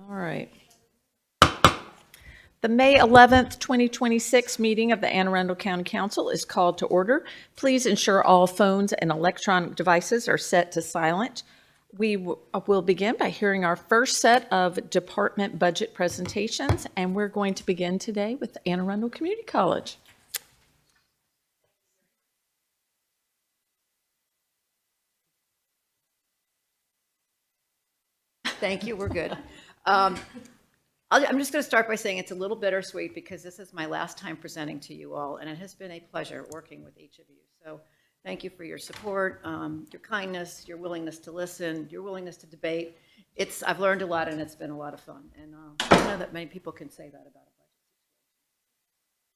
All right. The May 11th, 2026 meeting of the Anne Arundel County Council is called to order. Please ensure all phones and electronic devices are set to silent. We will begin by hearing our first set of department budget presentations, and we're going to begin today with Anne Arundel Community College. Thank you, we're good. I'm just going to start by saying it's a little bittersweet because this is my last time presenting to you all, and it has been a pleasure working with each of you. So thank you for your support, your kindness, your willingness to listen, your willingness to debate. I've learned a lot, and it's been a lot of fun. And I don't know that many people can say that about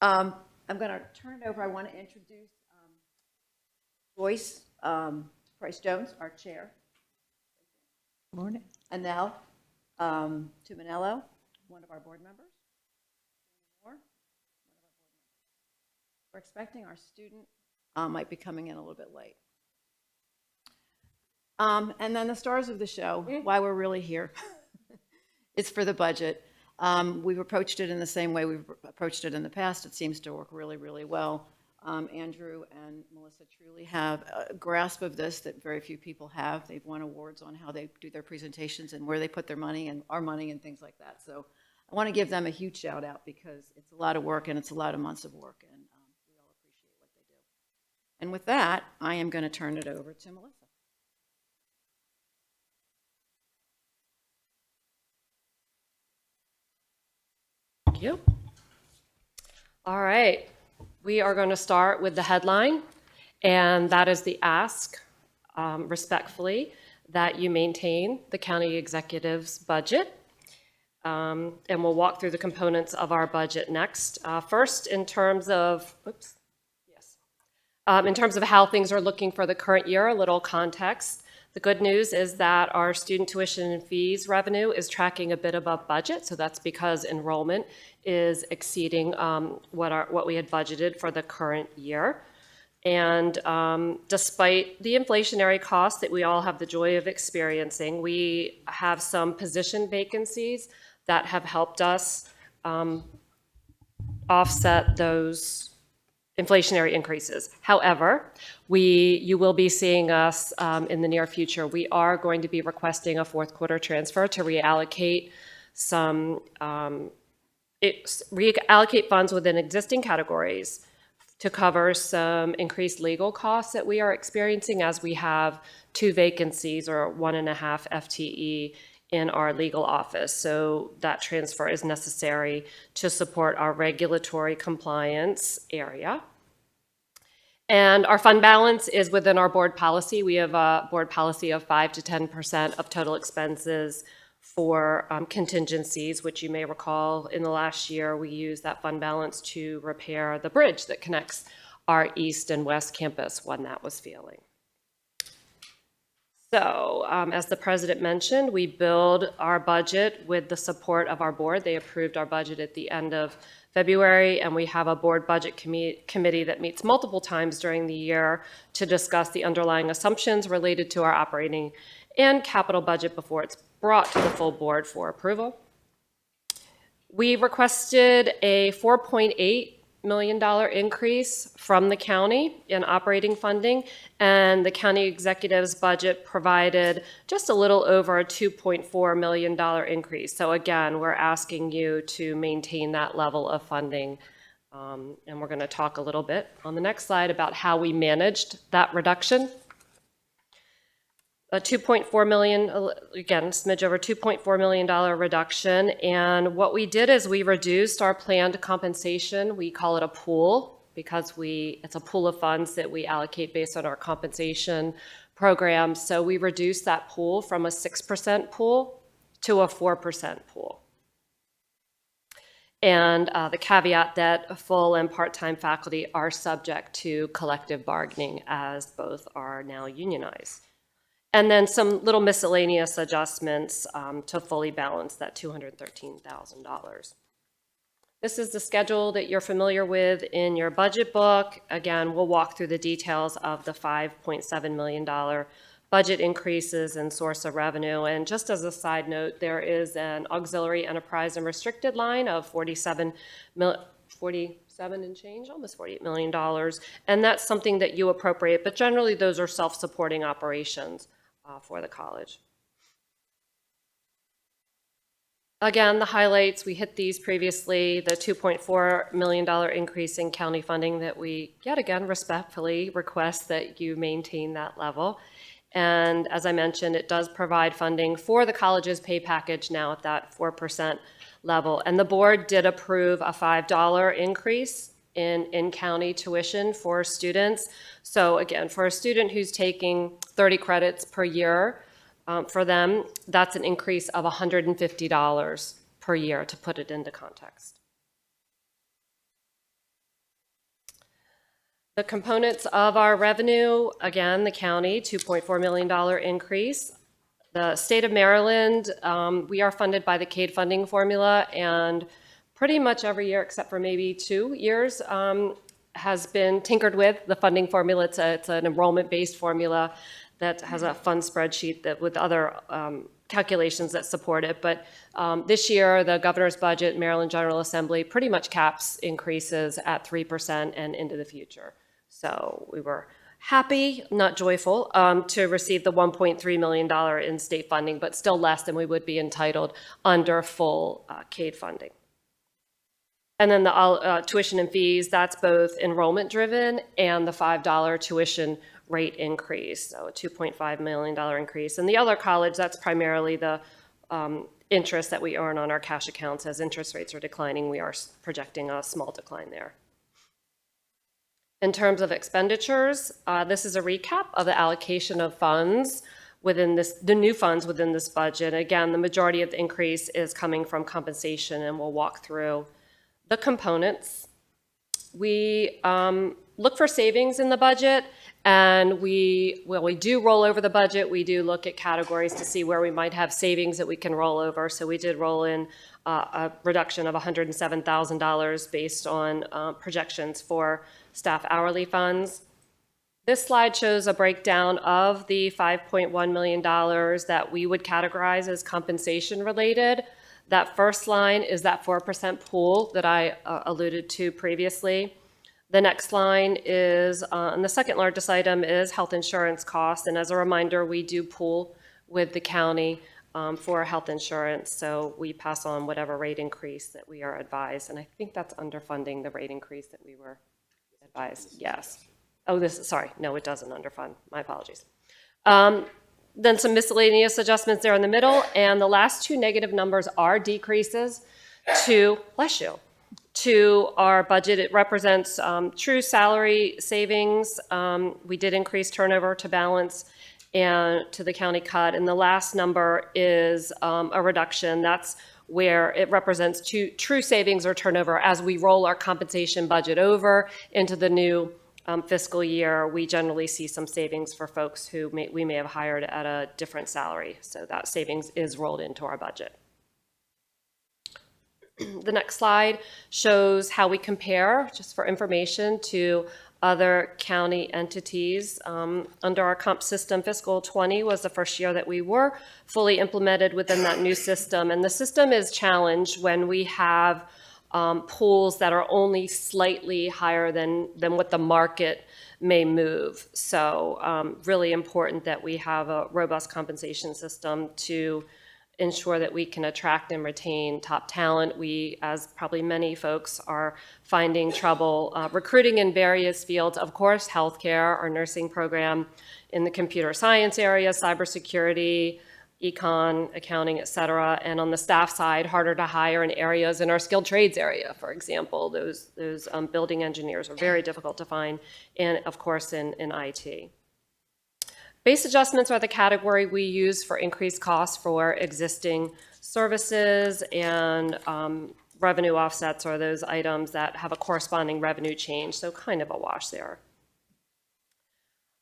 a budget. I'm going to turn it over. I want to introduce Joyce Price-Jones, our chair. Good morning. And now, Tuminello, one of our board members. We're expecting our student might be coming in a little bit late. And then the stars of the show, why we're really here, is for the budget. We've approached it in the same way we've approached it in the past. It seems to work really, really well. Andrew and Melissa truly have a grasp of this that very few people have. They've won awards on how they do their presentations and where they put their money and our money and things like that. So I want to give them a huge shout out because it's a lot of work and it's a lot of months of work, and we all appreciate what they do. And with that, I am going to turn it over to Melissa. Thank you. All right. We are going to start with the headline, and that is the ask, respectfully, that you maintain the county executive's budget. And we'll walk through the components of our budget next. First, in terms of, in terms of how things are looking for the current year, a little context. The good news is that our student tuition and fees revenue is tracking a bit above budget, so that's because enrollment is exceeding what we had budgeted for the current year. And despite the inflationary costs that we all have the joy of experiencing, we have some position vacancies that have helped us offset those inflationary increases. However, you will be seeing us in the near future. We are going to be requesting a fourth quarter transfer to reallocate reallocate funds within existing categories to cover some increased legal costs that we are experiencing as we have 2 vacancies or 1.5 FTE in our legal office. So that transfer is necessary to support our regulatory compliance area. And our fund balance is within our board policy. We have a board policy of 5 to 10% of total expenses for contingencies, which you may recall in the last year, we used that fund balance to repair the bridge that connects our east and west campus when that was failing. So, as the president mentioned, we build our budget with the support of our board. They approved our budget at the end of February, and we have a board budget committee that meets multiple times during the year to discuss the underlying assumptions related to our operating and capital budget before it's brought to the full board for approval. We requested a $4.8 million increase from the county in operating funding, and the county executive's budget provided just a little over a $2.4 million increase. So again, we're asking you to maintain that level of funding, and we're going to talk a little bit on the next slide about how we managed that reduction. A $2.4 million, again, smidge over $2.4 million reduction. And what we did is we reduced our planned compensation. We call it a pool because it's a pool of funds that we allocate based on our compensation program. So we reduced that pool from a 6% pool to a 4% pool. And the caveat that full and part-time faculty are subject to collective bargaining, as both are now unionized. And then some little miscellaneous adjustments to fully balance that $213,000. This is the schedule that you're familiar with in your budget book. Again, we'll walk through the details of the $5.7 million budget increases and source of revenue. And just as a side note, there is an auxiliary enterprise and restricted line of 47 and change, almost $48 million. And that's something that you appropriate, but generally those are self-supporting operations for the college. Again, the highlights, we hit these previously, the $2.4 million increase in county funding that we, yet again, respectfully request that you maintain that level. And as I mentioned, it does provide funding for the college's pay package now at that 4% level. And the board did approve a $5 increase in county tuition for students. So again, for a student who's taking 30 credits per year, for them, that's an increase of $150 per year, to put it into context. The components of our revenue, again, the county, $2.4 million increase. The state of Maryland, we are funded by the CADE funding formula, and pretty much every year, except for maybe 2 years, has been tinkered with the funding formula. It's an enrollment-based formula that has a fun spreadsheet that with other calculations that support it. But this year, the governor's budget, Maryland General Assembly, pretty much caps increases at 3% and into the future. So we were happy, not joyful, to receive the $1.3 million in state funding, but still less than we would be entitled under full CADE funding. And then the tuition and fees, that's both enrollment driven and the $5 tuition rate increase, so a $2.5 million increase. And the other college, that's primarily the interest that we earn on our cash accounts. As interest rates are declining, we are projecting a small decline there. In terms of expenditures, this is a recap of the allocation of funds within this, the new funds within this budget. Again, the majority of the increase is coming from compensation, and we'll walk through the components. We look for savings in the budget, and we do roll over the budget. We do look at categories to see where we might have savings that we can roll over. So we did roll in a reduction of $107,000 based on projections for staff hourly funds. This slide shows a breakdown of the $5.1 million that we would categorize as compensation related. That first line is that 4% pool that I alluded to previously. The next line is, and the second largest item is health insurance costs. And as a reminder, we do pool with the county for health insurance. So we pass on whatever rate increase that we are advised. And I think that's underfunding the rate increase that we were advised. Yes. Oh, sorry. No, it doesn't underfund. My apologies. Then some miscellaneous adjustments there in the middle. And the last two negative numbers are decreases to, bless you, to our budget. It represents true salary savings. We did increase turnover to balance and to the county cut. And the last number is a reduction. That's where it represents true savings or turnover as we roll our compensation budget over into the new fiscal year. We generally see some savings for folks who we may have hired at a different salary. So that savings is rolled into our budget. The next slide shows how we compare, just for information, to other county entities. Under our comp system, fiscal 20 was the first year that we were fully implemented within that new system. And the system is challenged when we have pools that are only slightly higher than what the market may move. So really important that we have a robust compensation system to ensure that we can attract and retain top talent. We, as probably many folks, are finding trouble recruiting in various fields. Of course, healthcare, our nursing program, in the computer science area, cybersecurity, econ, accounting, et cetera. And on the staff side, harder to hire in areas in our skilled trades area, for example. Those building engineers are very difficult to find, and of course in IT. Base adjustments are the category we use for increased costs for existing services, and revenue offsets are those items that have a corresponding revenue change, so kind of a wash there.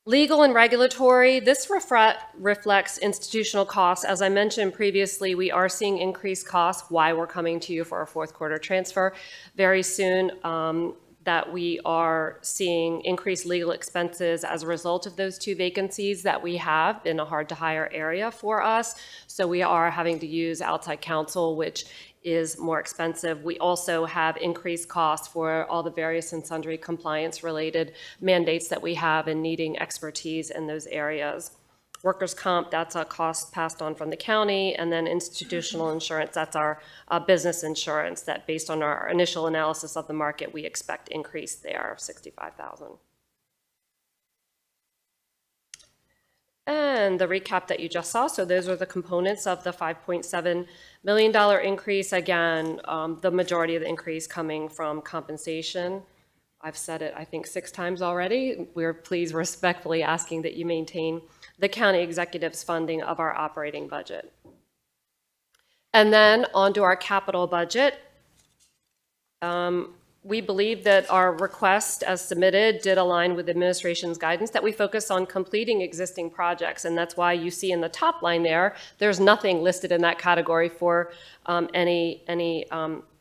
Legal and regulatory, this reflects institutional costs. As I mentioned previously, we are seeing increased costs. Why we're coming to you for our fourth quarter transfer very soon. that we are seeing increased legal expenses as a result of those 2 vacancies that we have in a hard-to-hire area for us. So we are having to use outside counsel, which is more expensive. We also have increased costs for all the various and sundry compliance-related mandates that we have and needing expertise in those areas. Workers' comp, that's a cost passed on from the county, and then institutional insurance, that's our business insurance that based on our initial analysis of the market, we expect increase there of $65,000. And the recap that you just saw, so those are the components of the $5.7 million increase. Again, the majority of the increase coming from compensation. I've said it, I think, 6 times already. We're please respectfully asking that you maintain the county executive's funding of our operating budget. And then on to our capital budget. We believe that our request as submitted did align with administration's guidance that we focus on completing existing projects. And that's why you see in the top line there's nothing listed in that category for any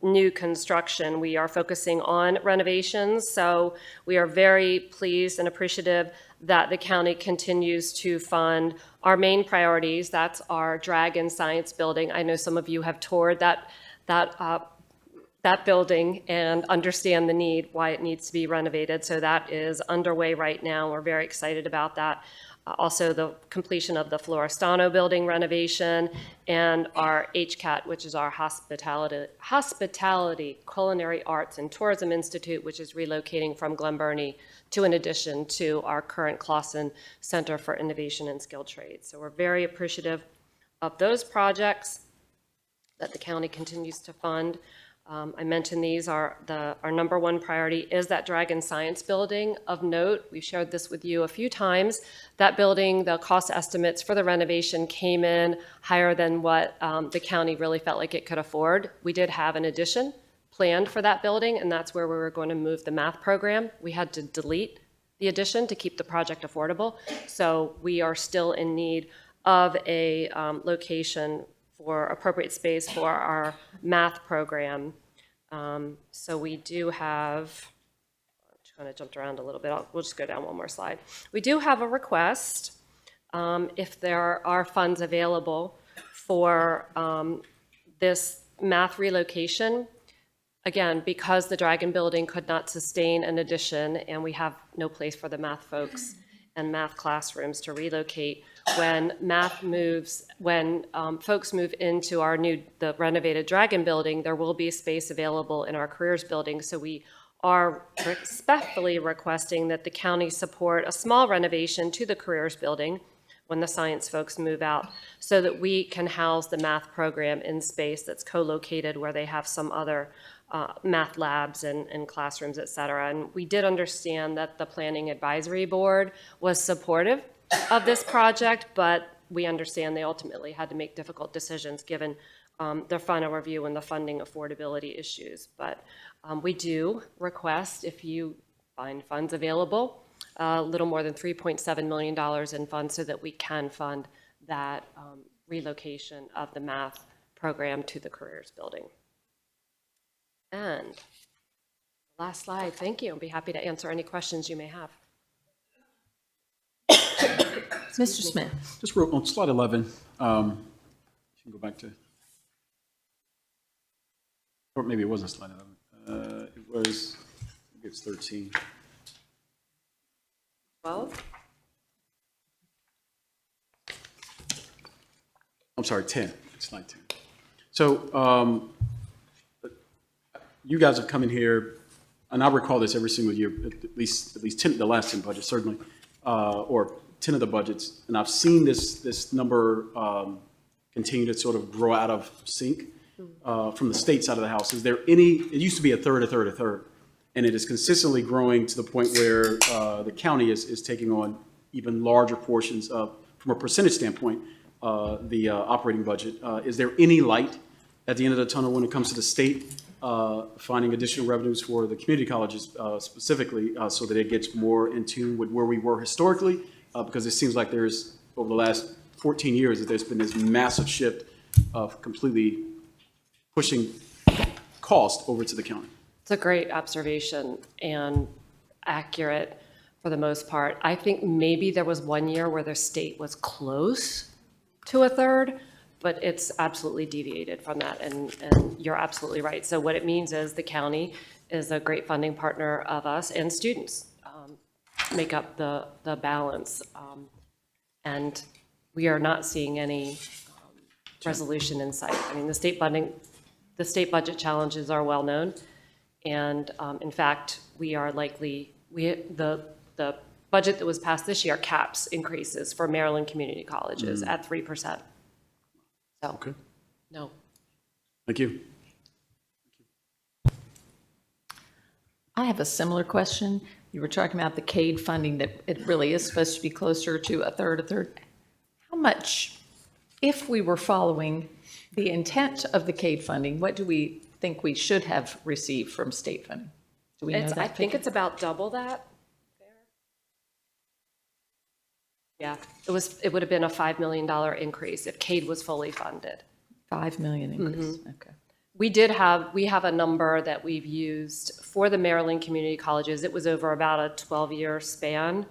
new construction. We are focusing on renovations. So we are very pleased and appreciative that the county continues to fund our main priorities. That's our Dragon Science Building. I know some of you have toured that building and understand the need, why it needs to be renovated. So that is underway right now. We're very excited about that. Also the completion of the Florestano building renovation and our HCAT, which is our Hospitality, Culinary Arts and Tourism Institute, which is relocating from Glen Burnie to an addition to our current Clausen Center for Innovation and Skilled Trades. So we're very appreciative of those projects that the county continues to fund. I mentioned these are our number 1 priority is that Dragon Science Building. Of note, we've shared this with you a few times. That building, the cost estimates for the renovation came in higher than what the county really felt like it could afford. We did have an addition planned for that building, and that's where we were going to move the math program. We had to delete the addition to keep the project affordable. So we are still in need of a location for appropriate space for our math program. So we do have, I'm just kind of jumped around a little bit. We'll just go down one more slide. We do have a request, if there are funds available for this math relocation. Again, because the Dragon Building could not sustain an addition and we have no place for the math folks and math classrooms to relocate, when folks move into the renovated Dragon Building, there will be space available in our careers building. So we are respectfully requesting that the county support a small renovation to the careers building when the science folks move out, so that we can house the math program in space that's co-located where they have some other math labs and classrooms, et cetera. And we did understand that the Planning Advisory Board was supportive of this project, but we understand they ultimately had to make difficult decisions given their final review and the funding affordability issues. But we do request, if you find funds available, a little more than $3.7 million in funds so that we can fund that relocation of the math program to the careers building. And last slide, thank you. I'll be happy to answer any questions you may have. Mr. Smith. Just real, on slide 11, you can go back to, or maybe it wasn't slide 11. It was, maybe it's 13. 12? I'm sorry, 10. It's slide 10. So you guys have come in here, and I recall this every single year, at least 10, the last 10 budgets certainly, or 10 of the budgets, and I've seen this number continue to sort of grow out of sync from the state side of the house. Is there any, it used to be a third, and it is consistently growing to the point where the county is taking on even larger portions of, from a percentage standpoint, the operating budget. Is there any light at the end of the tunnel when it comes to the state finding additional revenues for the community colleges specifically, so that it gets more in tune with where we were historically? Because it seems like there's, over the last 14 years, that there's been this massive shift of completely pushing cost over to the county. It's a great observation and accurate for the most part. I think maybe there was one year where the state was close to a third, but it's absolutely deviated from that, and you're absolutely right. So what it means is the county is a great funding partner of us, and students make up the balance. And we are not seeing any resolution in sight. I mean, the state budget challenges are well-known, and in fact, we are likely, the budget that was passed this year caps increases for Maryland community colleges at 3%. So, Okay, no. thank you. I have a similar question. You were talking about the CADE funding, that it really is supposed to be closer to a third. How much, if we were following the intent of the CADE funding, what do we think we should have received from state funding? Do we know that? I think it's about double that. Yeah, it would have been a $5 million increase if CADE was fully funded. 5 million increase, okay. We have a number that we've used for the Maryland community colleges. It was over about a 12-year span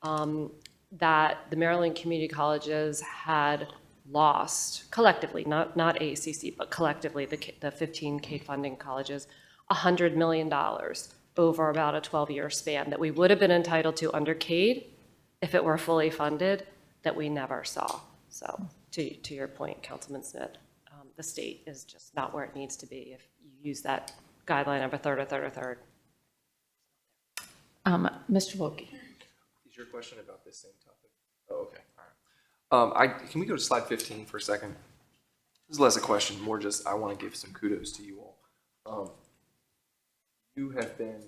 that the Maryland community colleges had lost collectively, not AACC, but collectively, the 15 CADE funding colleges, $100 million over about a 12-year span that we would have been entitled to under CADE if it were fully funded, that we never saw. So to your point, Councilman Smith, the state is just not where it needs to be if you use that guideline of a third. Mr. Wilkie. Is your question about this same topic? Oh, okay, all right. Can we go to slide 15 for a second? This is less a question, more just I want to give some kudos to you all. You have been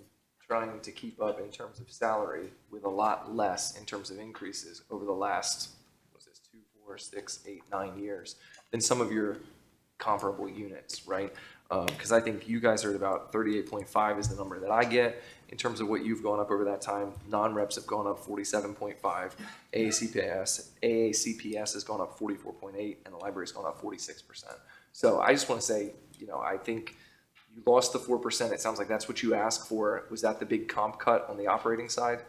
trying to keep up in terms of salary with a lot less in terms of increases over the last, what's this, 2, 4, 6, 8, 9 years than some of your comparable units, right? Because I think you guys are at about 38.5 is the number that I get. In terms of what you've gone up over that time, non-reps have gone up 47.5, AACPS has gone up 44.8, and the library's gone up 46%. So I just want to say, I think you lost the 4%. It sounds like that's what you asked for. Was that the big comp cut on the operating side?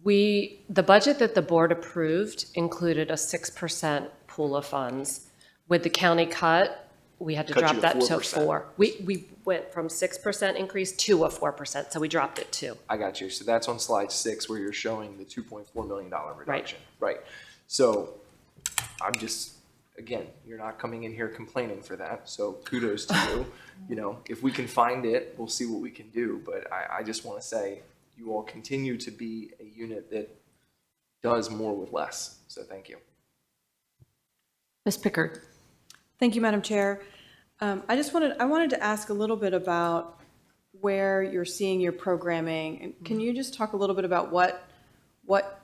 The budget that the board approved included a 6% pool of funds. With the county cut, we had to Cut drop you that to to 4%. 4. We went from 6% increase to a 4%, so we dropped it to. I got you. So that's on slide 6 where you're showing the $2.4 million reduction. Right. So I'm just, again, you're not coming in here complaining for that. So kudos to you. If we can find it, we'll see what we can do. But I just want to say you all continue to be a unit that does more with less. So thank you. Ms. Pickard. Thank you, Madam Chair. I wanted to ask a little bit about where you're seeing your programming. And can you just talk a little bit about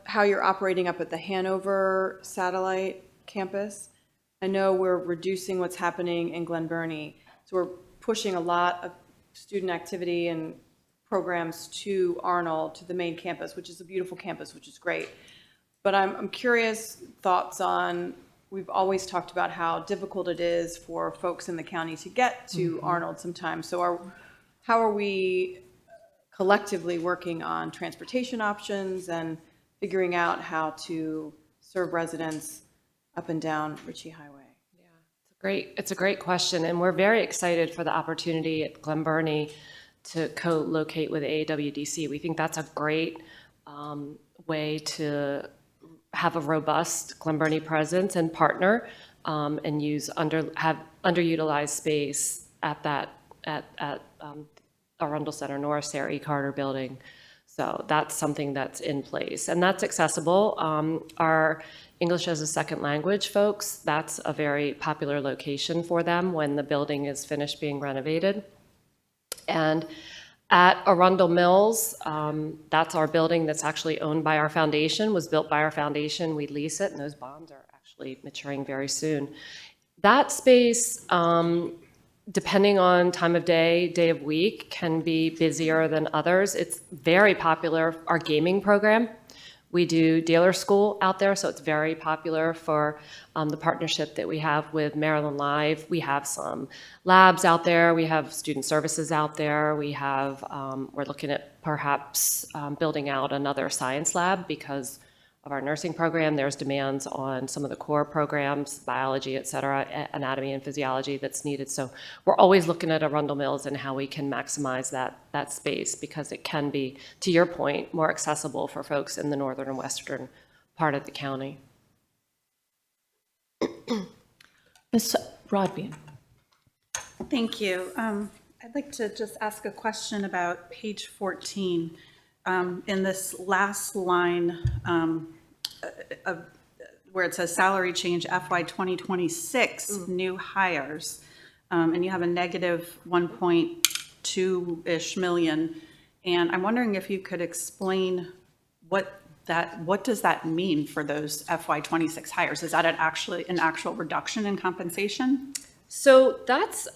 how you're operating up at the Hanover satellite campus? I know we're reducing what's happening in Glen Burnie, so we're pushing a lot of student activity and programs to Arnold, to the main campus, which is a beautiful campus, which is great. But I'm curious, thoughts on, we've always talked about how difficult it is for folks in the county to get to Arnold sometimes. So how are we collectively working on transportation options and figuring out how to serve residents up and down Ritchie Highway? It's a great question, and we're very excited for the opportunity at Glen Burnie to co-locate with AAWDC. We think that's a great way to have a robust Glen Burnie presence and partner and have underutilized space at Arundel Center North, Sarah E. Carter building. So that's something that's in place, and that's accessible. Our English as a second language folks, that's a very popular location for them when the building is finished being renovated. And at Arundel Mills, that's our building that's actually owned by our foundation, was built by our foundation. We lease it, and those bonds are actually maturing very soon. That space, depending on time of day of week, can be busier than others. It's very popular, our gaming program. We do dealer school out there, so it's very popular for the partnership that we have with Maryland Live. We have some labs out there. We have student services out there. We have, we're looking at perhaps building out another science lab because of our nursing program. There's demands on some of the core programs, biology, et cetera, anatomy and physiology that's needed. So we're always looking at Arundel Mills and how we can maximize that space because it can be, to your point, more accessible for folks in the northern and western part of the county. Ms. Rodbian? Thank you. I'd like to just ask a question about page 14. In this last line where it says salary change FY 2026 new hires, and you have a negative 1.2-ish million. And I'm wondering if you could explain what does that mean for those FY 26 hires? Is that an actual reduction in compensation? So that's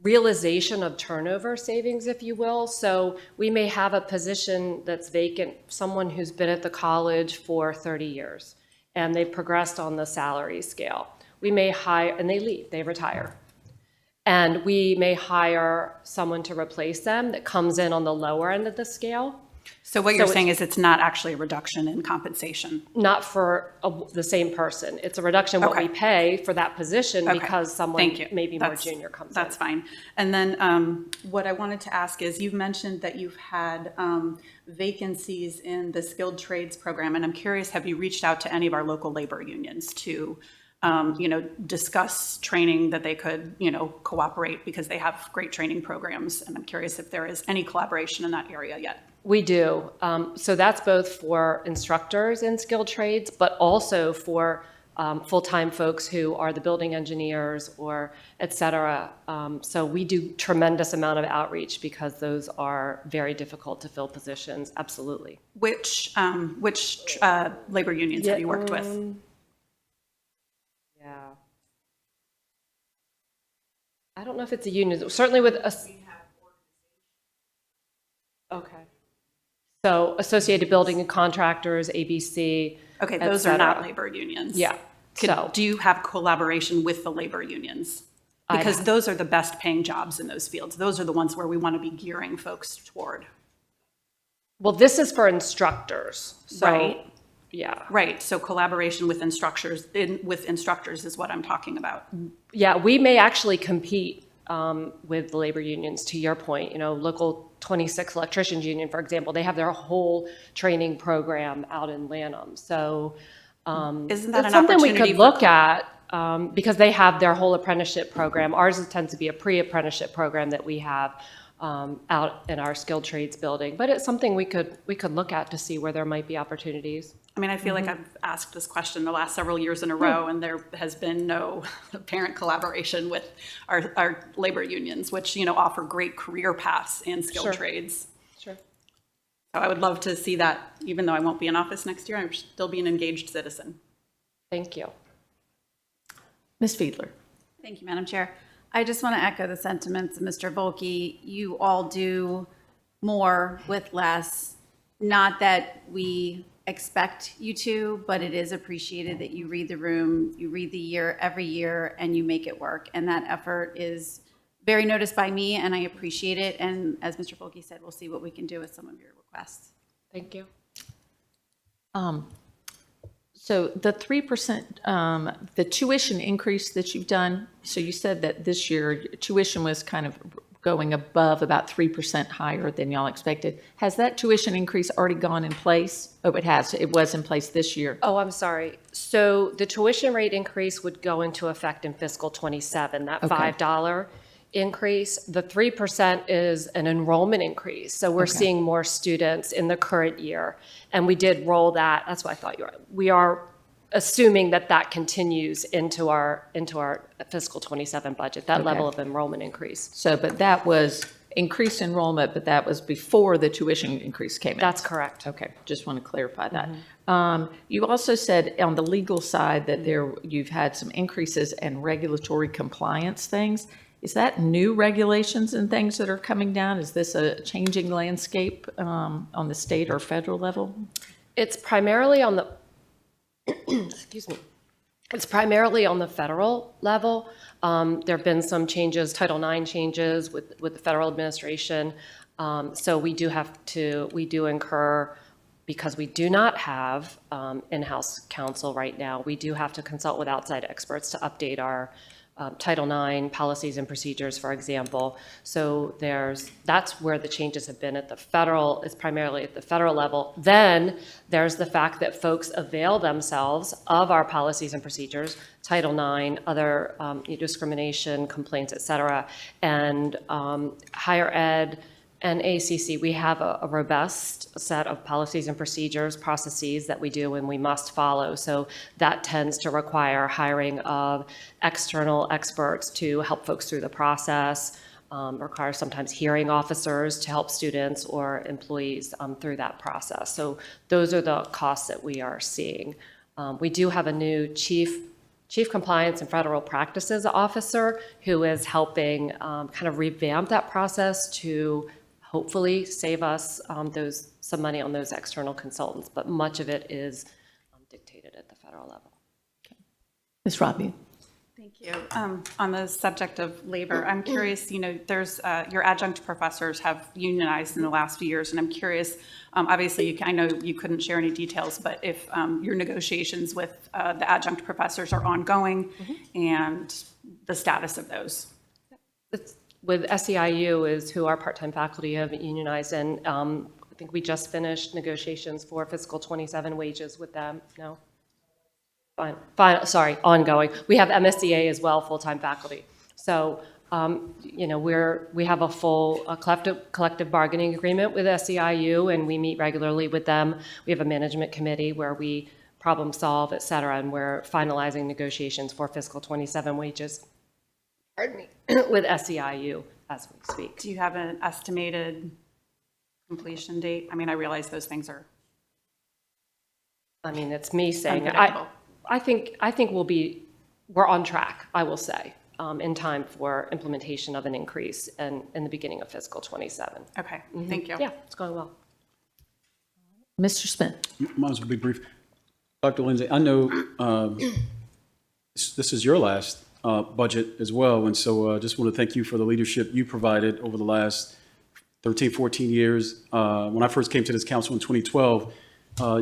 realization of turnover savings, if you will. So we may have a position that's vacant, someone who's been at the college for 30 years, and they've progressed on the salary scale. We may hire, and they leave, they retire. And we may hire someone to replace them that comes in on the lower end of the scale. So what you're saying is it's not actually a reduction in compensation? Not for the same person. It's a reduction in what we pay for that position because someone maybe more junior comes in. That's fine. And then what I wanted to ask is, you've mentioned that you've had vacancies in the skilled trades program, and I'm curious, have you reached out to any of our local labor unions to discuss training that they could, cooperate, because they have great training programs, and I'm curious if there is any collaboration in that area yet. We do. So that's both for instructors in skilled trades, but also for full-time folks who are the building engineers or et cetera. So we do tremendous amount of outreach because those are very difficult to fill positions. Absolutely. Which labor unions have you worked with? Yeah. I don't know if it's a union. Certainly with us. Okay. So Associated Building and Contractors, ABC. Okay, those are not labor unions. Yeah. Do you have collaboration with the labor unions? Because those are the best paying jobs in those fields. Those are the ones where we want to be gearing folks toward. Well, this is for instructors. So, right. Yeah. Right. So collaboration with instructors is what I'm talking about. Yeah, we may actually compete with the labor unions, to your point. Local 26 electricians union, for example, they have their whole training program out in Lanham. So isn't that it's an something we opportunity could look at because they have their whole apprenticeship program. Ours tends to be a pre-apprenticeship program that we have out in our skilled trades building. But it's something we could look at to see where there might be opportunities. I mean, I feel like I've asked this question the last several years in a row, and there has been no apparent collaboration with our labor unions, which, offer great career paths in skilled trades. Sure. So I would love to see that, even though I won't be in office next year, I'm still be an engaged citizen. Thank you. Ms. Fiedler? Thank you, Madam Chair. I just want to echo the sentiments of Mr. Volke. You all do more with less. Not that we expect you to, but it is appreciated that you read the room, you read the year every year, and you make it work. And that effort is very noticed by me, and I appreciate it. And as Mr. Volke said, we'll see what we can do with some of your requests. Thank you. So the 3%, the tuition increase that you've done, so you said that this year tuition was kind of going above about 3% higher than y'all expected. Has that tuition increase already gone in place? Oh, it has. It was in place this year. Oh, I'm sorry. So the tuition rate increase would go into effect in fiscal 27, that $5 increase. The 3% is an enrollment increase. So we're seeing more students in the current year. And we did roll that. That's what I thought you were. We are assuming that continues into our fiscal 27 budget, that level of enrollment increase. So, but that was increased enrollment, but that was before the tuition increase came in. That's correct. Okay, just want to clarify that. You also said on the legal side that you've had some increases in regulatory compliance things. Is that new regulations and things that are coming down? Is this a changing landscape on the state or federal level? It's primarily on the, excuse me, it's primarily on the federal level. There have been some changes, Title IX changes with the federal administration. So we do incur, because we do not have in-house counsel right now, we do have to consult with outside experts to update our Title IX policies and procedures, for example. So that's where the changes have been at the federal, it's primarily at the federal level. Then there's the fact that folks avail themselves of our policies and procedures, Title IX, other discrimination complaints, et cetera, and higher ed and AACC, we have a robust set of policies and procedures, processes that we do and we must follow. So that tends to require hiring of external experts to help folks through the process, require sometimes hearing officers to help students or employees through that process. So those are the costs that we are seeing. We do have a new Chief Compliance and Federal Practices Officer who is helping kind of revamp that process to hopefully save us some money on those external consultants, but much of it is dictated at the federal level. Ms. Robbie? Thank you. On the subject of labor, I'm curious, there's your adjunct professors have unionized in the last few years, and I'm curious, obviously, I know you couldn't share any details, but if your negotiations with the adjunct professors are ongoing and the status of those. With SEIU is who our part-time faculty have unionized, and I think we just finished negotiations for fiscal 27 wages with them. No? Fine, sorry, ongoing. We have MSDA as well, full-time faculty. So, we have a full collective bargaining agreement with SEIU, and we meet regularly with them. We have a management committee where we problem solve, et cetera, and we're finalizing negotiations for fiscal 27 wages. Pardon me, with SEIU as we speak. Do you have an estimated completion date? I mean, I realize those things are. I mean, it's me saying it. Unpredictable. I think we're on track, I will say, in time for implementation of an increase in the beginning of fiscal 27. Okay, thank you. Yeah, it's going well. Mr. Smith? Mine will be brief. Dr. Lindsay, I know this is your last budget as well, and so I just want to thank you for the leadership you provided over the last 13, 14 years. When I first came to this council in 2012,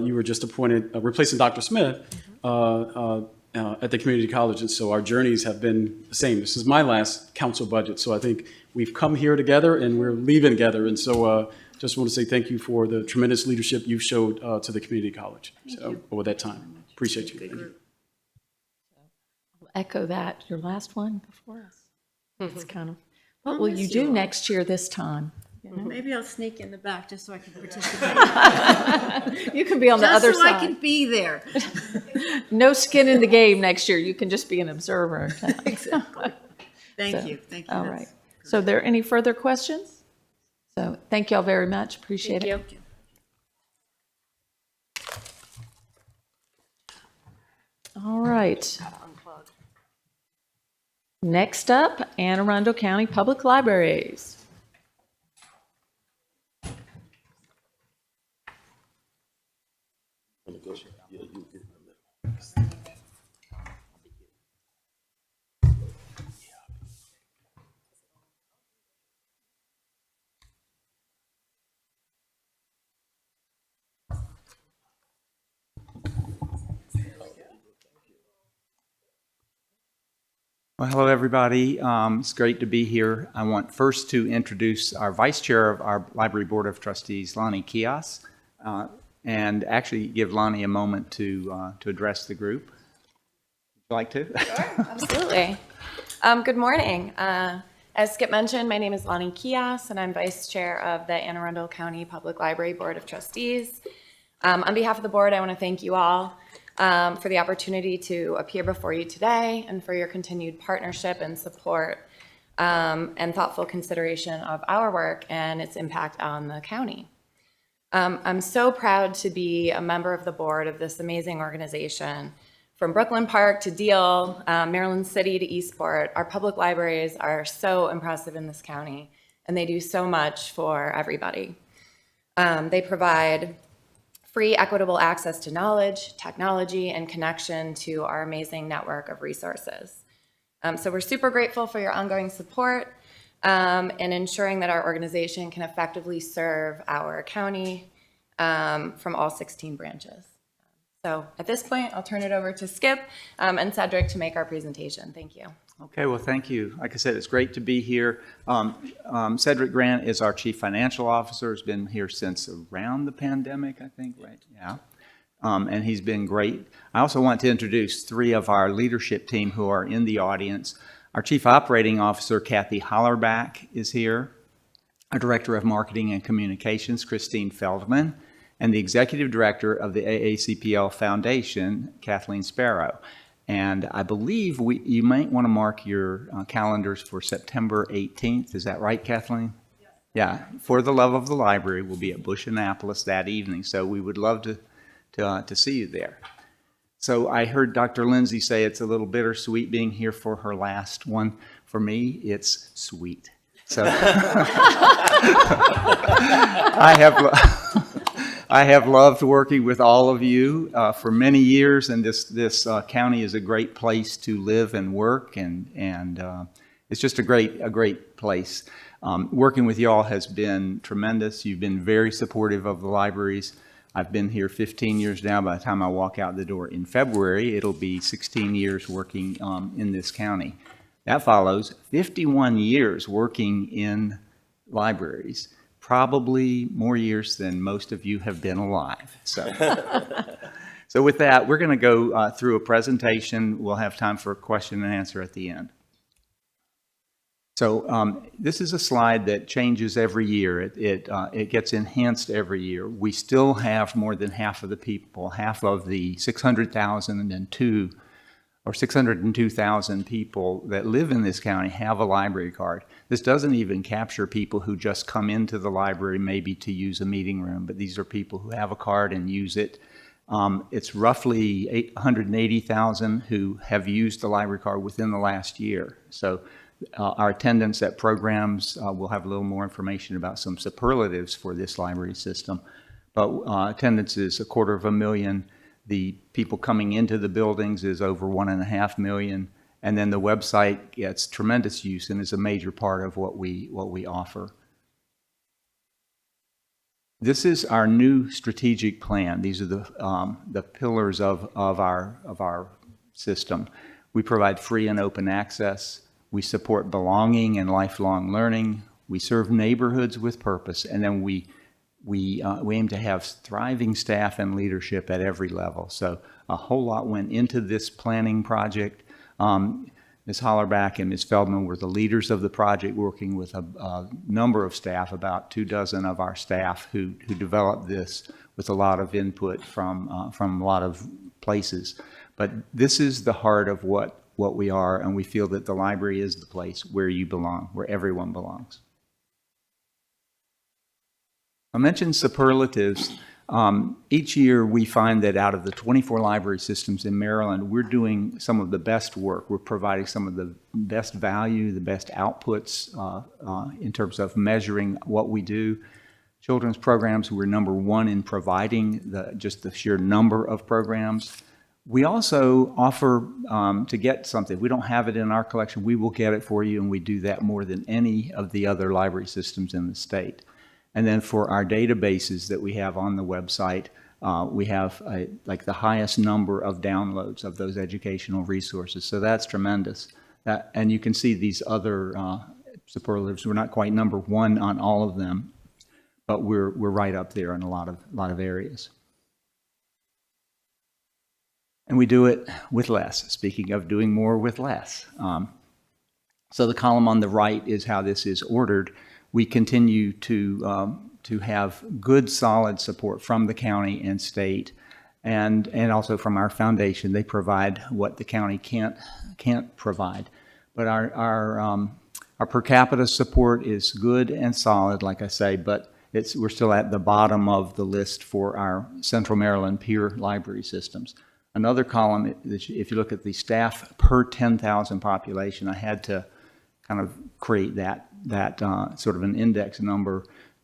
you were just appointed, replacing Dr. Smith at the community college, and so our journeys have been the same. This is my last council budget, so I think we've come here together and we're leaving together, and so just want to say thank you for the tremendous leadership you've showed to the community college over that time. Appreciate you. Thank you. Echo that, your last one before us. It's kind of, what will you do next year this time? Maybe I'll sneak in the back just so I can participate. You can be on the other Just so I side. can be there. No skin in the game next year. You can just be an observer. Exactly. Thank So, you. Thank you. All That's- right. So are there any further questions? So thank you all very much. Appreciate it. Thank you. All right. Next up, Anne Arundel County Public Libraries. Well, hello, everybody. It's great to be here. I want first to introduce our Vice Chair of our Library Board of Trustees, Lonnie Kios, and actually give Lonnie a moment to address the group. Would you like to? Sure, absolutely. Good morning. As Skip mentioned, my name is Lonnie Kios, and I'm Vice Chair of the Anne Arundel County Public Library Board of Trustees. On behalf of the board, I want to thank you all for the opportunity to appear before you today and for your continued partnership and support and thoughtful consideration of our work and its impact on the county. I'm so proud to be a member of the board of this amazing organization. From Brooklyn Park to Deal, Maryland City to Eastport, our public libraries are so impressive in this county, and they do so much for everybody. They provide free, equitable access to knowledge, technology, and connection to our amazing network of resources. So we're super grateful for your ongoing support in ensuring that our organization can effectively serve our county from all 16 branches. So at this point, I'll turn it over to Skip and Cedric to make our presentation. Thank you. Okay, well, thank you. Like I said, it's great to be here. Cedric Grant is our Chief Financial Officer. He's been here since around the pandemic, I think, right? Yeah. And he's been great. I also want to introduce three of our leadership team who are in the audience. Our Chief Operating Officer, Kathy Hollerbach, is here. Our Director of Marketing and Communications, Christine Feldman, and the Executive Director of the AACPL Foundation, Kathleen Sparrow. And I believe you might want to mark your calendars for September 18th. Is that right, Kathleen? Yes. Yeah. For the Love of the Library, we'll be at Bush Annapolis that evening. So we would love to see you there. So I heard Dr. Lindsay say it's a little bittersweet being here for her last one. For me, it's sweet. So I have loved working with all of you for many years, and this county is a great place to live and work, and it's just a great place. Working with you all has been tremendous. You've been very supportive of the libraries. I've been here 15 years now. By the time I walk out the door in February, it'll be 16 years working in this county. That follows 51 years working in libraries. Probably more years than most of you have been alive. So with that, we're going to go through a presentation. We'll have time for a question and answer at the end. So this is a slide that changes every year. It gets enhanced every year. We still have more than half of the people, half of the 602,000 people that live in this county have a library card. This doesn't even capture people who just come into the library maybe to use a meeting room, but these are people who have a card and use it. It's roughly 180,000 who have used the library card within the last year. So our attendance at programs, we'll have a little more information about some superlatives for this library system, but attendance is 250,000. The people coming into the buildings is over 1.5 million. And then the website gets tremendous use and is a major part of what we offer. This is our new strategic plan. These are the pillars of our system. We provide free and open access. We support belonging and lifelong learning. We serve neighborhoods with purpose, and then we aim to have thriving staff and leadership at every level. So a whole lot went into this planning project. Ms. Hollerbach and Ms. Feldman were the leaders of the project, working with a number of staff, about 24 of our staff who developed this with a lot of input from a lot of places. But this is the heart of what we are, and we feel that the library is the place where you belong, where everyone belongs. I mentioned superlatives. Each year we find that out of the 24 library systems in Maryland, we're doing some of the best work. We're providing some of the best value, the best outputs in terms of measuring what we do. Children's programs, we're #1 in providing just the sheer number of programs. We also offer to get something. We don't have it in our collection. We will get it for you, and we do that more than any of the other library systems in the state. And then for our databases that we have on the website, we have like the highest number of downloads of those educational resources. So that's tremendous. And you can see these other superlatives. We're not quite #1 on all of them, but we're right up there in a lot of areas. And we do it with less. Speaking of doing more with less. So the column on the right is how this is ordered. We continue to have good, solid support from the county and state, and also from our foundation. They provide what the county can't provide. But our per capita support is good and solid, like I say, but we're still at the bottom of the list for our Central Maryland peer library systems. Another column, if you look at the staff per 10,000 population, I had to kind of create that sort of an index number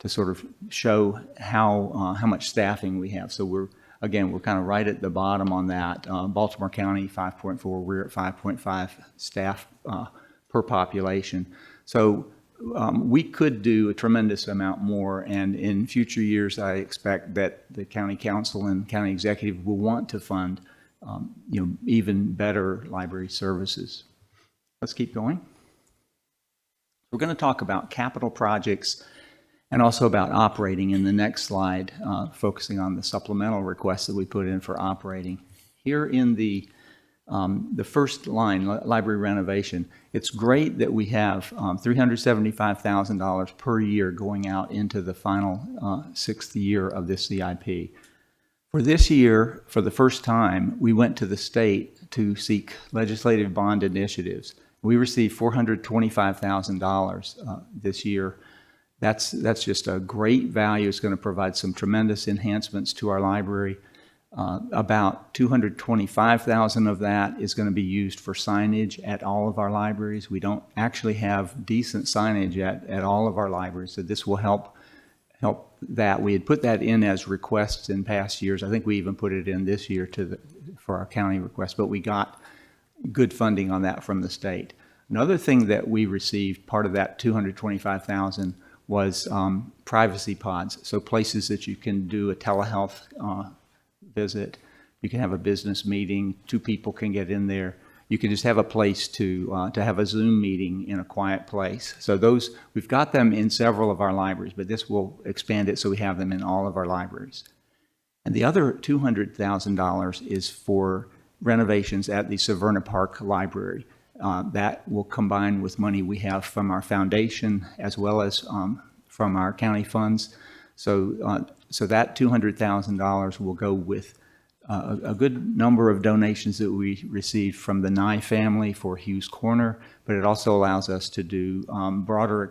sort of show how much staffing we have. So we're kind of right at the bottom on that. Baltimore County, 5.4, we're at 5.5 staff per population. So we could do a tremendous amount more, and in future years, I expect that the county council and county executive will want to fund, even better library services. Let's keep going. We're going to talk about capital projects and also about operating in the next slide, focusing on the supplemental requests that we put in for operating. Here in the first line, library renovation, it's great that we have $375,000 per year going out into the final sixth year of this CIP. For this year, for the first time, we went to the state to seek legislative bond initiatives. We received $425,000 this year. That's just a great value. It's going to provide some tremendous enhancements to our library. About $225,000 of that is going to be used for signage at all of our libraries. We don't actually have decent signage at all of our libraries, so this will help that. We had put that in as requests in past years. I think we even put it in this year for our county request, but we got good funding on that from the state. Another thing that we received, part of that $225,000, was privacy pods, so places that you can do a telehealth visit. You can have a business meeting. 2 people can get in there. You can just have a place to have a Zoom meeting in a quiet place. So those, we've got them in several of our libraries, but this will expand it so we have them in all of our libraries. And the other $200,000 is for renovations at the Severna Park Library. That will combine with money we have from our foundation as well as from our county funds. So that $200,000 will go with a good number of donations that we received from the Nye family for Hughes Corner, but it also allows us to do broader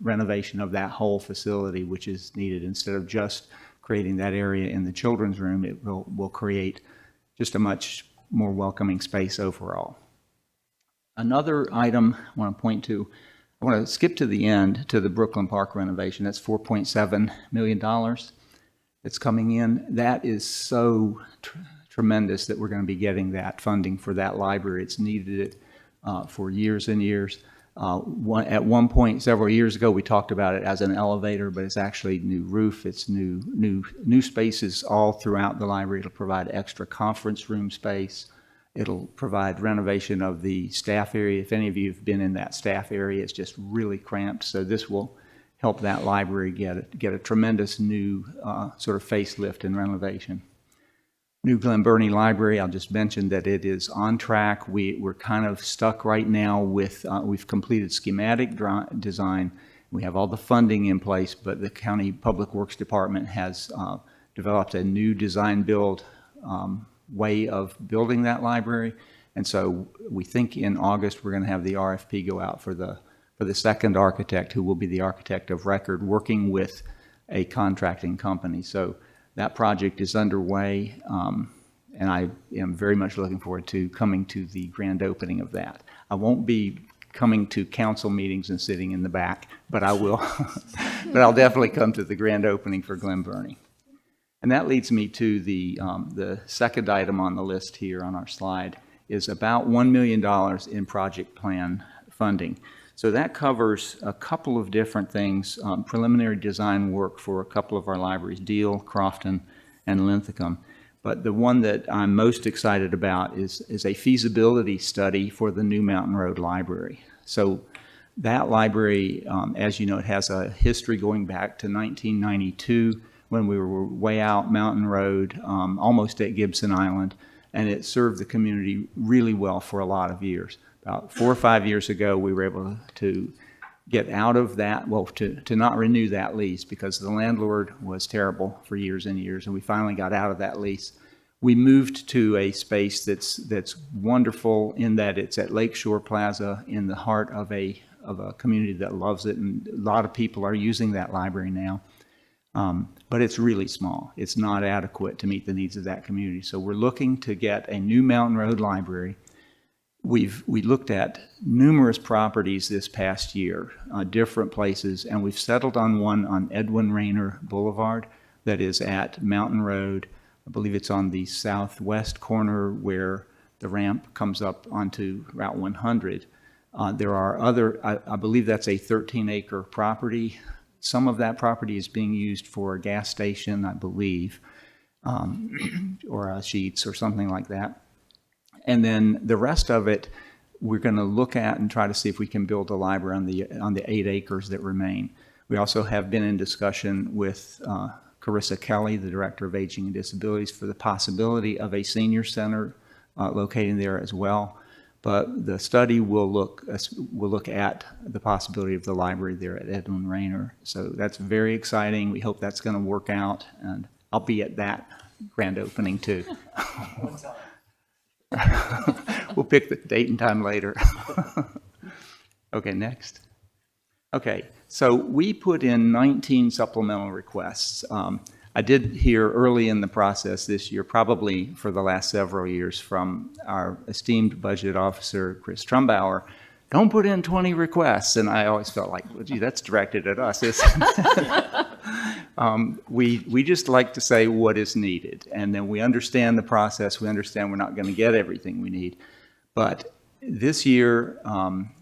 renovation of that whole facility, which is needed. Instead of just creating that area in the children's room, it will create just a much more welcoming space overall. Another item I want to point to, I want to skip to the end to the Brooklyn Park renovation. That's $4.7 million that's coming in. That is so tremendous that we're going to be getting that funding for that library. It's needed it for years and years. At one point several years ago, we talked about it as an elevator, but it's actually new roof. It's new spaces all throughout the library. It'll provide extra conference room space. It'll provide renovation of the staff area. If any of you have been in that staff area, it's just really cramped. So this will help that library get a tremendous new sort of facelift and renovation. New Glen Burnie Library, I'll just mention that it is on track. We're kind of stuck right now with, we've completed schematic design. We have all the funding in place, but the County Public Works Department has developed a new design build way of building that library. And so we think in August we're going to have the RFP go out for the second architect, who will be the architect of record, working with a contracting company. So that project is underway, and I am very much looking forward to coming to the grand opening of that. I won't be coming to council meetings and sitting in the back, but I will. But I'll definitely come to the grand opening for Glen Burnie. And that leads me to the second item on the list here on our slide, is about $1 million in project plan funding. So that covers a couple of different things, preliminary design work for a couple of our libraries, Deal, Crofton, and Linthicum. But the one that I'm most excited about is a feasibility study for the New Mountain Road Library. So that library, as you know, it has a history going back to 1992, when we were way out Mountain Road, almost at Gibson Island, and it served the community really well for a lot of years. About 4 or 5 years ago, we were able to get out of that, well, to not renew that lease because the landlord was terrible for years and years, and we finally got out of that lease. We moved to a space that's wonderful in that it's at Lakeshore Plaza in the heart of a community that loves it, and a lot of people are using that library now. But it's really small. It's not adequate to meet the needs of that community. So we're looking to get a new Mountain Road Library we looked at numerous properties this past year, different places, and we've settled on one on Edwin Rayner Boulevard that is at Mountain Road. I believe it's on the southwest corner where the ramp comes up onto Route 100. There are other, I believe that's a 13-acre property. Some of that property is being used for a gas station, I believe, or a Sheetz or something like that. And then the rest of it, we're going to look at and try to see if we can build a library on the 8 acres that remain. We also have been in discussion with Carissa Kelly, the Director of Aging and Disabilities, for the possibility of a senior center located there as well. But the study will look at the possibility of the library there at Edwin Rayner. So that's very exciting. We hope that's going to work out, and I'll be at that grand opening too. We'll pick the date and time later. Okay, next. Okay, so we put in 19 supplemental requests. I did hear early in the process this year, probably for the last several years, from our esteemed budget officer, Chris Trumbauer, don't put in 20 requests. And I always felt like, well, gee, that's directed at us, isn't it? We just like to say what is needed. And then we understand the process. We understand we're not going to get everything we need. But this year,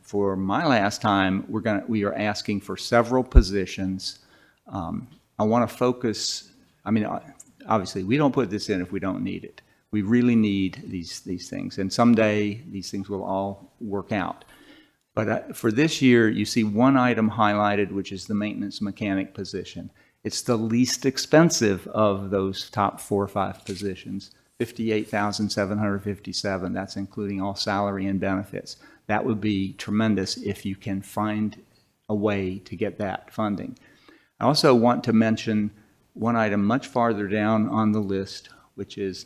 for my last time, we are asking for several positions. I want to focus. I mean, obviously, we don't put this in if we don't need it. We really need these things, and someday these things will all work out. But for this year, you see one item highlighted, which is the maintenance mechanic position. It's the least expensive of those top 4 or 5 positions, $58,757. That's including all salary and benefits. That would be tremendous if you can find a way to get that funding. I also want to mention one item much farther down on the list, which is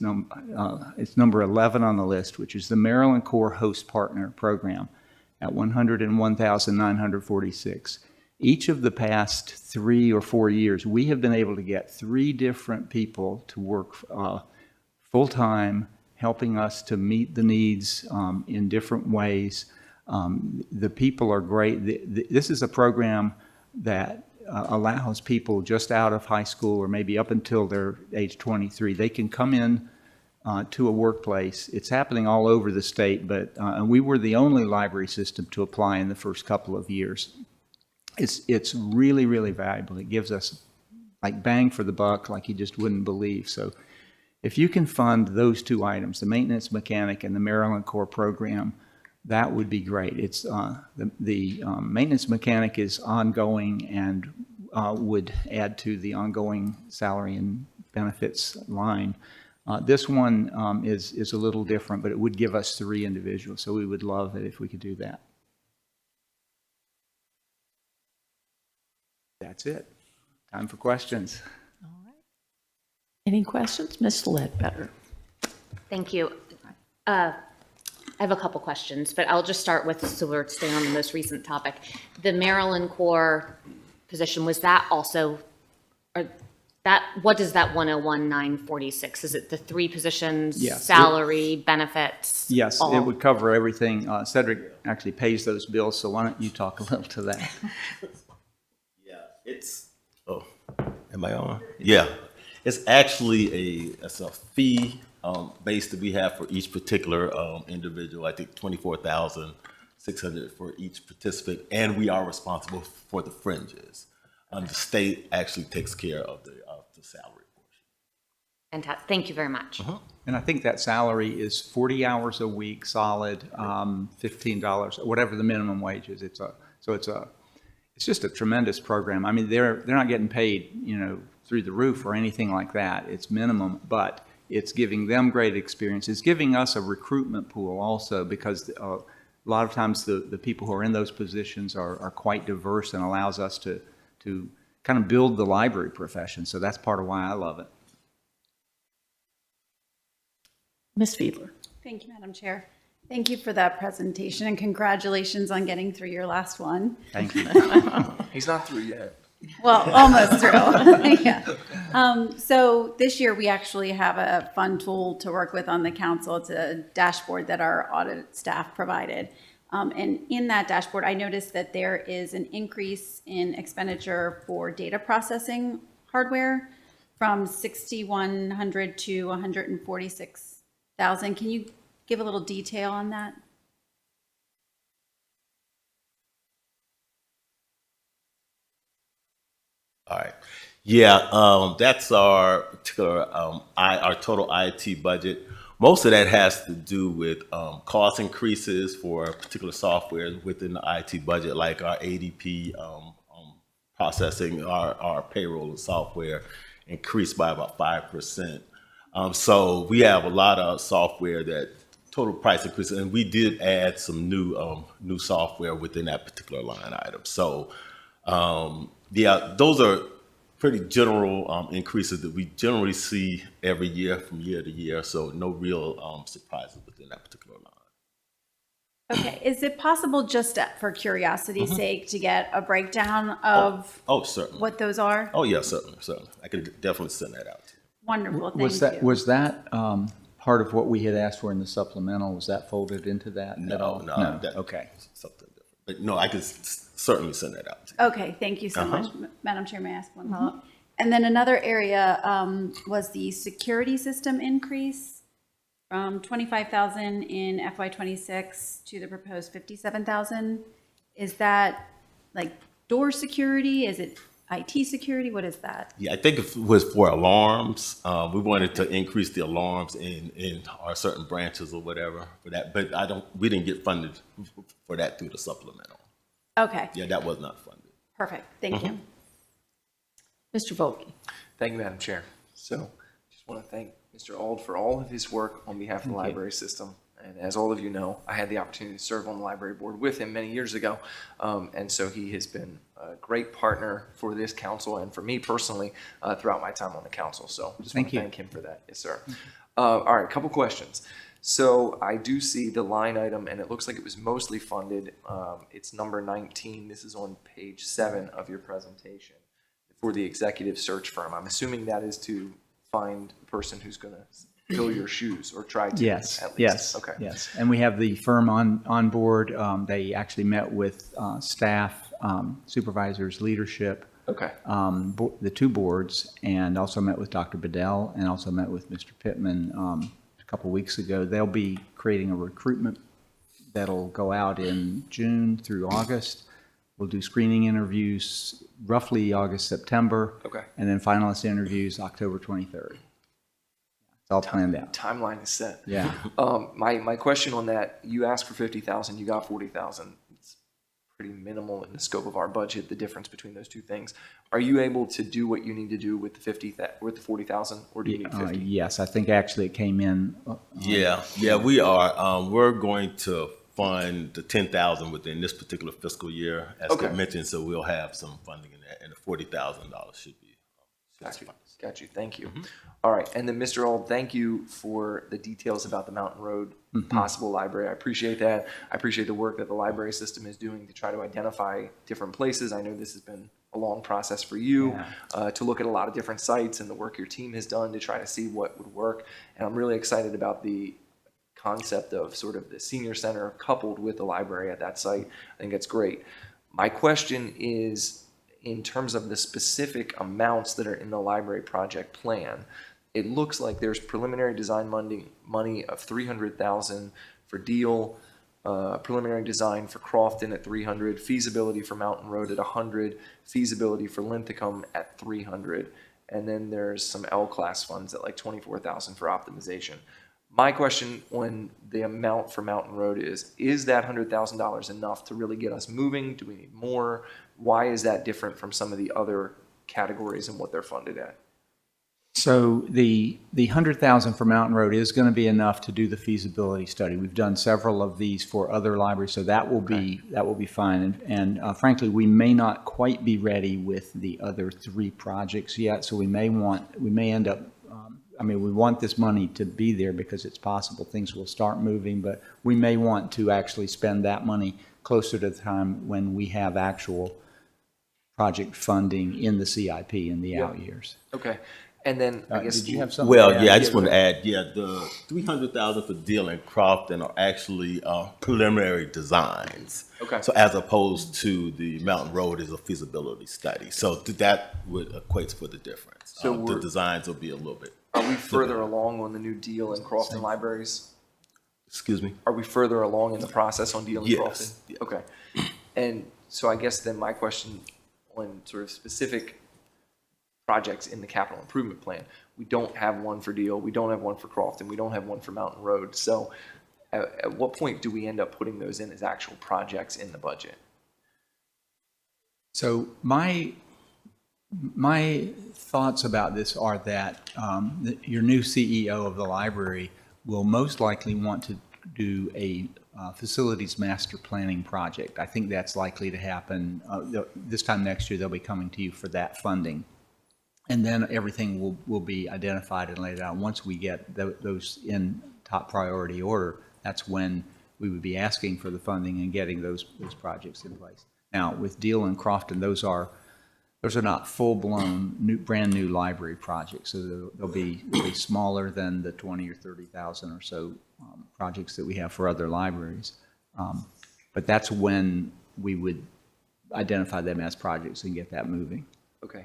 it's number 11 on the list, which is the Maryland Corps Host Partner Program at $101,946. Each of the past 3 or 4 years, we have been able to get 3 different people to work full-time, helping us to meet the needs in different ways. The people are great. This is a program that allows people just out of high school or maybe up until they're age 23. They can come in to a workplace. It's happening all over the state, but we were the only library system to apply in the first couple of years. It's really, really valuable. It gives us like bang for the buck like you just wouldn't believe. So if you can fund those 2 items, the maintenance mechanic and the Maryland Corps program, that would be great. It's the maintenance mechanic is ongoing and would add to the ongoing salary and benefits line. This one is a little different, but it would give us 3 individuals, so we would love it if we could do that. That's it. Time for questions. All right. Any questions? Ms. Ledbetter. Thank you. I have a couple questions, but I'll just start with, so we're staying on the most recent topic. The Maryland Corps position, was that also, or that, what does that 101,946? Is it the 3 positions, Yes, salary, benefits? Yes, all? it would cover everything. Cedric actually pays those bills, so why don't you talk a little to that? It's, am I on? Yeah, it's actually it's a fee base that we have for each particular individual. I think $24,600 for each participant, and we are responsible for the fringes. The state actually takes care of the salary portion. Fantastic. Thank you very much. And I think that salary is 40 hours a week, solid, $15, whatever the minimum wage is. It's just a tremendous program. I mean, they're not getting paid, through the roof or anything like that. It's minimum, but it's giving them great experience. It's giving us a recruitment pool also, because a lot of times the people who are in those positions are quite diverse and allows us to kind of build the library profession. So that's part of why I love it. Ms. Fiedler. Thank you, Madam Chair. Thank you for that presentation, and congratulations on getting through your last one. Thank you. He's not through yet. Well, almost through. Yeah. So this year, we actually have a fun tool to work with on the council. It's a dashboard that our audit staff provided. And in that dashboard, I noticed that there is an increase in expenditure for data processing hardware from 6,100 to 146,000. Can you give a little detail on that? All right. Yeah, that's our particular, our total IT budget. Most of that has to do with cost increases for particular software within the IT budget, like our ADP processing, our payroll software increased by about 5%. So we have a lot of software that total price increase, and we did add some new software within that particular line item. So yeah, those are pretty general increases that we generally see every year from year to year. So no real surprises within that particular line. Okay, is it possible, just for curiosity's sake, to get a breakdown of Oh, certainly. what those are? Oh, yeah, certainly. I can definitely send that out to you. Wonderful, Was thank that, you. was that part of what we had asked for in the supplemental? Was that folded into that at all? No, that- Okay. Something different. But no, I can certainly send that out to you. Okay, thank you so much. Madam Chair, may I ask one follow-up? And then another area was the security system increase from 25,000 in FY '26 to the proposed 57,000. Is that like door security? Is it IT security? What is that? Yeah, I think it was for alarms. We wanted to increase the alarms in our certain branches or whatever for that, but we didn't get funded for that through the supplemental. Okay, Yeah, that was not funded. perfect, thank you. Mr. Volkey. Thank you, Madam Chair. So just want to thank Mr. Ald for all of his work on behalf of the library system. And as all of you know, I had the opportunity to serve on the library board with him many years ago. And so he has been a great partner for this council and for me personally throughout my time on the council. So just want to thank him for that. Yes, sir. All right, a couple questions. So I do see the line item, and it looks like it was mostly funded. It's number 19. This is on page 7 of your presentation for the executive search firm. I'm assuming that is to find the person who's going to fill your shoes, or try to. Yes, at least. yes, Okay. yes. And we have the firm on board. They actually met with staff, supervisors, leadership, Okay. the two boards, and also met with Dr. Bedell, and also met with Mr. Pittman a couple weeks ago. They'll be creating a recruitment that'll go out in June through August. We'll do screening interviews roughly August, September. Okay. And then finalist interviews October 23rd. It's all planned out. Timeline is set. Yeah. My question on that, you asked for 50,000, you got 40,000. It's pretty minimal in the scope of our budget, the difference between those two things. Are you able to do what you need to do with the 40,000, or do you need 50? Yes, I think actually it came in. Yeah, we are. We're going to fund the 10,000 within this particular fiscal year, as Okay. I mentioned. So we'll have some funding in that, and the $40,000 should be. Got you. Thank you. All right. And then, Mr. Ald, thank you for the details about the Mountain Road possible library. I appreciate that. I appreciate the work that the library system is doing to try to identify different places. I know this has been a long process for you to look at a lot of different sites, and the work your team has done to try to see what would work. And I'm really excited about the concept of sort of the senior center coupled with the library at that site. I think that's great. My question is, in terms of the specific amounts that are in the library project plan, it looks like there's preliminary design money of 300,000 for Deal, preliminary design for Crofton at 300, feasibility for Mountain Road at 100, feasibility for Linthicum at 300, and then there's some L-class funds at like 24,000 for optimization. My question on the amount for Mountain Road is that $100,000 enough to really get us moving? Do we need more? Why is that different from some of the other categories and what they're funded at? So the 100,000 for Mountain Road is going to be enough to do the feasibility study. We've done several of these for other libraries, so that will be fine. And frankly, we may not quite be ready with the other 3 projects yet. So we may end up. We want this money to be there because it's possible things will start moving, but we may want to actually spend that money closer to the time when we have actual project funding in the CIP in the out years. Okay. And then I guess. Did you have something? Well, to add? yeah, I just want to add, the 300,000 for Deal and Crofton are actually preliminary designs. Okay. So as opposed to the Mountain Road is a feasibility study. So that would equate for the difference. So the designs will be a little bit. Are we further along on the new Deal and Crofton libraries? Excuse me? Are we further along in the process on Deal and Yes. Crofton? Yes. Okay. And so I guess then my question on sort of specific projects in the capital improvement plan. We don't have one for Deal, we don't have one for Crofton, we don't have one for Mountain Road. So at what point do we end up putting those in as actual projects in the budget? So my thoughts about this are that your new CEO of the library will most likely want to do a facilities master planning project. I think that's likely to happen this time next year. They'll be coming to you for that funding. And then everything will be identified and laid out. Once we get those in top priority order, that's when we would be asking for the funding and getting those projects in place. Now, with Deal and Crofton, those are not full-blown brand new library projects. So they'll be smaller than the 20 or 30,000 or so projects that we have for other libraries. But that's when we would identify them as projects and get that moving. Okay.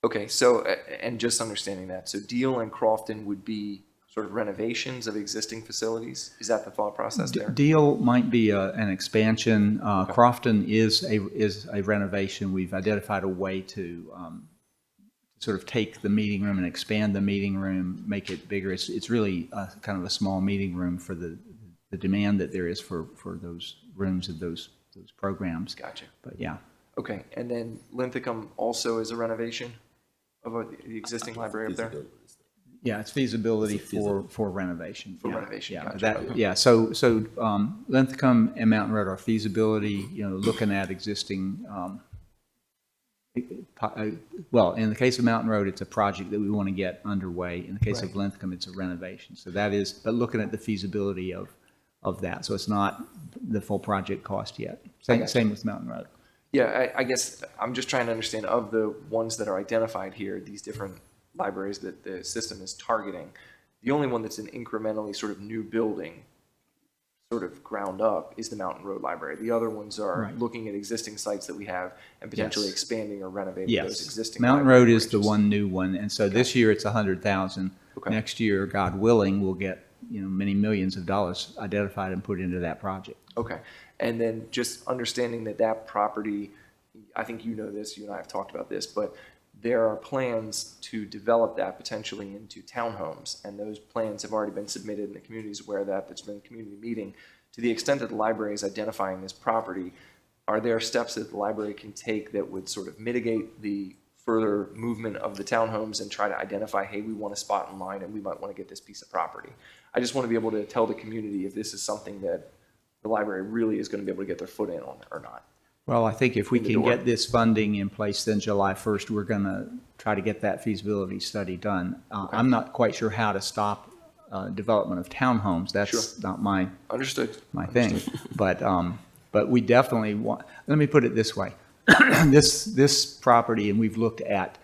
Okay, so, and just understanding that, so Deal and Crofton would be sort of renovations of existing facilities? Is that the thought process there? Deal might be an expansion. Crofton is a renovation. We've identified a way to sort of take the meeting room and expand the meeting room, make it bigger. It's really kind of a small meeting room for the demand that there is for those rooms of those programs. Gotcha. But yeah. Okay, and then Linthicum also is a renovation of the existing library up there? Yeah, it's feasibility for renovation. For yeah. renovation, Yeah, gotcha. yeah. So Linthicum and Mountain Road are feasibility. Looking at existing. Well, in the case of Mountain Road, it's a project that we want to get underway. In the case of Linthicum, it's a renovation. So that is, but looking at the feasibility of that. So it's not the full project cost yet. Same with Mountain Road. Yeah, I guess I'm just trying to understand, of the ones that are identified here, these different libraries that the system is targeting, the only one that's an incrementally sort of new building, sort of ground up, is the Mountain Road Library. The other ones are looking at existing sites that we have and potentially expanding or renovating those existing. Mountain Road is the one new one, and so this year it's 100,000. Okay. Next year, God willing, we'll get many millions of dollars identified and put into that project. Okay, and then just understanding that property, I think you know this, you and I have talked about this, but there are plans to develop that potentially into townhomes, and those plans have already been submitted, and the community is aware of that. There's been a community meeting. To the extent that the library is identifying this property, are there steps that the library can take that would sort of mitigate the further movement of the townhomes and try to identify, hey, we want a spot in line and we might want to get this piece of property? I just want to be able to tell the community if this is something that the library really is going to be able to get their foot in on or not. Well, I think if we can get this funding in place, then July 1st, we're going to try to get that feasibility study done. I'm not quite sure how to stop development of townhomes. That's not my thing. But we definitely want. Let me put it this way: this property, and we've looked at,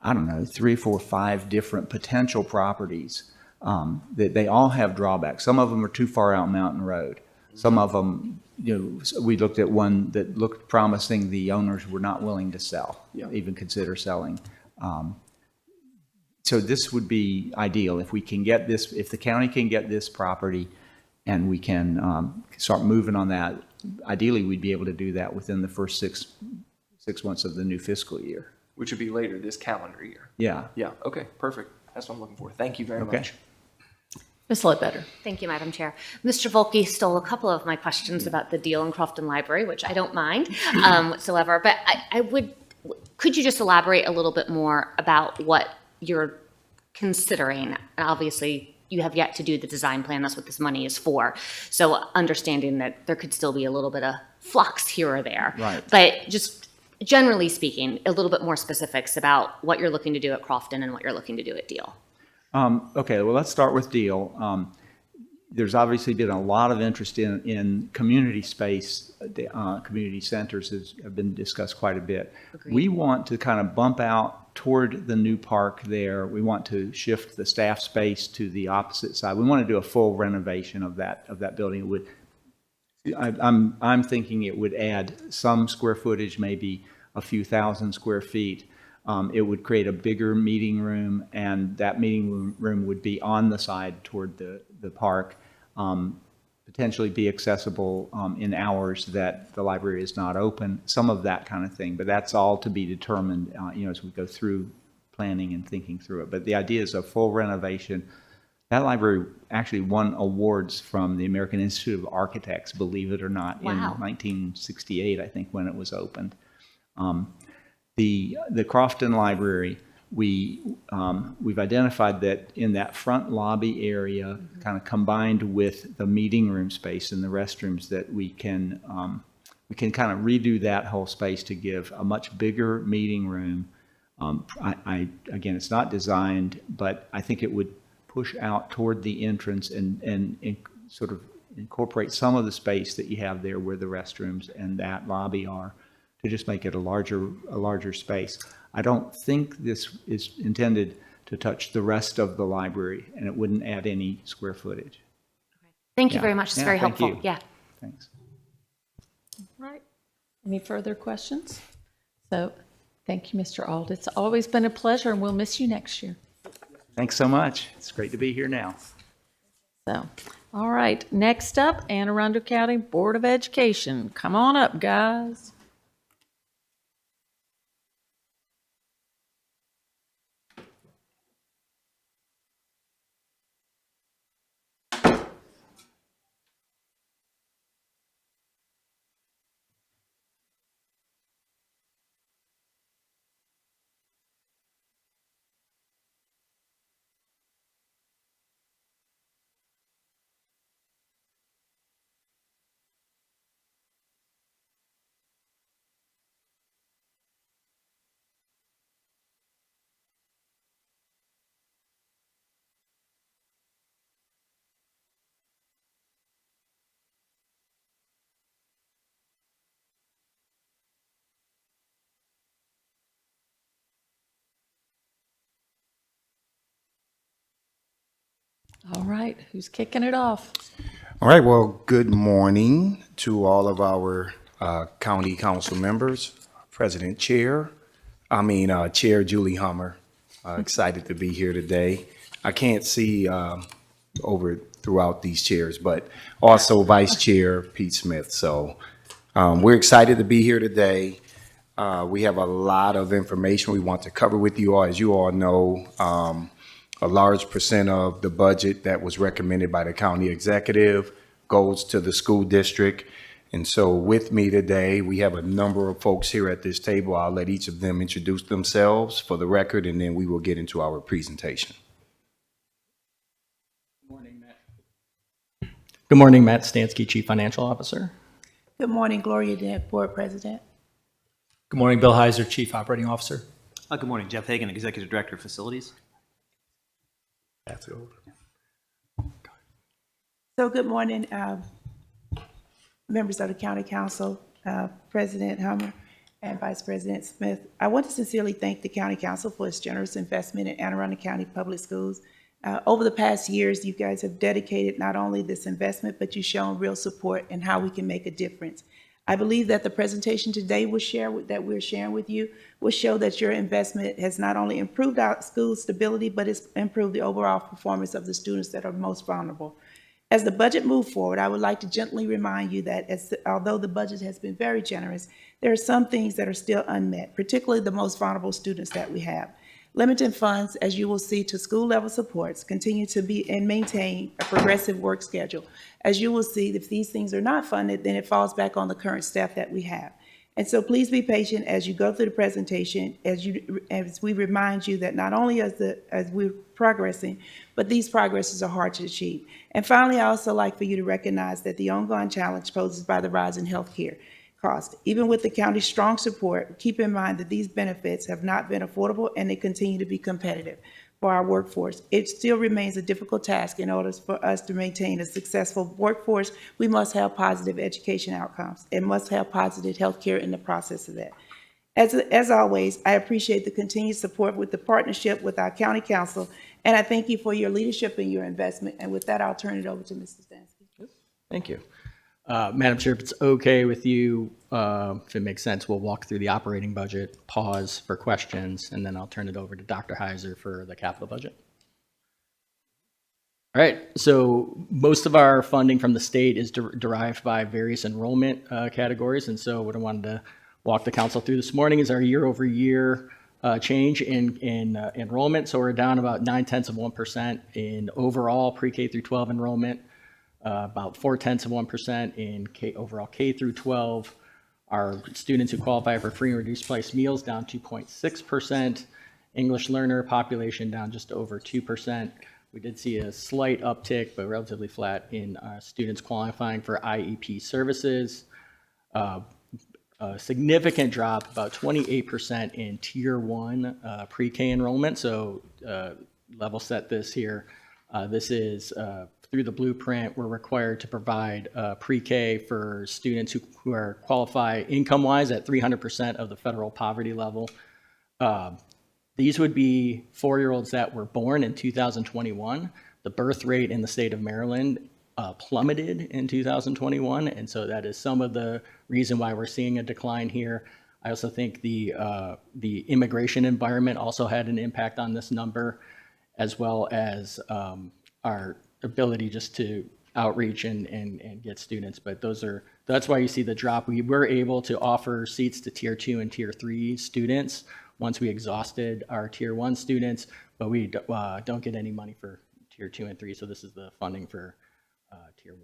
I don't know, 3, 4, 5 different potential properties. That they all have drawbacks. Some of them are too far out Mountain Road. Some of them, we looked at one that looked promising. The owners were not willing to sell, even consider selling. So this would be ideal if we can get this, if the county can get this property and we can start moving on that. Ideally, we'd be able to do that within the first six months of the new fiscal year. Which would be later this calendar year. Yeah. Yeah, okay, perfect. That's what I'm looking for. Thank you very much. Ms. Ledbetter. Thank you, Madam Chair. Mr. Volke stole a couple of my questions about the Deal and Crofton Library, which I don't mind whatsoever. But could you just elaborate a little bit more about what you're considering? Obviously, you have yet to do the design plan. That's what this money is for. So understanding that there could still be a little bit of flux here or there. Right. But just generally speaking, a little bit more specifics about what you're looking to do at Crofton and what you're looking to do at Deal. Okay, well, let's start with Deal. there's obviously been a lot of interest in community space. Community centers have been discussed quite a bit. We want to kind of bump out toward the new park there. We want to shift the staff space to the opposite side. We want to do a full renovation of that building. I'm thinking it would add some square footage, maybe a few thousand square feet. It would create a bigger meeting room, and that meeting room would be on the side toward the park, potentially be accessible in hours that the library is not open, some of that kind of thing. But that's all to be determined, as we go through planning and thinking through it. But the idea is a full renovation. That library actually won awards from the American Institute of Architects, believe it or not, in 1968, I think, when it was opened. The Crofton Library, we've identified that in that front lobby area, kind of combined with the meeting room space and the restrooms, that we can kind of redo that whole space to give a much bigger meeting room. Again, it's not designed, but I think it would push out toward the entrance and sort of incorporate some of the space that you have there where the restrooms and that lobby are, to just make it a larger space. I don't think this is intended to touch the rest of the library, and it wouldn't add any square footage. Thank you very much. It's very thank helpful. you. Yeah. Thanks. Right. Any further questions? So, thank you, Mr. Auld. It's always been a pleasure, and we'll miss you next year. Thanks so much. It's great to be here now. So, all right. Next up, Anne Arundel County Board of Education. Come on up, guys. All right. Who's kicking it off? All right, well, good morning to all of our county council members, Chair Julie Hummer. Excited to be here today. I can't see over throughout these chairs, but also Vice Chair Pete Smith. So we're excited to be here today. We have a lot of information we want to cover with you all. As you all know, a large percent of the budget that was recommended by the county executive goes to the school district. And so with me today, we have a number of folks here at this table. I'll let each of them introduce themselves for the record, and then we will get into our presentation. Good morning, Matt. Good morning, Matt Stansky, Chief Financial Officer. Good morning, Gloria Dent, Board President. Good morning, Bill Heiser, Chief Operating Officer. Good morning, Jeff Hagan, Executive Director of Facilities. That's it. So good morning, members of the County Council, President Hummer and Vice President Smith. I want to sincerely thank the County Council for its generous investment in Anne Arundel County Public Schools. Over the past years, you guys have dedicated not only this investment, but you've shown real support in how we can make a difference. I believe that the presentation today that we're sharing with you will show that your investment has not only improved our school stability, but it's improved the overall performance of the students that are most vulnerable. As the budget moves forward, I would like to gently remind you that although the budget has been very generous, there are some things that are still unmet, particularly the most vulnerable students that we have. Limited funds, as you will see, to school level supports continue to be and maintain a progressive work schedule. As you will see, if these things are not funded, then it falls back on the current staff that we have. And so please be patient as you go through the presentation, as we remind you that not only as we're progressing, but these progresses are hard to achieve. And finally, I also like for you to recognize that the ongoing challenge posed by the rise in healthcare cost. Even with the county's strong support, keep in mind that these benefits have not been affordable and they continue to be competitive. for our workforce. It still remains a difficult task. In order for us to maintain a successful workforce, we must have positive education outcomes and must have positive healthcare in the process of that. As always, I appreciate the continued support with the partnership with our county council, and I thank you for your leadership and your investment. And with that, I'll turn it over to Mr. Stansky. Thank you. Madam Chair, if it's okay with you, if it makes sense, we'll walk through the operating budget, pause for questions, and then I'll turn it over to Dr. Heiser for the capital budget. All right, so most of our funding from the state is derived by various enrollment categories, and so what I wanted to walk the council through this morning is our year-over-year change in enrollment. So we're down about 0.9% in overall pre-K through 12 enrollment, about 0.4% in overall K through 12. Our students who qualify for free and reduced price meals down 2.6%. English learner population down just over 2%. We did see a slight uptick, but relatively flat in students qualifying for IEP services. A significant drop, about 28% in Tier 1 pre-K enrollment. So level set this here. This is through the blueprint, we're required to provide pre-K for students who are qualify income-wise at 300% of the federal poverty level. These would be 4-year-olds that were born in 2021. The birth rate in the state of Maryland plummeted in 2021, and so that is some of the reason why we're seeing a decline here. I also think the immigration environment also had an impact on this number, as well as our ability just to outreach and get students. But that's why you see the drop. We were able to offer seats to Tier 2 and Tier 3 students once we exhausted our Tier 1 students, but we don't get any money for Tier 2 and 3, so this is the funding for Tier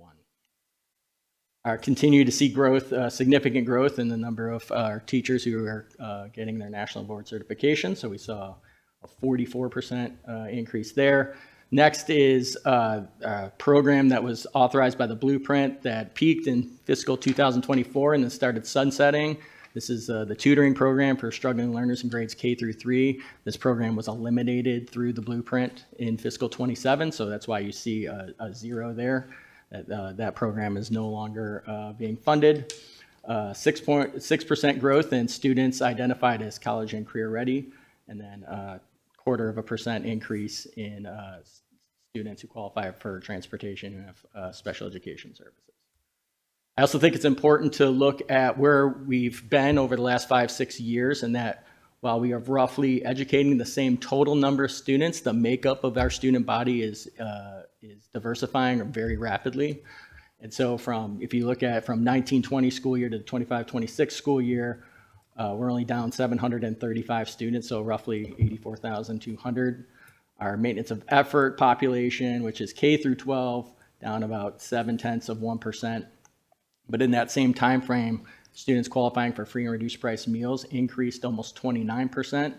1. Continue to see growth, significant growth in the number of our teachers who are getting their national board certification. So we saw a 44% increase there. Next is a program that was authorized by the blueprint that peaked in fiscal 2024 and then started sunsetting. This is the tutoring program for struggling learners in grades K through 3. This program was eliminated through the blueprint in fiscal 27, so that's why you see a 0 there. That program is no longer being funded. 6% growth in students identified as college and career ready, and then 0.25% increase in students who qualify for transportation and have special education services. I also think it's important to look at where we've been over the last 5-6 years, and that while we are roughly educating the same total number of students, the makeup of our student body is diversifying very rapidly. And so if you look at from 19-20 school year to the 25-26 school year, we're only down 735 students, so roughly 84,200. Our maintenance of effort population, which is K through 12, down about 0.7%. But in that same time frame, students qualifying for free and reduced price meals increased almost 29%.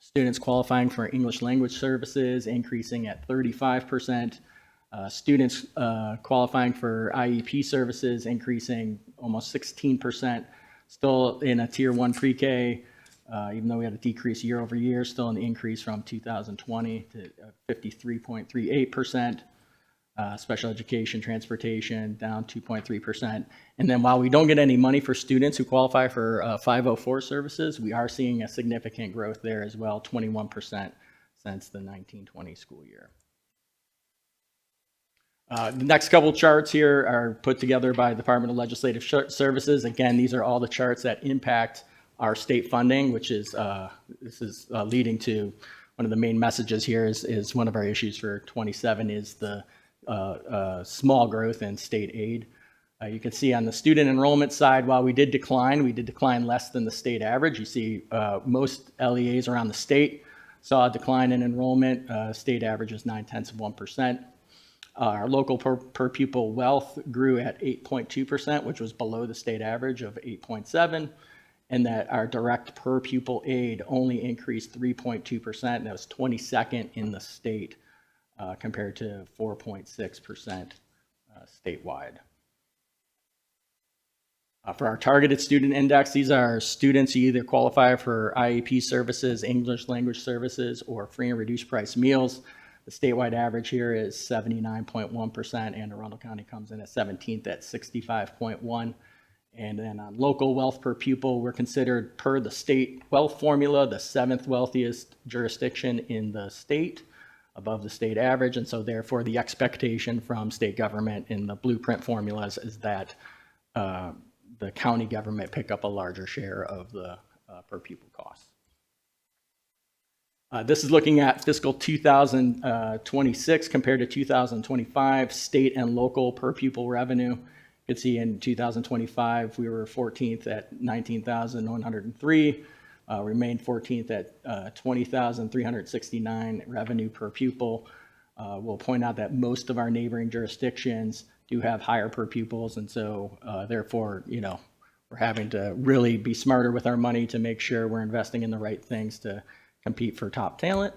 Students qualifying for English language services increasing at 35%. Students qualifying for IEP services increasing almost 16%. Still in a Tier 1 pre-K, even though we had a decrease year over year, still an increase from 2020 to 53.38%. Special education, transportation, down 2.3%. And then while we don't get any money for students who qualify for 504 services, we are seeing a significant growth there as well, 21% since the 19-20 school year. The next couple charts here are put together by the Department of Legislative Services. Again, these are all the charts that impact our state funding, which is leading to one of the main messages here is one of our issues for 27 is the small growth in state aid. You can see on the student enrollment side, while we did decline less than the state average. You see most LEAs around the state saw a decline in enrollment. State average is 0.9%. Our local per pupil wealth grew at 8.2%, which was below the state average of 8.7%, and that our direct per pupil aid only increased 3.2%, and that was 22nd in the state compared to 4.6% statewide. For our targeted student index, these are students who either qualify for IEP services, English language services, or free and reduced price meals. The statewide average here is 79.1%, and Arundel County comes in at 17th at 65.1. And then on local wealth per pupil, we're considered, per the state wealth formula, the 7th wealthiest jurisdiction in the state, above the state average. And so therefore, the expectation from state government in the blueprint formulas is that the county government pick up a larger share of the per pupil costs. This is looking at fiscal 2026 compared to 2025 state and local per pupil revenue. You can see in 2025, we were 14th at 19,103, remained 14th at 20,369 revenue per pupil. We'll point out that most of our neighboring jurisdictions do have higher per pupils, and so therefore, we're having to really be smarter with our money to make sure we're investing in the right things to compete for top talent.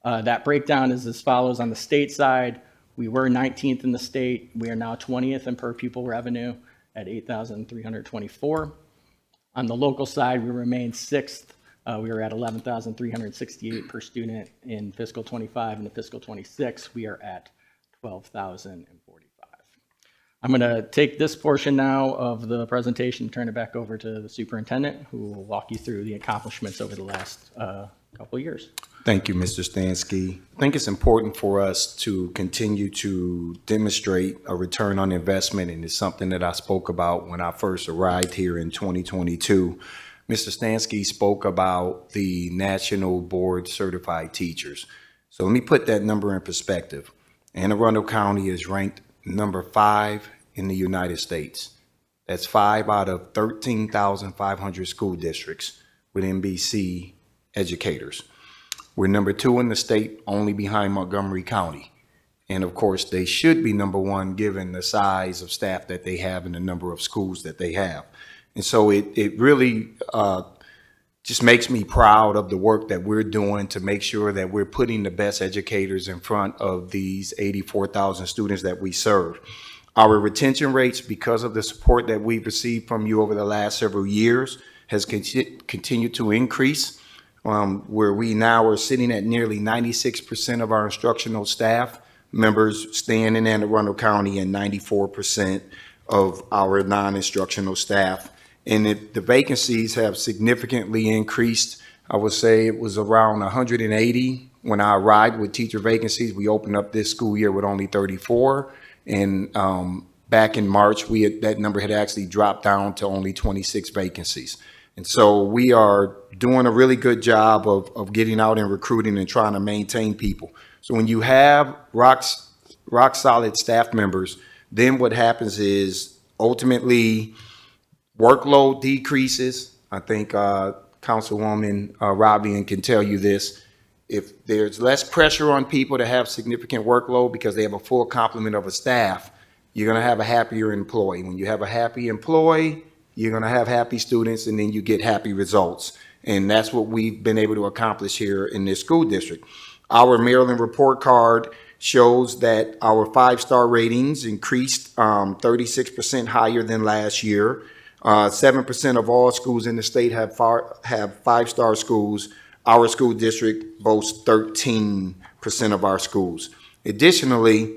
That breakdown is as follows. On the state side, we were 19th in the state. We are now 20th in per pupil revenue at 8,324. On the local side, we remain 6th. We were at 11,368 per student in fiscal 25. In the fiscal 26, we are at 12,045. I'm going to take this portion now of the presentation and turn it back over to the superintendent, who will walk you through the accomplishments over the last couple of years. Thank you, Mr. Stansky. I think it's important for us to continue to demonstrate a return on investment, and it's something that I spoke about when I first arrived here in 2022. Mr. Stansky spoke about the National Board Certified Teachers. So let me put that number in perspective. Anne Arundel County is ranked number 5 in the United States. That's 5 out of 13,500 school districts with NBC educators. We're number 2 in the state, only behind Montgomery County. And of course, they should be number 1 given the size of staff that they have and the number of schools that they have. And so it really just makes me proud of the work that we're doing to make sure that we're putting the best educators in front of these 84,000 students that we serve. Our retention rates, because of the support that we've received from you over the last several years, has continued to increase, where we now are sitting at nearly 96% of our instructional staff members staying in Anne Arundel County and 94% of our non-instructional staff. And the vacancies have significantly increased. I would say it was around 180 when I arrived with teacher vacancies. We opened up this school year with only 34. And back in March, that number had actually dropped down to only 26 vacancies. And so we are doing a really good job of getting out and recruiting and trying to maintain people. So when you have rock solid staff members, then what happens is ultimately workload decreases. I think Councilwoman Robbie can tell you this. If there's less pressure on people to have significant workload because they have a full complement of a staff, you're going to have a happier employee. When you have a happy employee, you're going to have happy students, and then you get happy results. And that's what we've been able to accomplish here in this school district. Our Maryland report card shows that our 5-star ratings increased 36% higher than last year. 7% of all schools in the state have 5-star schools. Our school district boasts 13% of our schools. Additionally,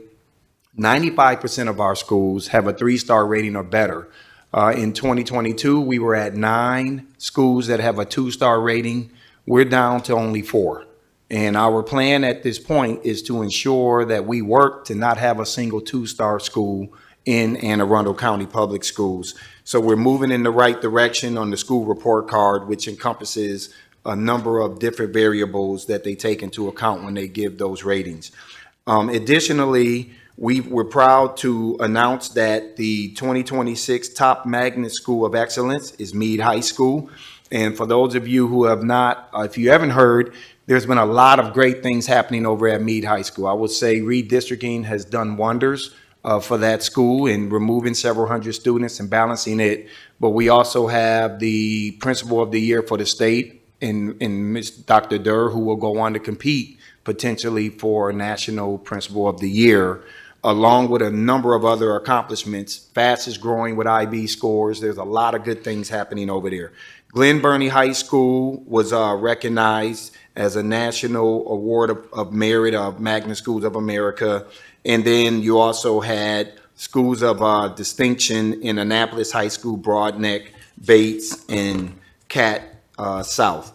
95% of our schools have a 3-star rating or better. In 2022, we were at 9 schools that have a 2-star rating. We're down to only 4. And our plan at this point is to ensure that we work to not have a single 2-star school in Anne Arundel County Public Schools. So we're moving in the right direction on the school report card, which encompasses a number of different variables that they take into account when they give those ratings. Additionally, we're proud to announce that the 2026 Top Magnet School of Excellence is Meade High School. And for those of you who have not, if you haven't heard, there's been a lot of great things happening over at Meade High School. I would say redistricting has done wonders for that school in removing several hundred students and balancing it. But we also have the Principal of the Year for the state in Ms. Dr. Durr, who will go on to compete potentially for National Principal of the Year. along with a number of other accomplishments, fastest growing with IB scores. There's a lot of good things happening over there. Glen Burnie High School was recognized as a National Award of Merit of Magnet Schools of America. And then you also had schools of distinction in Annapolis High School, Broadneck, Bates, and Cat South.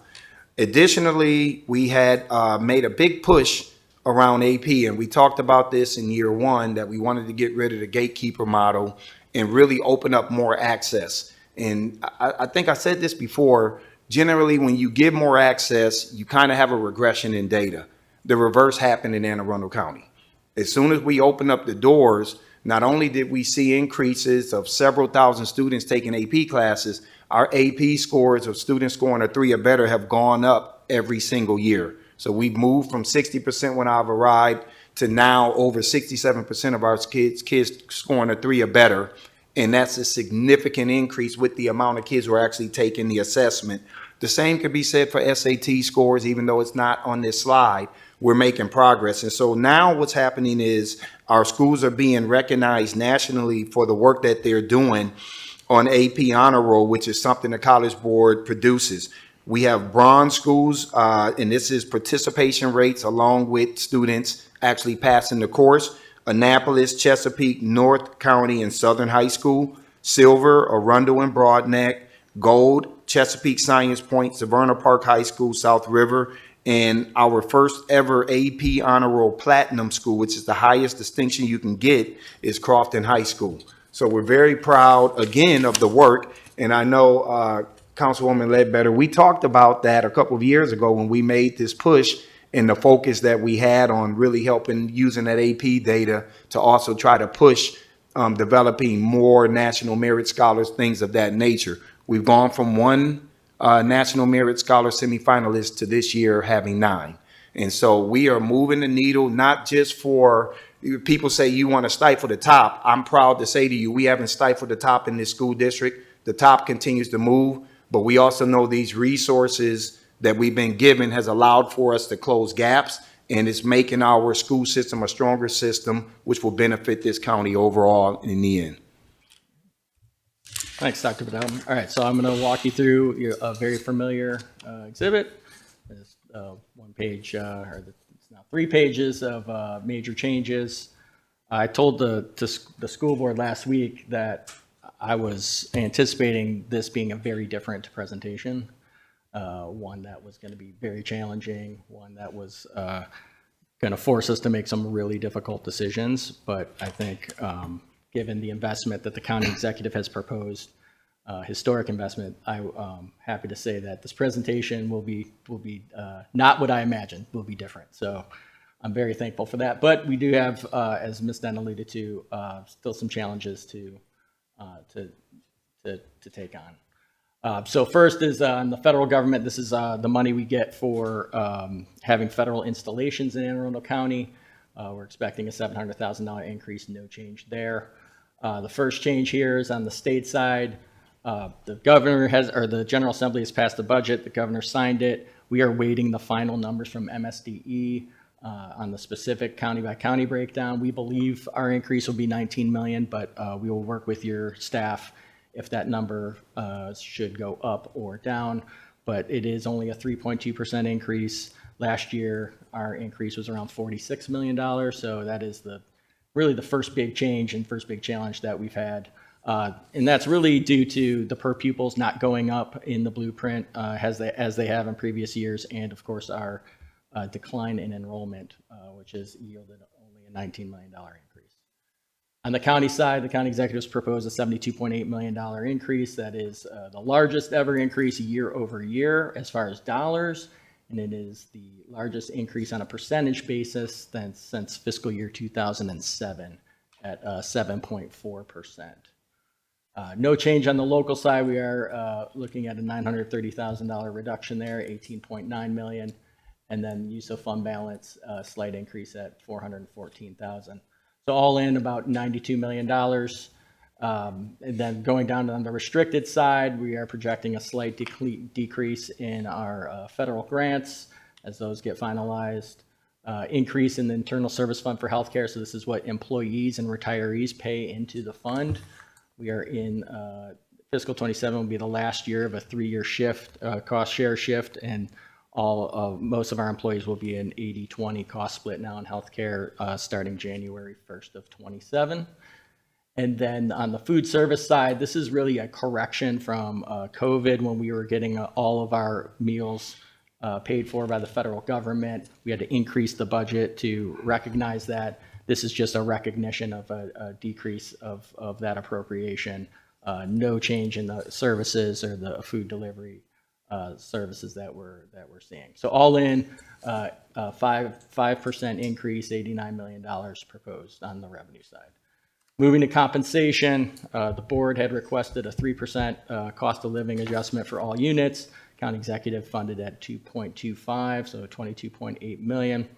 Additionally, we had made a big push around AP, and we talked about this in year one, that we wanted to get rid of the gatekeeper model and really open up more access. And I think I said this before, generally when you give more access, you kind of have a regression in data. The reverse happened in Anne Arundel County. As soon as we opened up the doors, not only did we see increases of several thousand students taking AP classes, our AP scores of students scoring a 3 or better have gone up every single year. So we've moved from 60% when I've arrived to now over 67% of our kids scoring a 3 or better. And that's a significant increase with the amount of kids who are actually taking the assessment. The same could be said for SAT scores, even though it's not on this slide. We're making progress. And so now what's happening is our schools are being recognized nationally for the work that they're doing on AP Honor Roll, which is something the College Board produces. We have bronze schools, and this is participation rates along with students actually passing the course. Annapolis, Chesapeake, North County, and Southern High School. Silver, Arundel and Broadneck. Gold, Chesapeake Science Point, Severna Park High School, South River. And our first ever AP Honor Roll Platinum School, which is the highest distinction you can get, is Crofton High School. So we're very proud, again, of the work. And I know Councilwoman Ledbetter, we talked about that a couple of years ago when we made this push and the focus that we had on really helping using that AP data to also try to push developing more national merit scholars, things of that nature. We've gone from one National Merit Scholar semifinalist to this year having 9. And so we are moving the needle, not just for people say you want to stifle the top. I'm proud to say to you, we haven't stifled the top in this school district. The top continues to move, but we also know these resources that we've been given has allowed for us to close gaps, and it's making our school system a stronger system, which will benefit this county overall in the end. Thanks, Dr. Bedell. All right, so I'm going to walk you through a very familiar exhibit. It's one page, it's now 3 pages of major changes. I told the school board last week that I was anticipating this being a very different presentation, one that was going to be very challenging, one that was going to force us to make some really difficult decisions. But I think given the investment that the county executive has proposed, historic investment, I'm happy to say that this presentation will be not what I imagined, will be different. So I'm very thankful for that. But we do have, as Ms. Dunn alluded to, still some challenges to take on. So first is on the federal government. This is the money we get for having federal installations in Anne Arundel County. We're expecting a $700,000 increase, no change there. The first change here is on the state side. The governor the General Assembly has passed the budget. The governor signed it. We are waiting the final numbers from MSDE on the specific county by county breakdown. We believe our increase will be 19 million, but we will work with your staff if that number should go up or down. But it is only a 3.2% increase. Last year, our increase was around $46 million. So that is really the first big change and first big challenge that we've had. And that's really due to the per pupils not going up in the blueprint as they have in previous years, and of course our decline in enrollment, which has yielded only a $19 million increase. On the county side, the county executives proposed a $72.8 million increase. That is the largest ever increase year over year as far as dollars, and it is the largest increase on a percentage basis since fiscal year 2007 at 7.4%. No change on the local side. We are looking at a $930,000 reduction there, $18.9 million, and then use of fund balance, slight increase at $414,000. So all in about $92 million. And then going down on the restricted side, we are projecting a slight decrease in our federal grants as those get finalized. increase in the internal service fund for healthcare. So this is what employees and retirees pay into the fund. We are in fiscal 27 will be the last year of a 3-year shift, cost share shift, and most of our employees will be an 80-20 cost split now in healthcare starting January 1st of 27. And then on the food service side, this is really a correction from COVID when we were getting all of our meals paid for by the federal government. We had to increase the budget to recognize that. This is just a recognition of a decrease of that appropriation. No change in the services or the food delivery services that we're seeing. So all in, 5% increase, $89 million proposed on the revenue side. Moving to compensation, the board had requested a 3% cost of living adjustment for all units. County executive funded at 2.25, so 22.8 million.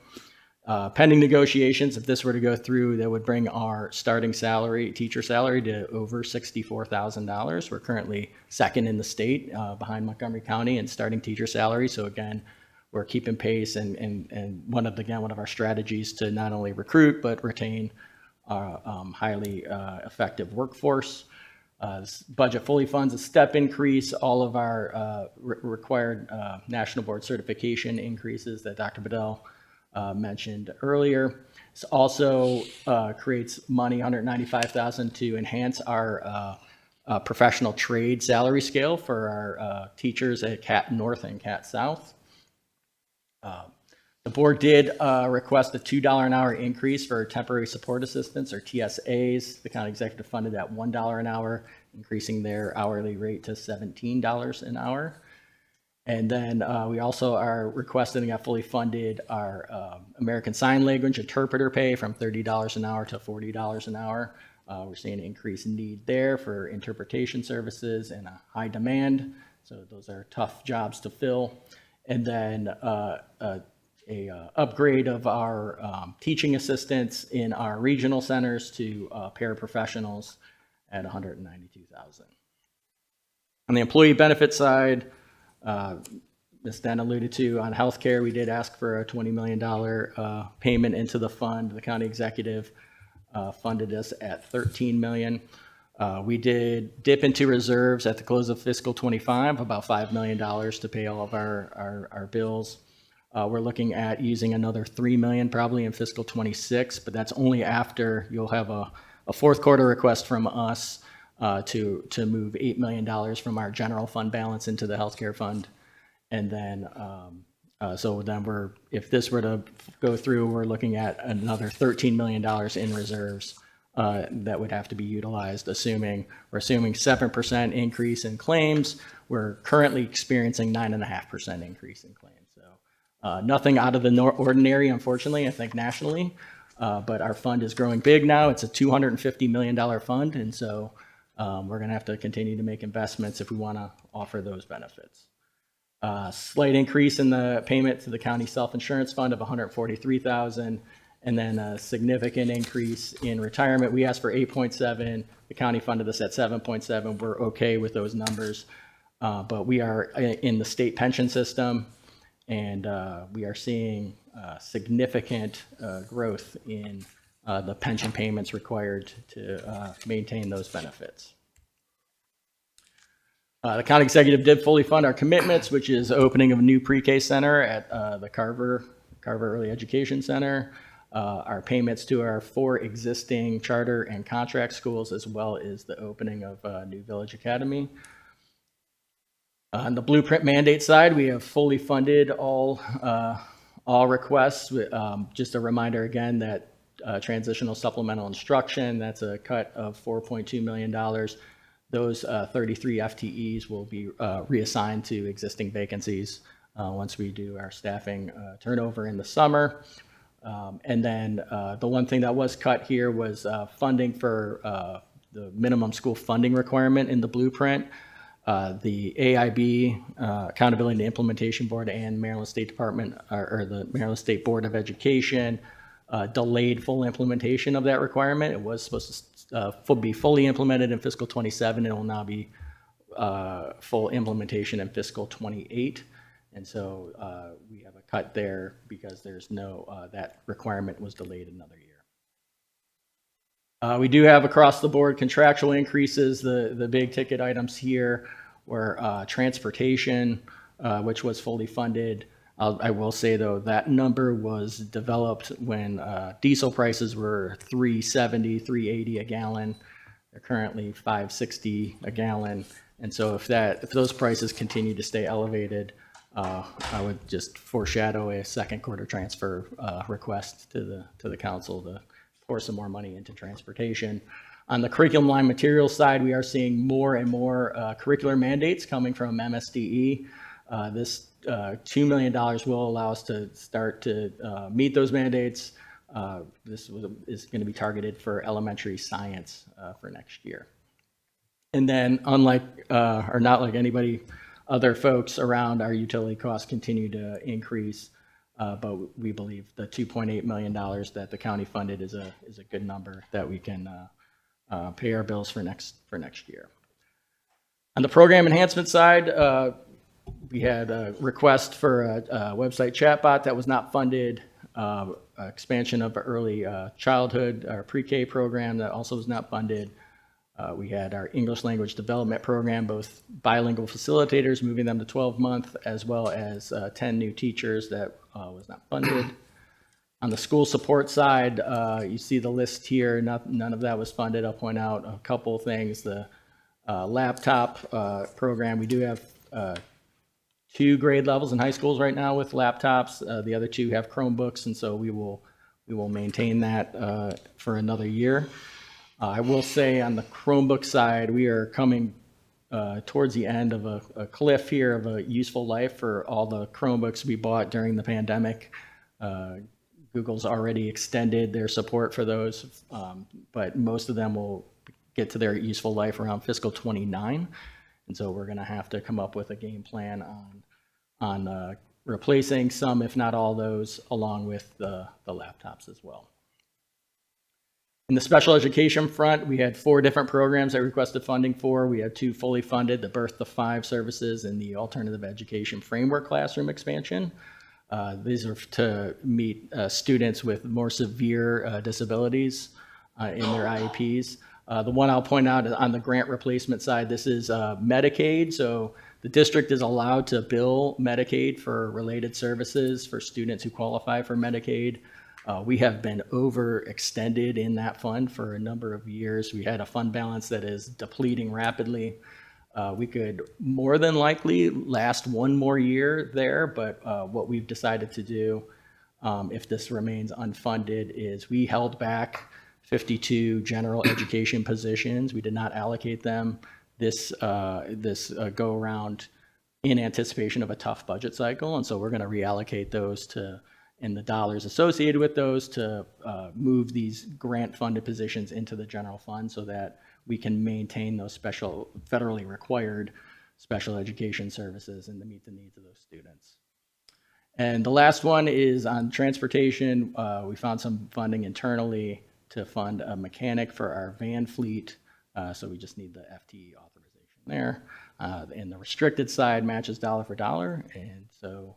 Pending negotiations, if this were to go through, that would bring our starting salary, teacher salary, to over $64,000. We're currently second in the state behind Montgomery County in starting teacher salary. So again, we're keeping pace, and one of our strategies to not only recruit but retain our highly effective workforce. Budget fully funds a step increase. All of our required national board certification increases that Dr. Bedell mentioned earlier. This also creates money, $195,000, to enhance our professional trade salary scale for our teachers at CAT North and CAT South. The board did request a $2 an hour increase for temporary support assistants, or TSAs. The county executive funded at $1 an hour, increasing their hourly rate to $17 an hour. And then we also are requesting a fully funded our American Sign Language interpreter pay from $30 an hour to $40 an hour. We're seeing an increased need there for interpretation services and a high demand. So those are tough jobs to fill. And then upgrade of our teaching assistants in our regional centers to paraprofessionals at $192,000. On the employee benefit side, Ms. Den alluded to, on healthcare, we did ask for a $20 million payment into the fund. The county executive funded us at $13 million. We did dip into reserves at the close of fiscal 25, about $5 million to pay all of our bills. We're looking at using another $3 million probably in fiscal 26, but that's only after you'll have a fourth quarter request from us to move $8 million from our general fund balance into the healthcare fund. And then, so then if this were to go through, we're looking at another $13 million in reserves that would have to be utilized, we're assuming 7% increase in claims. We're currently experiencing 9.5% increase in claims. So nothing out of the ordinary, unfortunately, I think nationally, but our fund is growing big now. It's a $250 million fund, and so we're going to have to continue to make investments if we want to offer those benefits. Slight increase in the payment to the county self-insurance fund of $143,000, and then a significant increase in retirement. We asked for 8.7. The county funded us at 7.7. We're okay with those numbers, but we are in the state pension system, and we are seeing significant growth in the pension payments required to maintain those benefits. The county executive did fully fund our commitments, which is opening of a new pre-K center at the Carver Early Education Center, our payments to our 4 existing charter and contract schools, as well as the opening of New Village Academy. On the blueprint mandate side, we have fully funded all requests. Just a reminder again that transitional supplemental instruction, that's a cut of $4.2 million. Those 33 FTEs will be reassigned to existing vacancies once we do our staffing turnover in the summer. And then the one thing that was cut here was funding for the minimum school funding requirement in the blueprint. The AIB, Accountability and Implementation Board, and Maryland State Department, or the Maryland State Board of Education, delayed full implementation of that requirement. It was supposed to be fully implemented in fiscal 27. It will now be full implementation in fiscal 28. And so we have a cut there because there's no, that requirement was delayed another year. We do have across the board contractual increases. The big ticket items here were transportation, which was fully funded. I will say though, that number was developed when diesel prices were $3.70, $3.80 a gallon. They're currently $5.60 a gallon. And so if those prices continue to stay elevated, I would just foreshadow a second quarter transfer request to the council to pour some more money into transportation. On the curriculum line materials side, we are seeing more and more curricular mandates coming from MSDE. This $2 million will allow us to start to meet those mandates. This is going to be targeted for elementary science for next year. And then unlike, or not like anybody, other folks around, our utility costs continue to increase. But we believe the $2.8 million that the county funded is a good number that we can pay our bills for next year. On the program enhancement side, we had a request for a website chatbot that was not funded, expansion of early childhood, our pre-K program that also was not funded. We had our English language development program, both bilingual facilitators, moving them to 12-month, as well as 10 new teachers that was not funded. On the school support side, you see the list here. None of that was funded. I'll point out a couple of things. The laptop program, we do have 2 grade levels in high schools right now with laptops. The other 2 have Chromebooks, and so we will maintain that for another year. I will say on the Chromebook side, we are coming towards the end of a cliff here of a useful life for all the Chromebooks we bought during the pandemic. Google's already extended their support for those, but most of them will get to their useful life around fiscal 29. And so we're going to have to come up with a game plan on replacing some, if not all those, along with the laptops as well. In the special education front, we had 4 different programs that requested funding for. We had 2 fully funded, the Birth to 5 services and the alternative education framework classroom expansion. These are to meet students with more severe disabilities in their IEPs. The one I'll point out on the grant replacement side, this is Medicaid. So the district is allowed to bill Medicaid for related services for students who qualify for Medicaid. We have been overextended in that fund for a number of years. We had a fund balance that is depleting rapidly. We could more than likely last 1 more year there, but what we've decided to do, if this remains unfunded, is we held back 52 general education positions. We did not allocate them this go around in anticipation of a tough budget cycle, and so we're going to reallocate those and the dollars associated with those to move these grant-funded positions into the general fund so that we can maintain those special, federally required special education services and to meet the needs of those students. And the last one is on transportation. We found some funding internally to fund a mechanic for our van fleet, so we just need the FTE authorization there. And the restricted side matches dollar for dollar, and so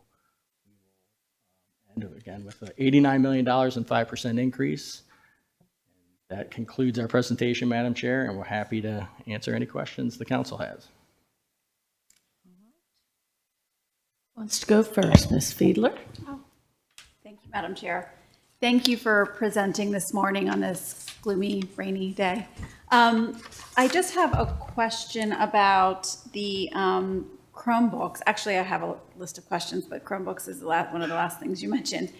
and again with $89 million and 5% increase. And that concludes our presentation, Madam Chair, and we're happy to answer any questions the council has. Wants to go first, Ms. Fiedler? Oh, thank you, Madam Chair. Thank you for presenting this morning on this gloomy, rainy day. I just have a question about the Chromebooks. Actually, I have a list of questions, but Chromebooks is one of the last things you mentioned.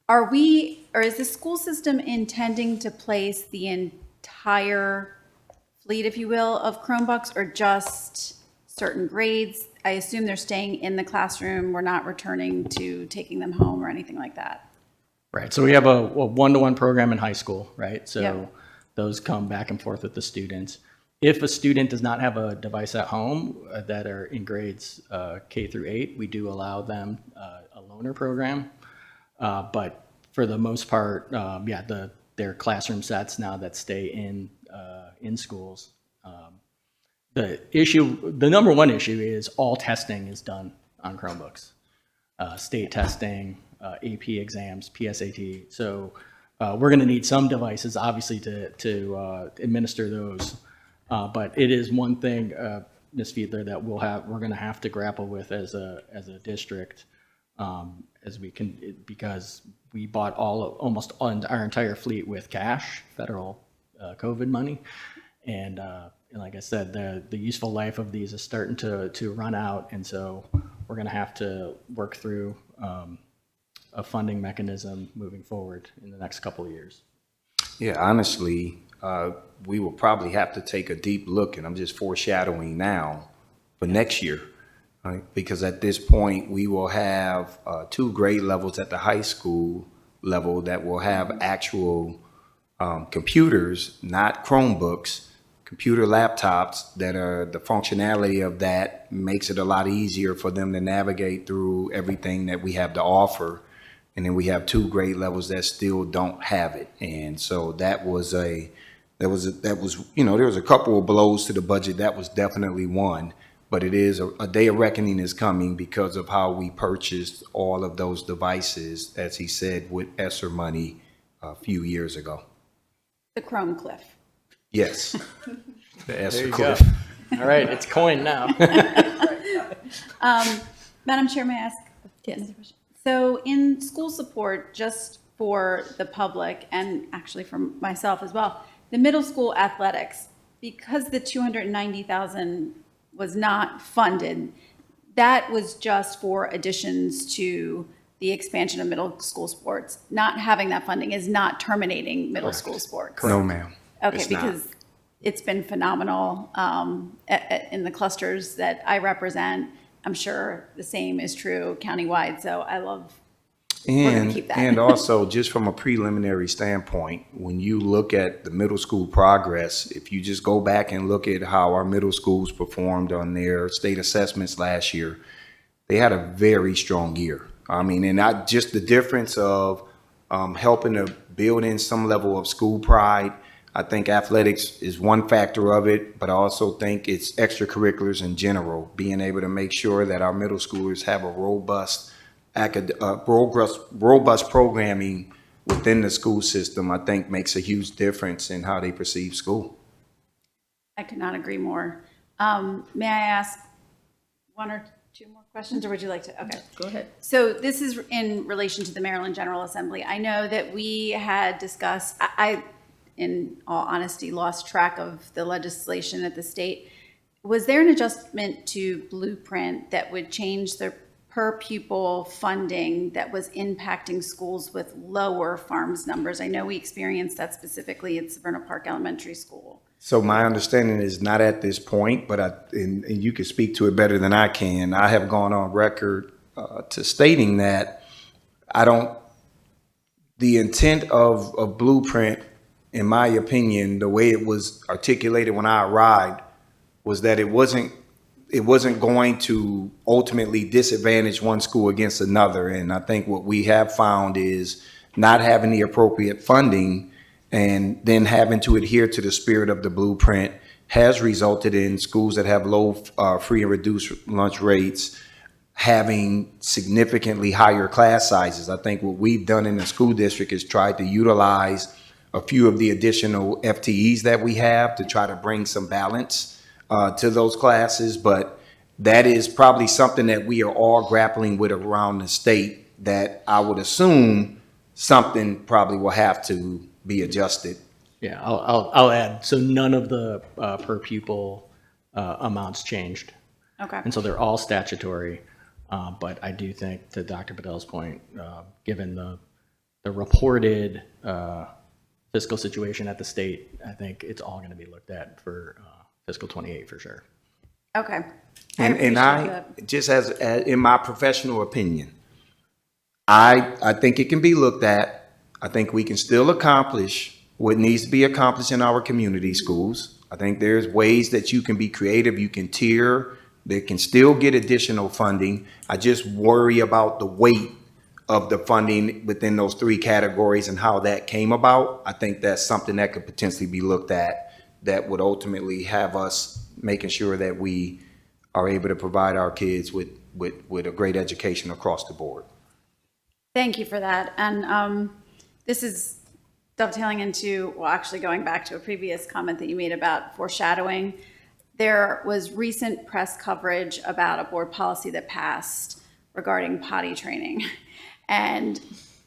Or is the school system intending to place the entire fleet, if you will, of Chromebooks, or just certain grades? I assume they're staying in the classroom. We're not returning to taking them home or anything like that. Right, so we have a one-to-one program in high school, right? So Yep. those come back and forth with the students. If a student does not have a device at home that are in grades K through 8, we do allow them a loaner program. But for the most part, they're classroom sets now that stay in schools. The number one issue is all testing is done on Chromebooks. state testing, AP exams, PSAT. So we're going to need some devices, obviously, to administer those. But it is one thing, Ms. Fiedler, that we're going to have to grapple with as a district, as we can, because we bought almost our entire fleet with cash, federal COVID money, and like I said, the useful life of these is starting to run out, and so we're going to have to work through a funding mechanism moving forward in the next couple of years. Yeah, honestly, we will probably have to take a deep look, and I'm just foreshadowing now, for next year, right? Because at this point, we will have 2 grade levels at the high school level that will have actual computers, not Chromebooks, computer laptops that are the functionality of that makes it a lot easier for them to navigate through everything that we have to offer. And then we have 2 grade levels that still don't have it. And so there was a couple of blows to the budget. That was definitely one, but it is a day of reckoning is coming because of how we purchased all of those devices, as he said, with ESSER money a few years ago. The Chrome Cliff. Yes. The ESSER you cliff. All right, it's coined now. Madam Chair, may I ask? Yes. So in school support, just for the public and actually for myself as well, the middle school athletics, because the $290,000 was not funded, that was just for additions to the expansion of middle school sports. Not having that funding is not terminating middle school sports. No, ma'am. Okay, It's not. because it's been phenomenal in the clusters that I represent. I'm sure the same is true countywide, so I love, we're gonna keep that. And also, just from a preliminary standpoint, when you look at the middle school progress, if you just go back and look at how our middle schools performed on their state assessments last year, they had a very strong year. I mean, and not just the difference of helping to build in some level of school pride. I think athletics is one factor of it, but I also think it's extracurriculars in general, being able to make sure that our middle schoolers have a robust programming within the school system, I think makes a huge difference in how they perceive school. I could not agree more. May I ask 1 or 2 more questions, or would you like to? Okay. Go ahead. So this is in relation to the Maryland General Assembly. I know that we had discussed, I in all honesty, lost track of the legislation at the state. Was there an adjustment to Blueprint that would change the per pupil funding that was impacting schools with lower farms numbers? I know we experienced that specifically at Severna Park Elementary School. So my understanding is not at this point, but and you can speak to it better than I can. I have gone on record to stating that the intent of Blueprint, in my opinion, the way it was articulated when I arrived, was that it wasn't going to ultimately disadvantage one school against another. And I think what we have found is not having the appropriate funding and then having to adhere to the spirit of the Blueprint has resulted in schools that have low free and reduced lunch rates having significantly higher class sizes. I think what we've done in the school district is tried to utilize a few of the additional FTEs that we have to try to bring some balance to those classes. But that is probably something that we are all grappling with around the state, that I would assume something probably will have to be adjusted. Yeah, I'll add. So none of the per pupil amounts changed. Okay. And so they're all statutory. But I do think, to Dr. Padel's point, given the reported fiscal situation at the state, I think it's all going to be looked at for fiscal 28 for sure. Okay. And I just as in my professional opinion, I think it can be looked at. I think we can still accomplish what needs to be accomplished in our community schools. I think there's ways that you can be creative. You can tier. They can still get additional funding. I just worry about the weight of the funding within those 3 categories and how that came about. I think that's something that could potentially be looked at that would ultimately have us making sure that we are able to provide our kids with a great education across the board. Thank you for that. And this is dovetailing into, well, actually going back to a previous comment that you made about foreshadowing. There was recent press coverage about a board policy that passed regarding potty training. And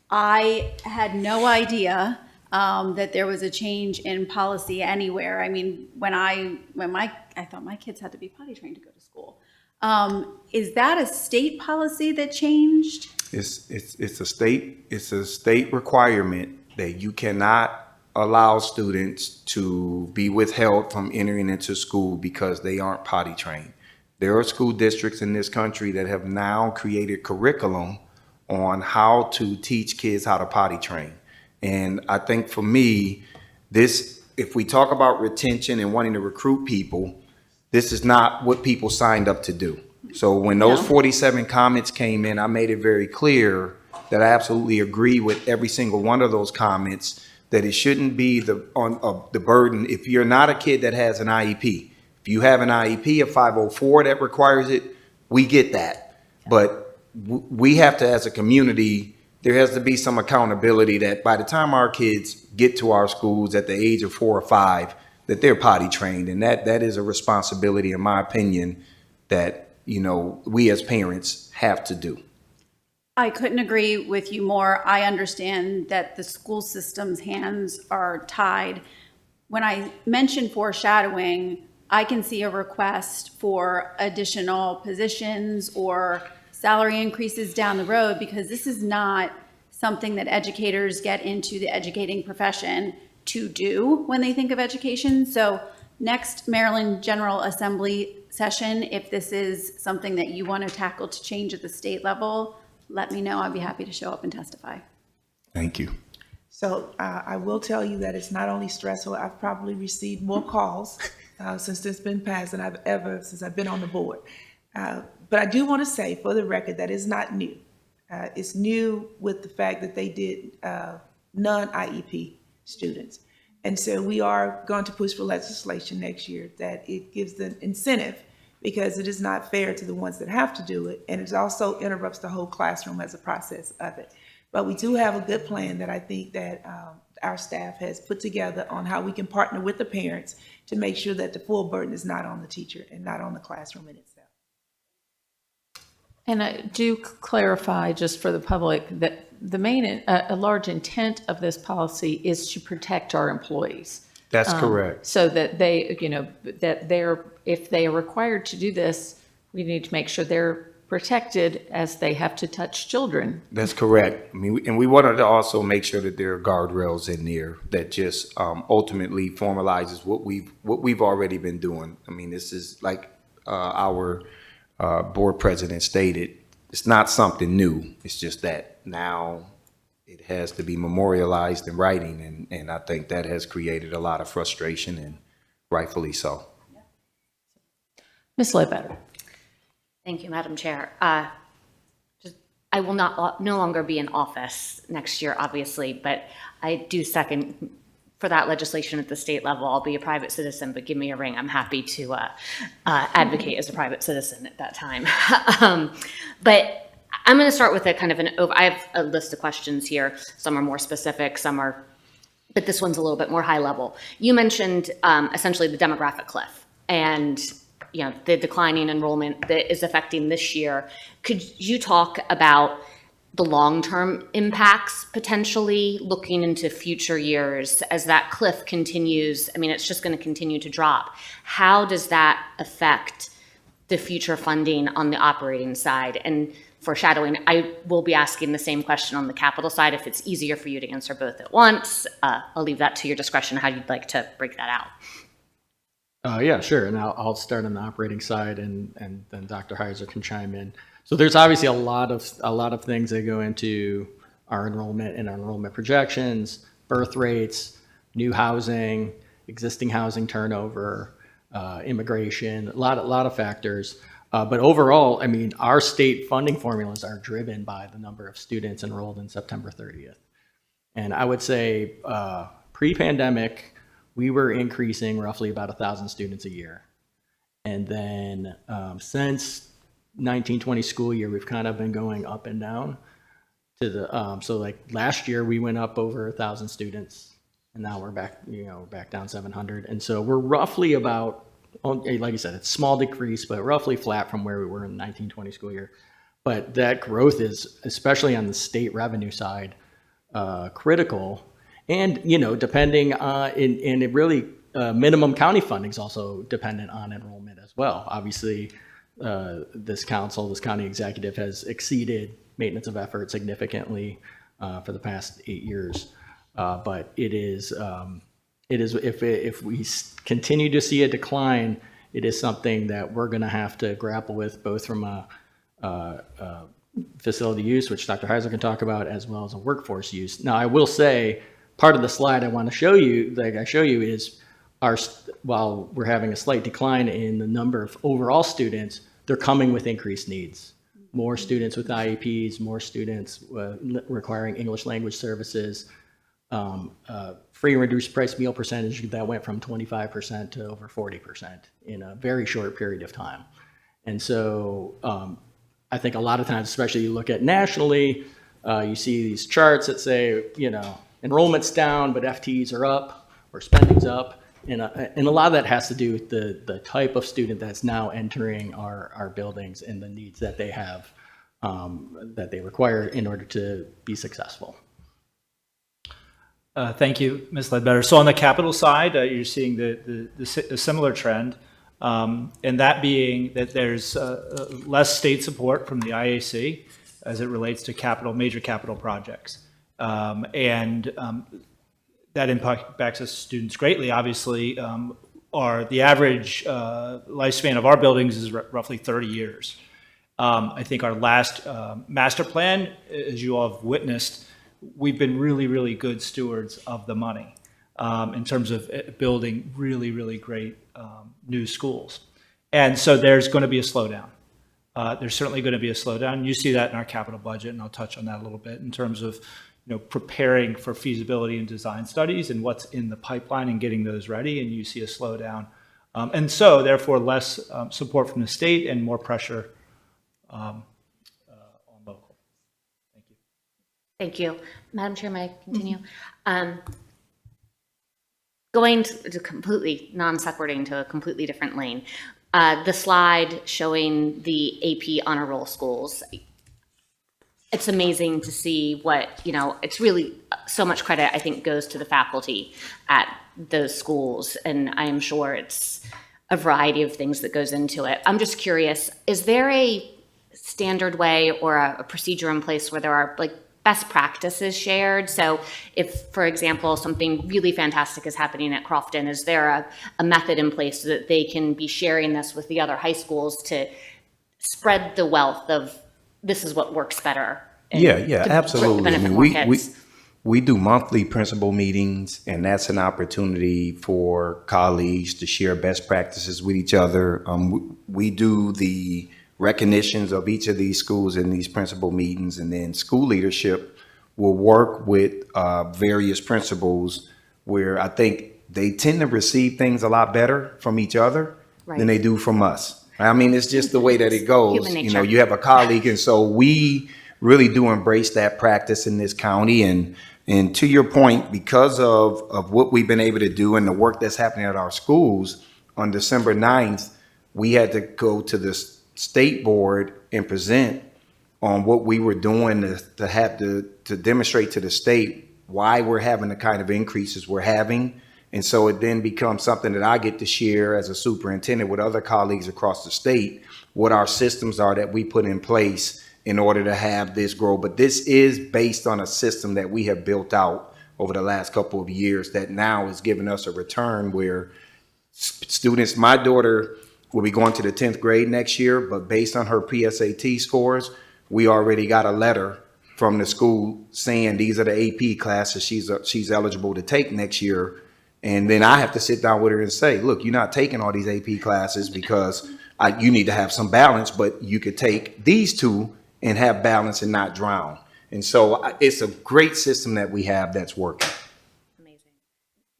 I had no idea that there was a change in policy anywhere. I mean, I thought my kids had to be potty trained to go to school. Is that a state policy that changed? It's a state requirement that you cannot allow students to be withheld from entering into school because they aren't potty trained. There are school districts in this country that have now created curriculum on how to teach kids how to potty train. And I think for me, if we talk about retention and wanting to recruit people, this is not what people signed up to do. So when those 47 comments came in, I made it very clear that I absolutely agree with every single one of those comments, that it shouldn't be the burden. If you're not a kid that has an IEP, if you have an IEP, a 504 that requires it, we get that. But we have to, as a community, there has to be some accountability that by the time our kids get to our schools at the age of 4 or 5, that they're potty trained. And that is a responsibility, in my opinion, that, we as parents have to do. I couldn't agree with you more. I understand that the school system's hands are tied. When I mentioned foreshadowing, I can see a request for additional positions or salary increases down the road, because this is not something that educators get into the educating profession to do when they think of education. So next Maryland General Assembly session, if this is something that you want to tackle to change at the state level, let me know. I'd be happy to show up and testify. Thank you. So I will tell you that it's not only stressful, I've probably received more calls since it's been passed than since I've been on the board. But I do want to say, for the record, that is not new. It's new with the fact that they did non-IEP students. And so we are going to push for legislation next year that it gives them incentive, because it is not fair to the ones that have to do it. And it also interrupts the whole classroom as a process of it. But we do have a good plan that I think that our staff has put together on how we can partner with the parents to make sure that the full burden is not on the teacher and not on the classroom in itself. And I do clarify, just for the public, that the main, a large intent of this policy is to protect our employees. That's correct. So that they, if they are required to do this, we need to make sure they're protected as they have to touch children. That's correct. I mean, and we wanted to also make sure that there are guardrails in there that just ultimately formalizes what we've already been doing. I mean, this is like our board president stated, it's not something new. It's just that now it has to be memorialized in writing, and I think that has created a lot of frustration, and rightfully so. Ms. Ledbetter. Thank you, Madam Chair. I will no longer be in office next year, obviously, but I do second for that legislation at the state level. I'll be a private citizen, but give me a ring. I'm happy to advocate as a private citizen at that time. But I'm going to start with a kind of I have a list of questions here. Some are more specific, but this one's a little bit more high level. You mentioned essentially the demographic cliff and the declining enrollment that is affecting this year. Could you talk about the long-term impacts potentially looking into future years as that cliff continues? I mean, it's just going to continue to drop. How does that affect the future funding on the operating side? And foreshadowing, I will be asking the same question on the capital side. If it's easier for you to answer both at once, I'll leave that to your discretion, how you'd like to break that out. Yeah, sure. And I'll start on the operating side, and then Dr. Heiser can chime in. So there's obviously a lot of things that go into our enrollment and our enrollment projections, birth rates, new housing, existing housing turnover, immigration, a lot of factors. But overall, I mean, our state funding formulas are driven by the number of students enrolled in September 30th. And I would say pre-pandemic, we were increasing roughly about 1,000 students a year. And then since 1920 school year, we've kind of been going up and down to the, so like last year we went up over 1,000 students and now we're back, back down 700. And so we're roughly about, like I said, it's small decrease, but roughly flat from where we were in the 1920 school year. But that growth is, especially on the state revenue side, critical. And, depending and it really, minimum county funding is also dependent on enrollment as well. Obviously, this county executive has exceeded maintenance of effort significantly for the past 8 years. But it is if we continue to see a decline, it is something that we're going to have to grapple with, both from a facility use, which Dr. Heiser can talk about, as well as a workforce use. Now, I will say part of the slide I want to show you, is while we're having a slight decline in the number of overall students, they're coming with increased needs. More students with IEPs, more students requiring English language services, free and reduced price meal percentage that went from 25% to over 40% in a very short period of time. And so I think a lot of times, especially you look at nationally, you see these charts that say, enrollment's down, but FTEs are up or spending's up. And a lot of that has to do with the type of student that's now entering our buildings and the needs that they have, that they require in order to be successful. Thank you, Ms. Ledbetter. So on the capital side, you're seeing the similar trend, and that being that there's less state support from the IAC as it relates to major capital projects. That impacts us students greatly. Obviously, the average lifespan of our buildings is roughly 30 years. I think our last master plan, as you all have witnessed, we've been really, really good stewards of the money in terms of building really, really great new schools. And so there's going to be a slowdown. There's certainly going to be a slowdown. You see that in our capital budget, and I'll touch on that a little bit in terms of preparing for feasibility and design studies and what's in the pipeline and getting those ready, and you see a slowdown. And so, therefore, less support from the state and more pressure on local. Thank you. Thank you. Madam Chair, may I continue? Going to completely non-sequitur to a completely different lane. The slide showing the AP honor roll schools. It's amazing to see what, it's really so much credit, I think, goes to the faculty at those schools. And I'm sure it's a variety of things that goes into it. I'm just curious, is there a standard way or a procedure in place where there are best practices shared? So if, for example, something really fantastic is happening at Crofton, is there a method in place so that they can be sharing this with the other high schools to spread the wealth of this is what works better? Yeah, absolutely. I mean, we do monthly principal meetings, and that's an opportunity for colleagues to share best practices with each other. We do the recognitions of each of these schools in these principal meetings, and then school leadership will work with various principals where I think they tend to receive things a lot better from each other than they do from us. I mean, it's just the way that it goes. You have a colleague, and so we really do embrace that practice in this county. And to your point, because of what we've been able to do and the work that's happening at our schools, on December 9th, we had to go to the state board and present on what we were doing to demonstrate to the state why we're having the kind of increases we're having. And so it then becomes something that I get to share as a superintendent with other colleagues across the state, what our systems are that we put in place in order to have this grow. But this is based on a system that we have built out over the last couple of years that now is giving us a return where students, my daughter will be going to the 10th grade next year, but based on her PSAT scores, we already got a letter from the school saying these are the AP classes she's eligible to take next year. And then I have to sit down with her and say, look, you're not taking all these AP classes because you need to have some balance, but you could take these two and have balance and not drown. And so it's a great system that we have that's working. Amazing.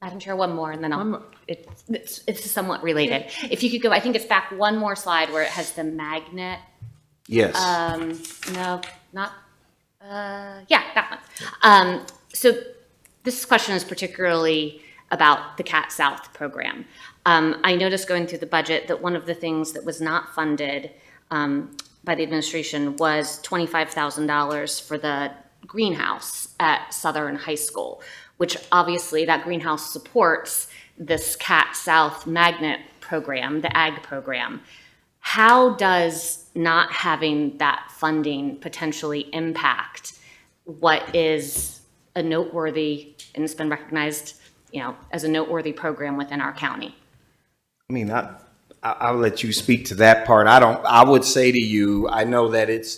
Madam Chair, one more, and then it's somewhat related. If you could go, I think it's back one more slide where it has the magnet. Yes. No, not, yeah, that one. So this question is particularly about the CAT South program. I noticed going through the budget that one of the things that was not funded by the administration was $25,000 for the greenhouse at Southern High School, which obviously that greenhouse supports this CAT South magnet program, the ag program. How does not having that funding potentially impact what is a noteworthy, and it's been recognized, as a noteworthy program within our county? I mean, I'll let you speak to that part. I would say to you, I know that it's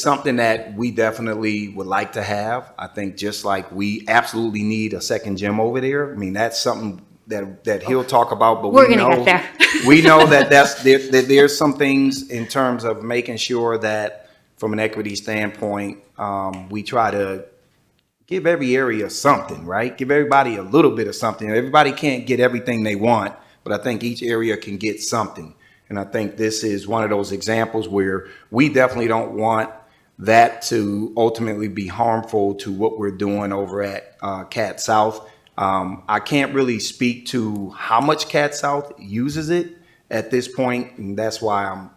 something that we definitely would like to have. I think just like we absolutely need a second gym over there. I mean, that's something that he'll talk about, but we're gonna get there. We know that there's some things in terms of making sure that from an equity standpoint, we try to give every area something, right? Give everybody a little bit of something. Everybody can't get everything they want, but I think each area can get something. And I think this is one of those examples where we definitely don't want that to ultimately be harmful to what we're doing over at CAT South. I can't really speak to how much CAT South uses it at this point, and that's why I'm,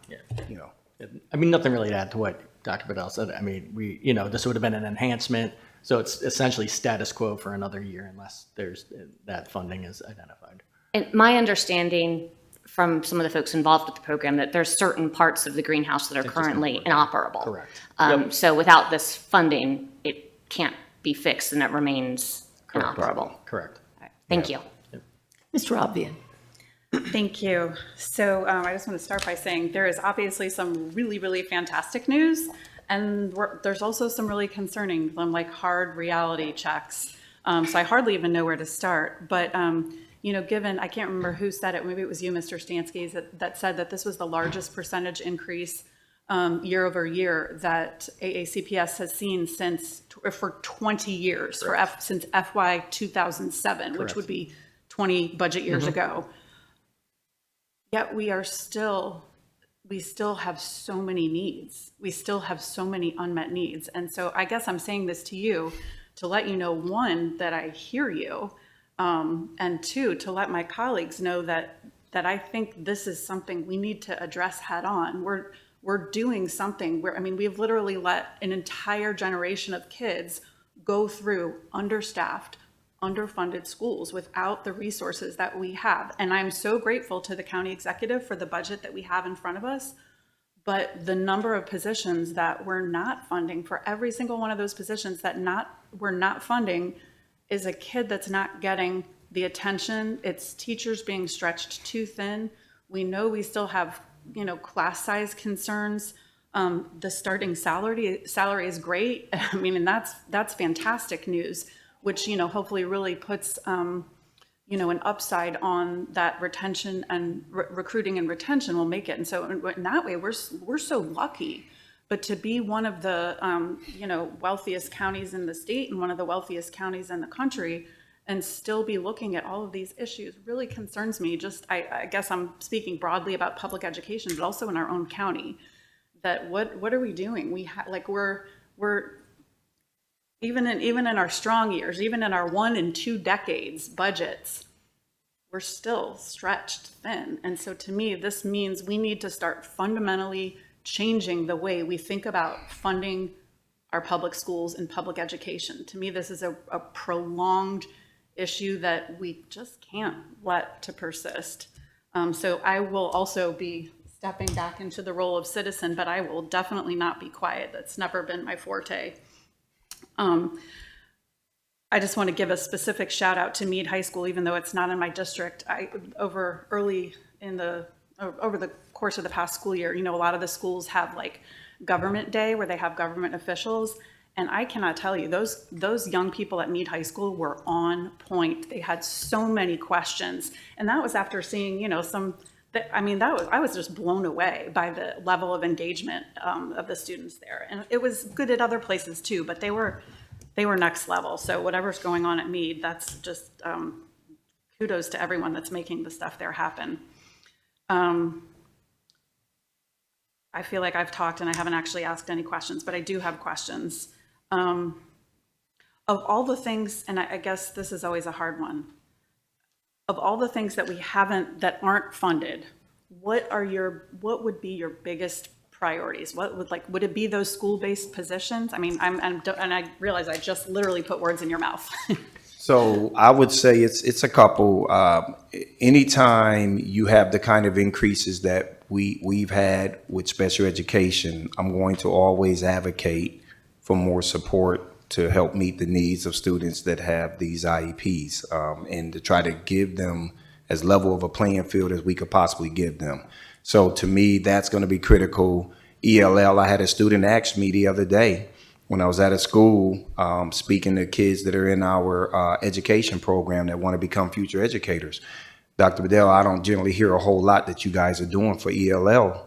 I mean, nothing really to add to what Dr. Bedell said. I mean, this would have been an enhancement. So it's essentially status quo for another year unless that funding is identified. And my understanding from some of the folks involved with the program that there's certain parts of the greenhouse that are currently inoperable. Correct. So without this funding, it can't be fixed and it remains inoperable. Correct. Right. Thank you. Mr. Obvian. Thank you. So I just want to start by saying there is obviously some really, really fantastic news, and there's also some really concerning, like hard reality checks. So I hardly even know where to start. But given, I can't remember who said it, maybe it was you, Mr. Stansky, that said that this was the largest percentage increase year over year that AACPS has seen for 20 years, since FY 2007, Correct. which would be 20 budget years ago. Yet we still have so many needs. We still have so many unmet needs. And so I guess I'm saying this to you to let you know, one, that I hear you, and two, to let my colleagues know that I think this is something we need to address head on. We're doing something where, we've literally let an entire generation of kids go through understaffed, underfunded schools without the resources that we have. And I'm so grateful to the county executive for the budget that we have in front of us. But the number of positions that we're not funding, for every single one of those positions that we're not funding, is a kid that's not getting the attention. It's teachers being stretched too thin. We know we still have, class size concerns. The starting salary is great. And that's fantastic news, which, hopefully really puts, an upside on that retention and recruiting and retention will make it. And so in that way, we're so lucky. But to be one of the, wealthiest counties in the state and one of the wealthiest counties in the country and still be looking at all of these issues really concerns me. I guess I'm speaking broadly about public education, but also in our own county, that what are we doing? We're even in our strong years, even in our 1 and 2 decades budgets, we're still stretched thin. And so to me, this means we need to start fundamentally changing the way we think about funding our public schools and public education. To me, this is a prolonged issue that we just can't let to persist. So I will also be stepping back into the role of citizen, but I will definitely not be quiet. That's never been my forte. I just want to give a specific shout out to Meade High School, even though it's not in my district. Over the course of the past school year, a lot of the schools have like government day where they have government officials. And I cannot tell you, those young people at Meade High School were on point. They had so many questions. And that was after seeing, I was just blown away by the level of engagement of the students there. And it was good at other places too, but they were they were next level. So whatever's going on at Meade, that's just kudos to everyone that's making the stuff there happen. I feel like I've talked and I haven't actually asked any questions, but I do have questions. Of all the things, and I guess this is always a hard one, of all the things that we haven't, that aren't funded, what would be your biggest priorities? What would it be those school-based positions? I mean, and I realize I just literally put words in your mouth. So I would say it's a couple. Anytime you have the kind of increases that we've had with special education, I'm going to always advocate for more support to help meet the needs of students that have these IEPs, and to try to give them as level of a playing field as we could possibly give them. So to me, that's going to be critical. ELL, I had a student ask me the other day when I was at a school, speaking to kids that are in our education program that want to become future educators. Dr. Bedell, I don't generally hear a whole lot that you guys are doing for ELL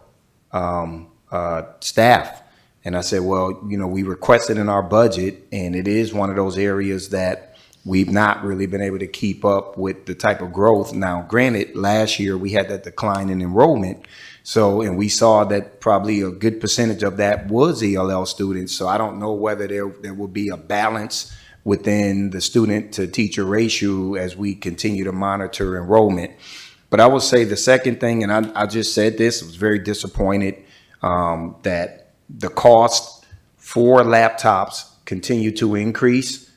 staff. And I said, well, you know, we requested in our budget, and it is one of those areas that we've not really been able to keep up with the type of growth. Now, granted, last year we had that decline in enrollment. So, and we saw that probably a good percentage of that was ELL students. So I don't know whether there will be a balance within the student to teacher ratio as we continue to monitor enrollment. But I will say the second thing, and I just said this, I was very disappointed that the cost for laptops continue to increase,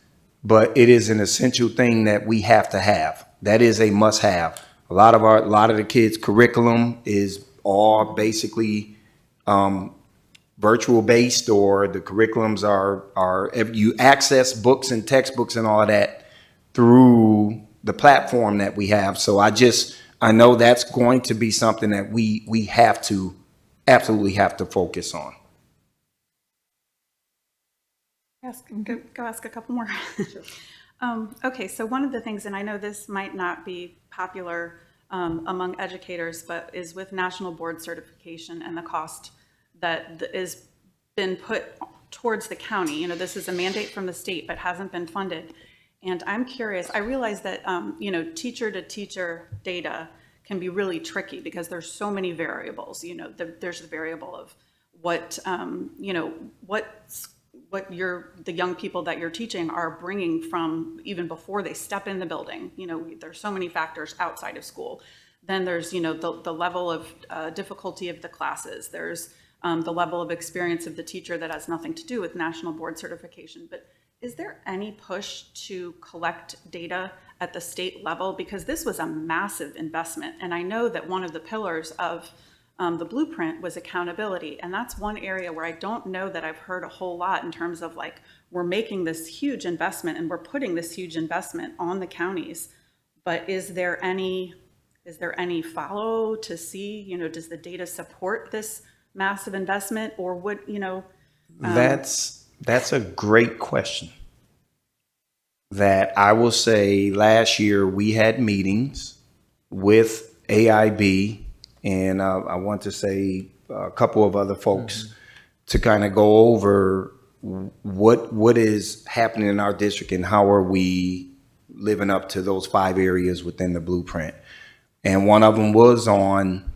but it is an essential thing that we have to have. That is a must have. A lot of the kids' curriculum is all basically virtual based, or the curriculums are you access books and textbooks and all of that through the platform that we have. So I know that's going to be something that we have to absolutely have to focus on. Go ask a couple more. Okay, so one of the things, and I know this might not be popular among educators, but is with national board certification and the cost that is been put towards the county. You know, this is a mandate from the state, but hasn't been funded. And I'm curious, I realize that, you know, teacher to teacher data can be really tricky because there's so many variables. You know, there's the variable of what, you know, what the young people that you're teaching are bringing from even before they step in the building. You know, there's so many factors outside of school. Then there's, you know, the level of difficulty of the classes. There's the level of experience of the teacher that has nothing to do with national board certification. But is there any push to collect data at the state level? Because this was a massive investment. And I know that one of the pillars of the blueprint was accountability. And that's one area where I don't know that I've heard a whole lot in terms of like, we're making this huge investment and we're putting this huge investment on the counties. But is there any follow to see, you know, does the data support this massive investment, or would, you know? That's a great question. That I will say last year we had meetings with AIB, and I want to say a couple of other folks to kind of go over what is happening in our district and how are we living up to those 5 areas within the blueprint. And one of them was on,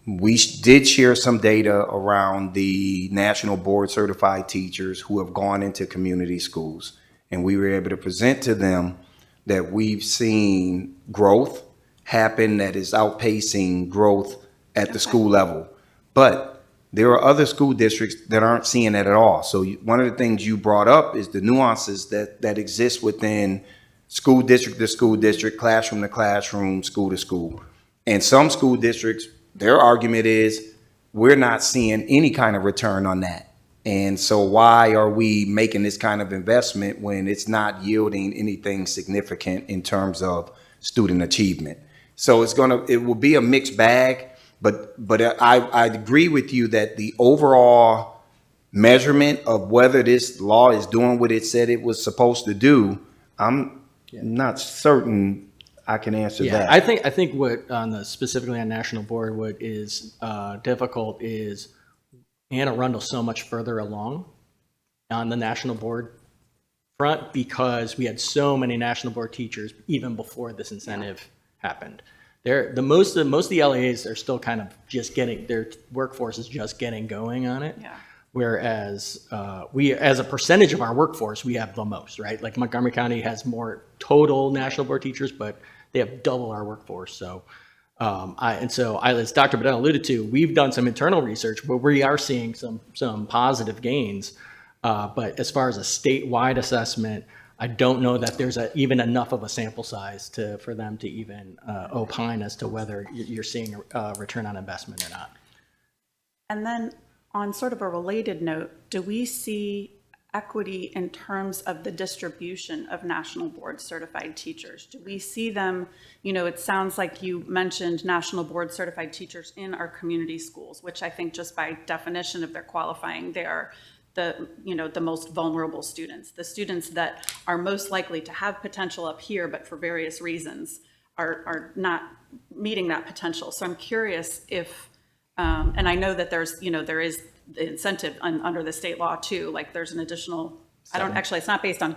we did share some data around the national board certified teachers who have gone into community schools. And we were able to present to them that we've seen growth happen that is outpacing growth at the school level. But there are other school districts that aren't seeing that at all. So one of the things you brought up is the nuances that exist within school district to school district, classroom to classroom, school to school. And some school districts, their argument is, we're not seeing any kind of return on that. And so why are we making this kind of investment when it's not yielding anything significant in terms of student achievement? So it will be a mixed bag, but I agree with you that the overall measurement of whether this law is doing what it said it was supposed to do, I'm not certain I can answer that. I think what specifically on national board, what is difficult is Anne Arundel's so much further along on the national board front because we had so many national board teachers even before this incentive happened. Most of the LEAs are still kind of just getting, their workforce is just getting going on it. Yeah. Whereas we, as a percentage of our workforce, we have the most, right? Like Montgomery County has more total national board teachers, but they have double our workforce. So, as Dr. Bedell alluded to, we've done some internal research where we are seeing some positive gains. But as far as a statewide assessment, I don't know that there's even enough of a sample size for them to even opine as to whether you're seeing a return on investment or not. And then on sort of a related note, do we see equity in terms of the distribution of national board certified teachers? Do we see them, it sounds like you mentioned national board certified teachers in our community schools, which I think just by definition of their qualifying, they are the most vulnerable students, the students that are most likely to have potential up here, but for various reasons are not meeting that potential. So I'm curious if, and I know that there is the incentive under the state law too, like there's an additional, it's not based on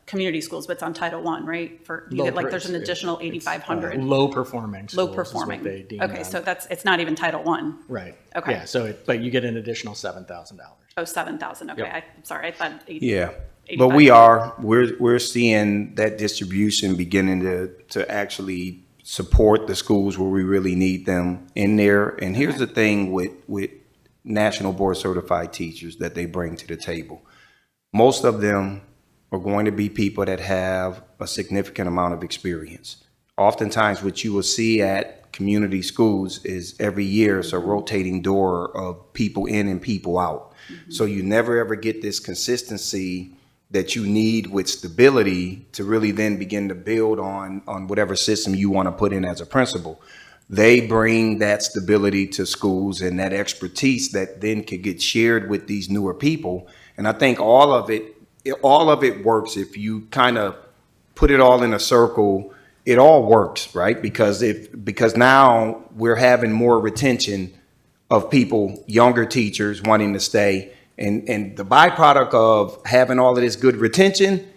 community schools, but it's on Title I, right? There's an additional 8,500. Low performing schools. Low performing. Is what they deem okay, them. so it's not even Title I. Right. Okay. Yeah. But you get an additional $7,000. Oh, 7,000. Okay. Yep. I'm sorry. I thought 80. Yeah, but we're seeing that distribution beginning to actually support the schools where we really need them in there. And here's the thing with national board certified teachers that they bring to the table. Most of them are going to be people that have a significant amount of experience. Oftentimes what you will see at community schools is every year it's a rotating door of people in and people out. Mm-hmm. So you never ever get this consistency that you need with stability to really then begin to build on whatever system you want to put in as a principal. They bring that stability to schools and that expertise that then could get shared with these newer people. And I think all of it works if you kind of put it all in a circle. It all works, right? Because now we're having more retention of people, younger teachers wanting to stay. And the byproduct of having all of this good retention,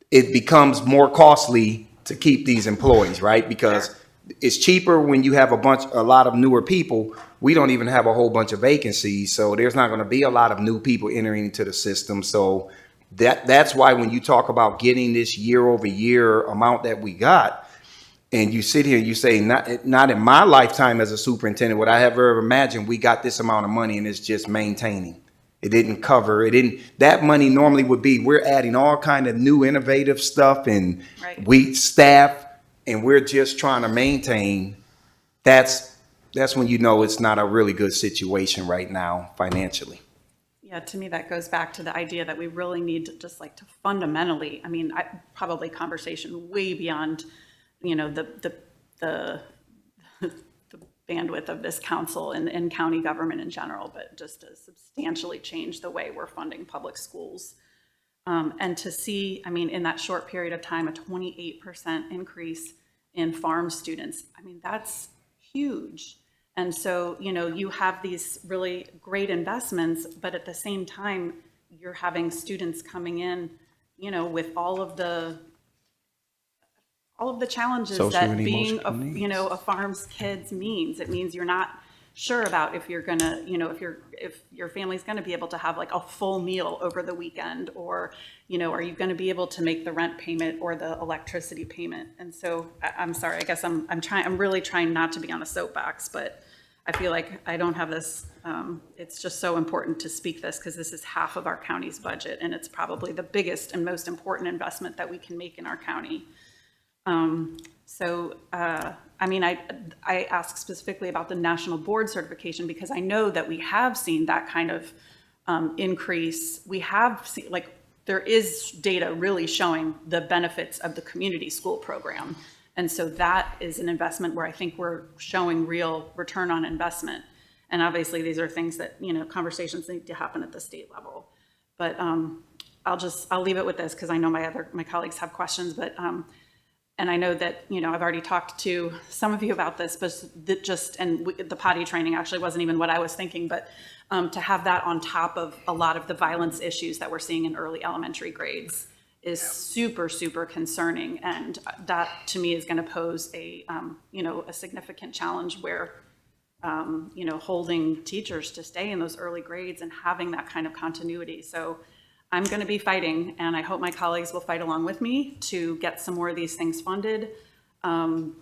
it becomes more costly to keep these employees, right? Because it's cheaper when you have a lot of newer people. We don't even have a whole bunch of vacancies, so there's not going to be a lot of new people entering into the system. So that's why when you talk about getting this year over year amount that we got, and you sit here and you say, not in my lifetime as a superintendent would I ever imagined we got this amount of money and it's just maintaining. It didn't cover, that money normally would be, we're adding all kind of new innovative stuff and we staff and we're just trying to maintain. That's when you know it's not a really good situation right now financially. Yeah, to me, that goes back to the idea that we really need to just to fundamentally, probably conversation way beyond, the bandwidth of this council and county government in general, but just to substantially change the way we're funding public schools. And to see, in that short period of time, a 28% increase in farm students, that's huge. And so, you have these really great investments, but at the same time, you're having students coming in, with all of the challenges that being a farm's kids means. It means you're not sure about if you're gonna, if your family's gonna be able to have a full meal over the weekend, or, are you gonna be able to make the rent payment or the electricity payment? And so I'm sorry, I guess I'm really trying not to be on a soapbox, but I feel like I don't have this, it's just so important to speak this because this is half of our county's budget and it's probably the biggest and most important investment that we can make in our county. I ask specifically about the national board certification because I know that we have seen that kind of increase. We have seen, there is data really showing the benefits of the community school program. And so that is an investment where I think we're showing real return on investment. And obviously these are things that, conversations need to happen at the state level. But I'll leave it with this because I know my colleagues have questions, but and I know that, I've already talked to some of you about this, but the potty training actually wasn't even what I was thinking, but to have that on top of a lot of the violence issues that we're seeing in early elementary grades, is super, super concerning. And that, to me, is going to pose a, a significant challenge where, holding teachers to stay in those early grades and having that kind of continuity. So I'm going to be fighting, and I hope my colleagues will fight along with me to get some more of these things funded. I'm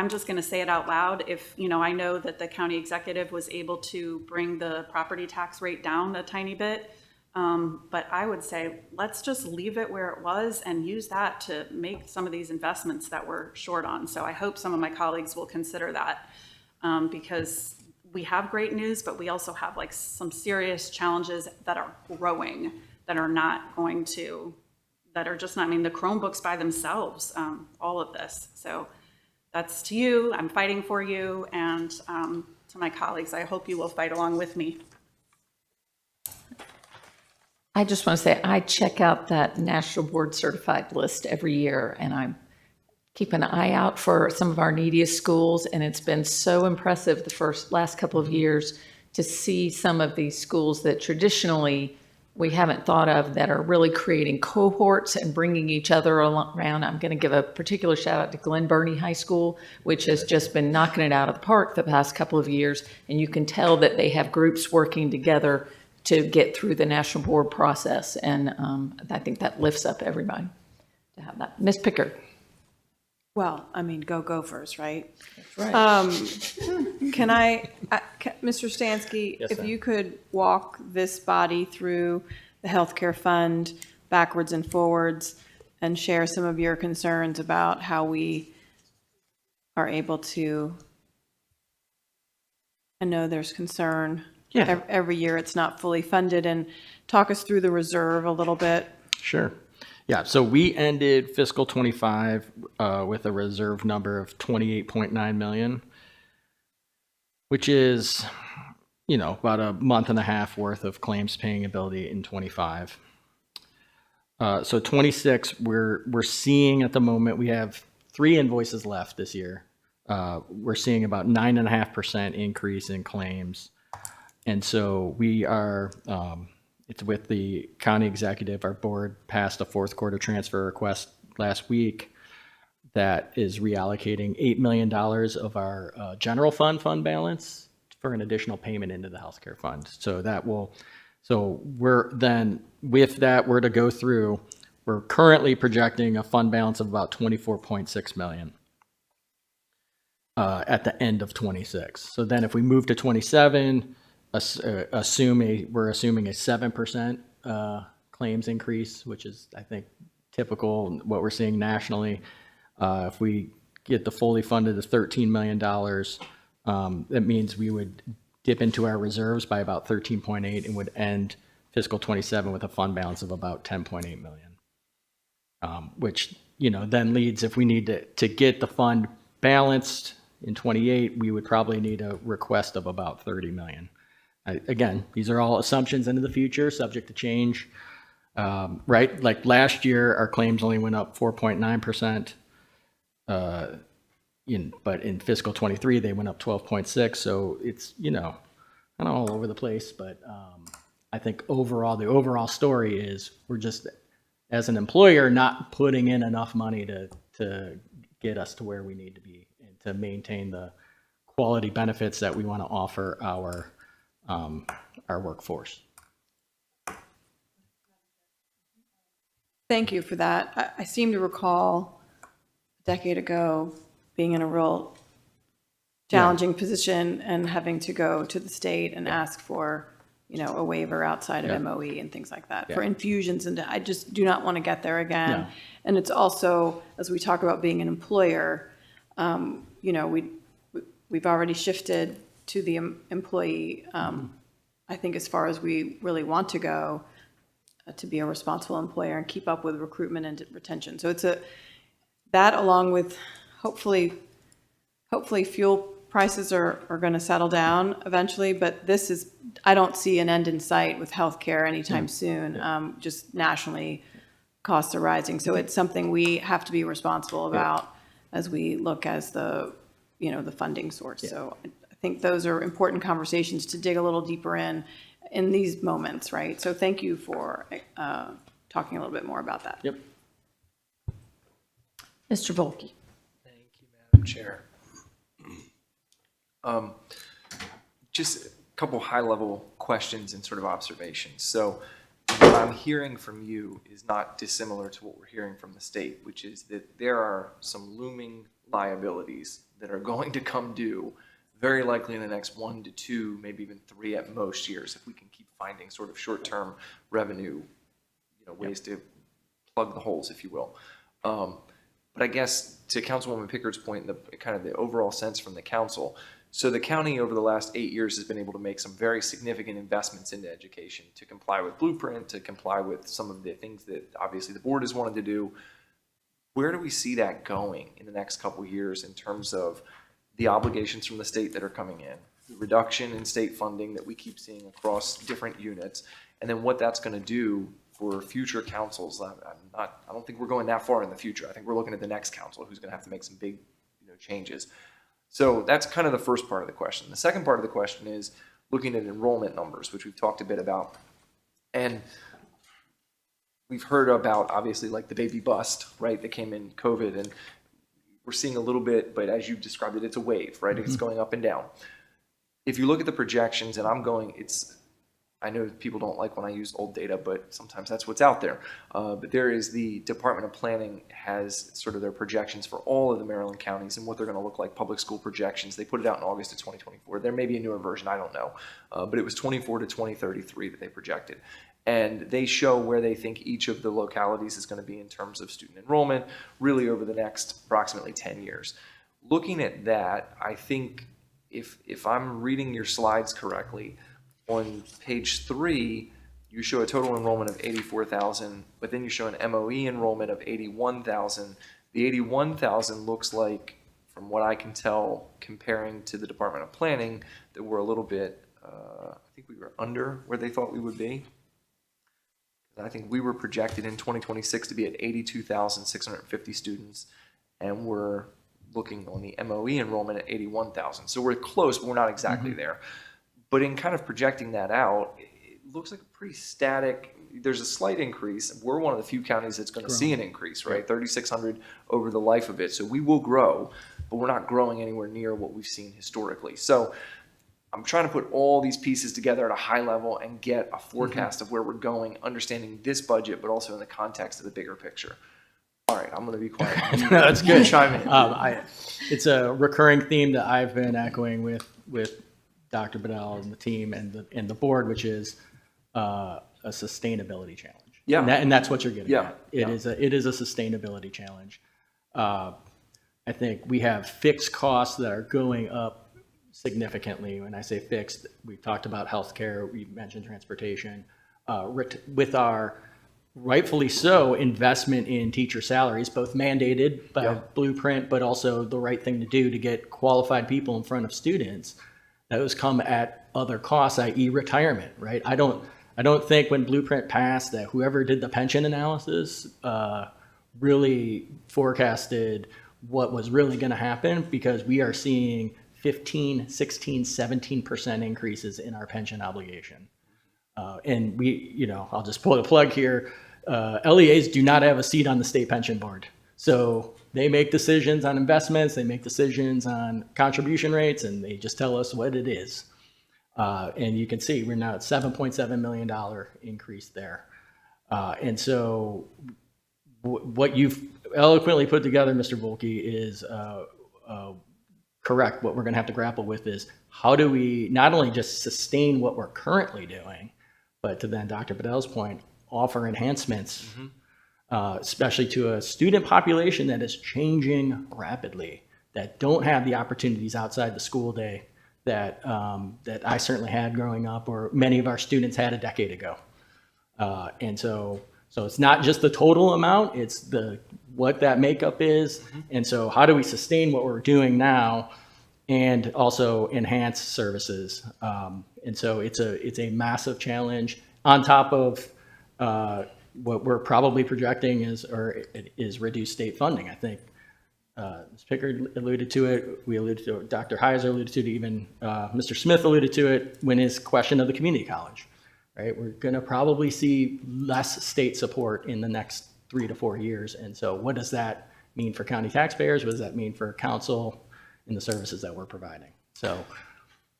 just going to say it out loud. If, I know that the county executive was able to bring the property tax rate down a tiny bit. But I would say, let's just leave it where it was and use that to make some of these investments that we're short on. So I hope some of my colleagues will consider that, because we have great news, but we also have like some serious challenges that are growing, that are just not, the Chromebooks by themselves, all of this. So that's to you, I'm fighting for you, and to my colleagues, I hope you will fight along with me. I just want to say, I check out that National Board Certified list every year, and I keep an eye out for some of our neediest schools, and it's been so impressive the last couple of years to see some of these schools that traditionally we haven't thought of that are really creating cohorts and bringing each other around. I'm going to give a particular shout out to Glen Burnie High School, which has just been knocking it out of the park the past couple of years, and you can tell that they have groups working together to get through the national board process. And I think that lifts up everybody to have that. Ms. Pickard. Well, go Gophers, right? That's right. Mr. Stansky, Yes, if ma'am. you could walk this body through the healthcare fund backwards and forwards and share some of your concerns about how we are able to, I know there's concern. Yeah. Every year it's not fully funded, and talk us through the reserve a little bit. Sure. Yeah, so we ended fiscal 25 with a reserve number of 28.9 million, which is, about a month and a half worth of claims paying ability in 25. So 26, we're seeing at the moment, we have 3 invoices left this year. We're seeing about 9.5% increase in claims. And so we are, it's with the county executive, our board passed a fourth quarter transfer request last week that is reallocating $8 million of our general fund balance for an additional payment into the healthcare fund. So we're then, with that, we're to go through, we're currently projecting a fund balance of about 24.6 million at the end of 26. So then if we move to 27, we're assuming a 7% claims increase, which is, I think, typical what we're seeing nationally. If we get the fully funded to $13 million, that means we would dip into our reserves by about 13.8 and would end fiscal 27 with a fund balance of about 10.8 million, which, then leads, if we need to get the fund balanced in 28, we would probably need a request of about 30 million. Again, these are all assumptions into the future, subject to change, right? Like last year, our claims only went up 4.9%, but in fiscal 23, they went up 12.6. So it's, kind of all over the place. But I think overall, the overall story is we're just, as an employer, not putting in enough money to get us to where we need to be and to maintain the quality benefits that we want to offer our workforce. Thank you for that. I seem to recall a decade ago being in a real challenging position and having to go to the state and ask for, a waiver outside of MOE and things like that for infusions. And I just do not want to get there again. Yeah. And it's also, as we talk about being an employer, we've already shifted to the employee, I think, as far as we really want to go, to be a responsible employer and keep up with recruitment and retention. So it's that along with hopefully fuel prices are going to settle down eventually, but I don't see an end in sight with healthcare anytime soon. Just nationally, costs are rising. So it's something we have to be responsible about as we look as the funding source. So I think those are important conversations to dig a little deeper in these moments, right? So thank you for talking a little bit more about that. Yep. Mr. Volkey. Madam Chair. Just a couple high-level questions and sort of observations. So what I'm hearing from you is not dissimilar to what we're hearing from the state, which is that there are some looming liabilities that are going to come due very likely in the next 1 to 2, maybe even 3 at most years, if we can keep finding sort of short-term revenue, ways to plug the holes, if you will. But I guess to Councilwoman Pickard's point, the kind of the overall sense from the council, so the county over the last 8 years has been able to make some very significant investments into education to comply with Blueprint, to comply with some of the things that obviously the board has wanted to do. Where do we see that going in the next couple of years in terms of the obligations from the state that are coming in, the reduction in state funding that we keep seeing across different units, and then what that's going to do for future councils? I don't think we're going that far in the future. I think we're looking at the next council who's going to have to make some big changes. So that's kind of the first part of the question. The second part of the question is looking at enrollment numbers, which we've talked a bit about. And we've heard about, obviously, like the baby bust, right, that came in COVID. And we're seeing a little bit, but as you described it, it's a wave, right? It's going up and down. If you look at the projections, and I know people don't like when I use old data, but sometimes that's what's out there. But there is the Department of Planning has sort of their projections for all of the Maryland counties and what they're going to look like, public school projections. They put it out in August of 2024. There may be a newer version, I don't know. But it was 24 to 2033 that they projected. And they show where they think each of the localities is going to be in terms of student enrollment, really over the next approximately 10 years. Looking at that, I think if I'm reading your slides correctly, on page 3, you show a total enrollment of 84,000, but then you show an MOE enrollment of 81,000. The 81,000 looks like, from what I can tell, comparing to the Department of Planning, that we're a little bit, I think we were under where they thought we would be. I think we were projected in 2026 to be at 82,650 students, and we're looking on the MOE enrollment at 81,000. So we're close, but we're not exactly there. But in kind of projecting that out, it looks like a pretty static, there's a slight increase. We're one of the few counties that's going to see an increase, right? 3,600 over the life of it. So we will grow, but we're not growing anywhere near what we've seen historically. So I'm trying to put all these pieces together at a high level and get a forecast of where we're going, understanding this budget, but also in the context of the bigger picture. All right, I'm going to be quiet. No, that's good. Chime in. It's a recurring theme that I've been echoing with Dr. Bedell and the team and the board, which is a sustainability challenge. Yeah. And that's what you're getting at. It Yeah. is a sustainability challenge. I think we have fixed costs that are going up significantly. When I say fixed, we've talked about healthcare, we mentioned transportation, with our rightfully so investment in teacher salaries, both mandated by Blueprint, but also the right thing to do to get qualified people in front of students. Those come at other costs, i.e. retirement, right? I don't think when Blueprint passed that whoever did the pension analysis really forecasted what was really going to happen, because we are seeing 15, 16, 17% increases in our pension obligation. And we, I'll just pull the plug here. LEAs do not have a seat on the state pension board. So they make decisions on investments, they make decisions on contribution rates, and they just tell us what it is. And you can see we're now at $7.7 million increase there. And so what you've eloquently put together, Mr. Volkey, is correct. What we're going to have to grapple with is how do we not only just sustain what we're currently doing, but to then Dr. Bedell's point, offer enhancements, especially to a student population that is changing rapidly, that don't have the opportunities outside the school day that I certainly had growing up, or many of our students had a decade ago. And so it's not just the total amount, it's what that makeup is. And so how do we sustain what we're doing now and also enhance services? And so it's a massive challenge on top of what we're probably projecting is reduced state funding. I think Ms. Pickard alluded to it. We alluded to it. Dr. Heiser alluded to it. Even Mr. Smith alluded to it when his question of the community college, right? We're going to probably see less state support in the next 3 to 4 years. And so what does that mean for county taxpayers? What does that mean for council and the services that we're providing? So,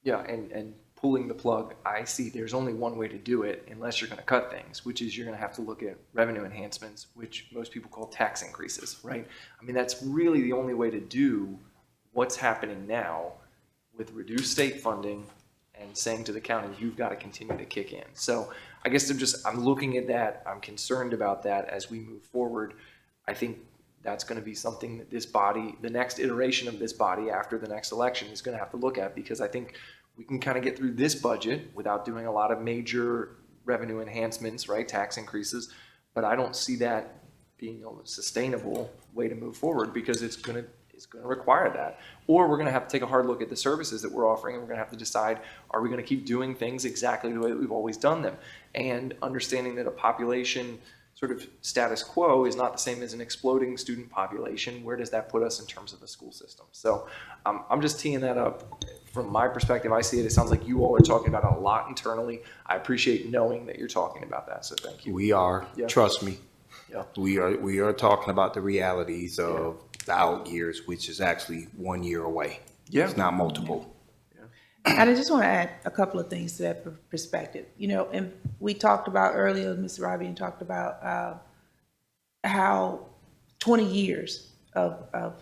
Yeah, and pulling the plug, I see there's only one way to do it unless you're going to cut things, which is you're going to have to look at revenue enhancements, which most people call tax increases, right? I mean, that's really the only way to do what's happening now with reduced state funding and saying to the county, you've got to continue to kick in. So I guess I'm looking at that. I'm concerned about that as we move forward. I think that's going to be something that this body, the next iteration of this body after the next election is going to have to look at, because I think we can kind of get through this budget without doing a lot of major revenue enhancements, right? Tax increases. But I don't see that being a sustainable way to move forward, because it's going to require that. Or we're going to have to take a hard look at the services that we're offering, and we're going to have to decide, are we going to keep doing things exactly the way that we've always done them? And understanding that a population sort of status quo is not the same as an exploding student population. Where does that put us in terms of the school system? So I'm just teeing that up. From my perspective, I see it. It sounds like you all are talking about it a lot internally. I appreciate knowing that you're talking about that. So thank you. We are, trust me. Yeah. We are talking about the realities of the out years, which is actually 1 year away. Yeah. It's not multiple. And I just want to add a couple of things to that perspective. You know, and we talked about earlier, Ms. Robbie talked about how 20 years of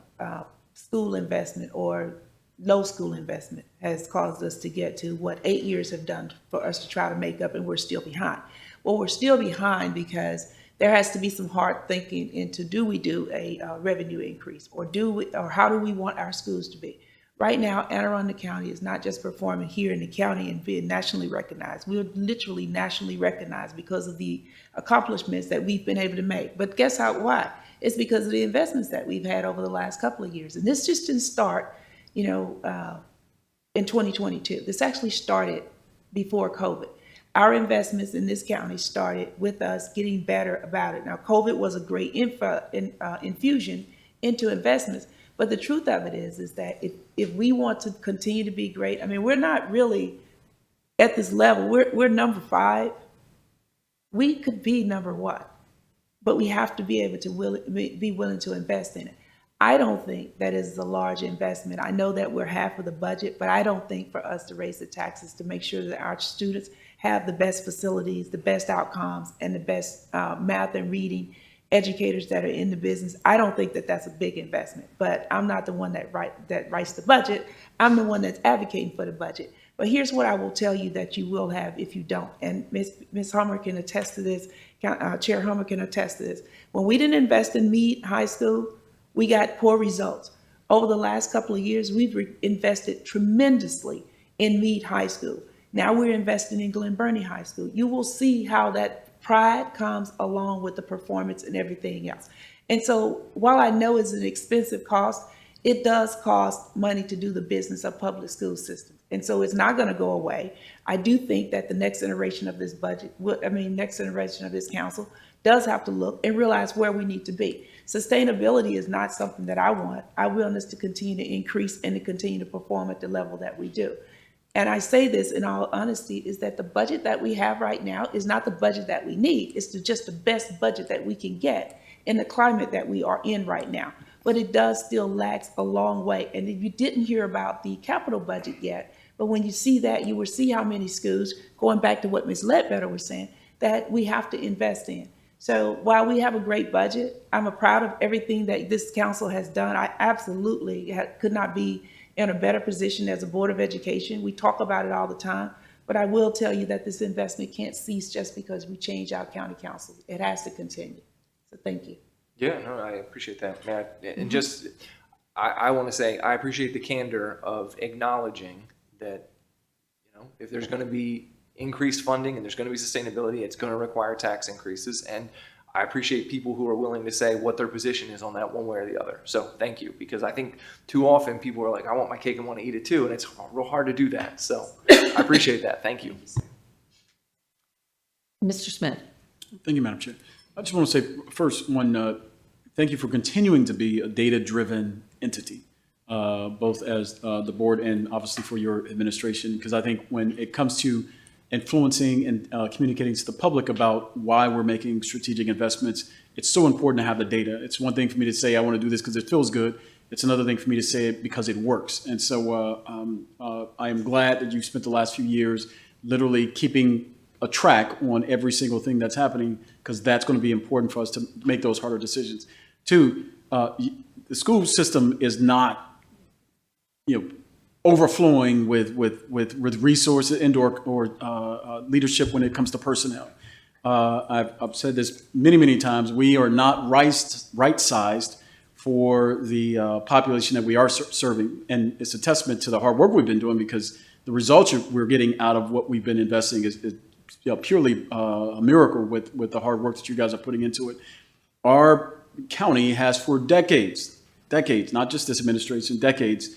school investment or low school investment has caused us to get to what 8 years have done for us to try to make up, and we're still behind. Well, we're still behind because there has to be some hard thinking into, do we do a revenue increase, or how do we want our schools to be? Right now, Anne Arundel County is not just performing here in the county and being nationally recognized. We're literally nationally recognized because of the accomplishments that we've been able to make. But guess why? It's because of the investments that we've had over the last couple of years. And this just didn't start, in 2022. This actually started before COVID. Our investments in this county started with us getting better about it. Now, COVID was a great infusion into investments. But the truth of it is that if we want to continue to be great, I mean, we're not really at this level. We're number 5. We could be number 1, but we have to be able to be willing to invest in it. I don't think that is a large investment. I know that we're half of the budget, but I don't think for us to raise the taxes to make sure that our students have the best facilities, the best outcomes, and the best math and reading educators that are in the business. I don't think that that's a big investment, but I'm not the one that writes the budget. I'm the one that's advocating for the budget. But here's what I will tell you that you will have if you don't. And Ms. Hummer can attest to this. Chair Hummer can attest to this. When we didn't invest in Meade High School, we got poor results. Over the last couple of years, we've invested tremendously in Meade High School. Now we're investing in Glen Burnie High School. You will see how that pride comes along with the performance and everything else. And so while I know it's an expensive cost, it does cost money to do the business of public school systems. And so it's not going to go away. I do think that the next iteration of this next iteration of this council does have to look and realize where we need to be. Sustainability is not something that I want. I want us to continue to increase and to continue to perform at the level that we do. And I say this in all honesty, is that the budget that we have right now is not the budget that we need. It's just the best budget that we can get in the climate that we are in right now. But it does still lack a long way. And if you didn't hear about the capital budget yet, but when you see that, you will see how many schools, going back to what Ms. Ledbetter was saying, that we have to invest in. So while we have a great budget, I'm proud of everything that this council has done. I absolutely could not be in a better position as a Board of Education. We talk about it all the time, but I will tell you that this investment can't cease just because we change our county council. It has to continue. So thank you. Yeah, no, I appreciate that, Matt. And just, I want to say, I appreciate the candor of acknowledging that, if there's going to be increased funding and there's going to be sustainability, it's going to require tax increases. And I appreciate people who are willing to say what their position is on that one way or the other. So thank you, because I think too often people are like, I want my cake and want to eat it too, and it's real hard to do that. So I appreciate that. Thank you. Mr. Smith. Thank you, Madam Chair. I just want to say first, thank you for continuing to be a data-driven entity, both as the board and obviously for your administration, because I think when it comes to influencing and communicating to the public about why we're making strategic investments. It's so important to have the data. It's one thing for me to say, I want to do this because it feels good. It's another thing for me to say it because it works. And so I am glad that you've spent the last few years literally keeping a track on every single thing that's happening, because that's going to be important for us to make those harder decisions. Two, the school system is not, overflowing with resources and or leadership when it comes to personnel. I've said this many, many times. We are not right-sized for the population that we are serving, and it's a testament to the hard work we've been doing, because the results we're getting out of what we've been investing is purely a miracle with the hard work that you guys are putting into it. Our county has for decades, not just this administration, decades,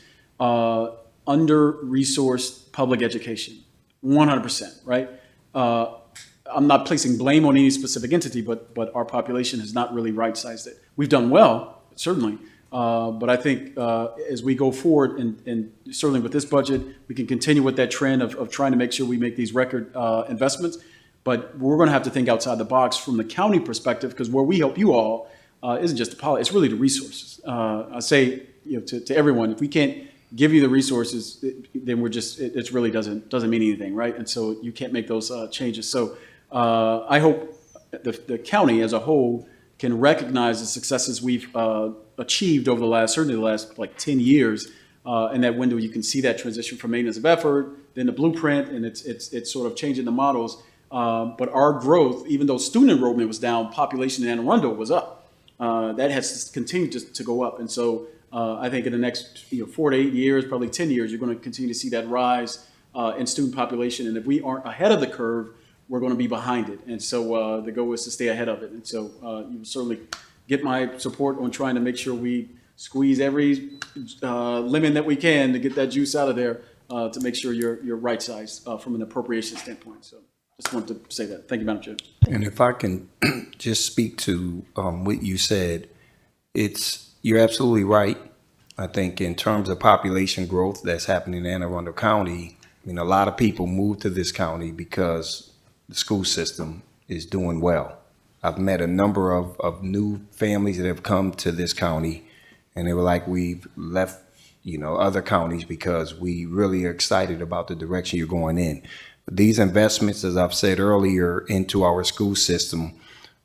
under-resourced public education, 100%, right? I'm not placing blame on any specific entity, but our population has not really right-sized it. We've done well, certainly, but I think as we go forward, and certainly with this budget, we can continue with that trend of trying to make sure we make these record investments, but we're going to have to think outside the box from the county perspective, because where we help you all isn't just the policy, it's really the resources. I say to everyone, if we can't give you the resources, then it really doesn't mean anything, right? And so you can't make those changes. So I hope the county as a whole can recognize the successes we've achieved over certainly the last like 10 years. In that window, you can see that transition from maintenance of effort, then the blueprint, and it's sort of changing the models. But our growth, even though student enrollment was down, population in Anne Arundel was up. That has continued to go up. And so I think in the next 4 to 8 years, probably 10 years, you're going to continue to see that rise in student population. And if we aren't ahead of the curve, we're going to be behind it. And so the goal is to stay ahead of it. And so you will certainly get my support on trying to make sure we squeeze every lemon that we can to get that juice out of there to make sure you're right-sized from an appropriation standpoint. So just wanted to say that. Thank you, Madam Chair. And if I can just speak to what you said, you're absolutely right. I think in terms of population growth that's happening in Anne Arundel County, a lot of people moved to this county because the school system is doing well. I've met a number of new families that have come to this county, and they were like, we've left, other counties because we really are excited about the direction you're going in. These investments, as I've said earlier, into our school system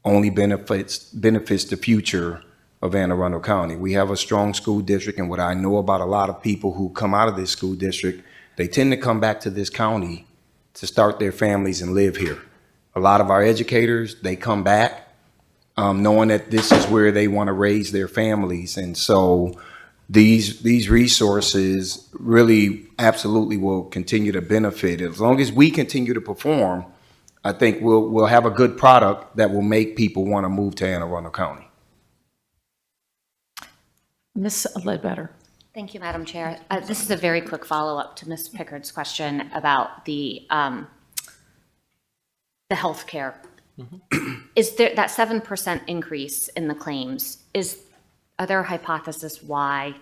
only benefits the future of Anne Arundel County. We have a strong school district, and what I know about a lot of people who come out of this school district, they tend to come back to this county to start their families and live here. A lot of our educators, they come back knowing that this is where they want to raise their families. And so these resources really absolutely will continue to benefit. As long as we continue to perform, I think we'll have a good product that will make people want to move to Anne Arundel County. Ms. Ledbetter. Thank you, Madam Chair. This is a very quick follow-up to Ms. Pickard's question about the healthcare. Is there that 7% increase in the claims? Are there a hypothesis why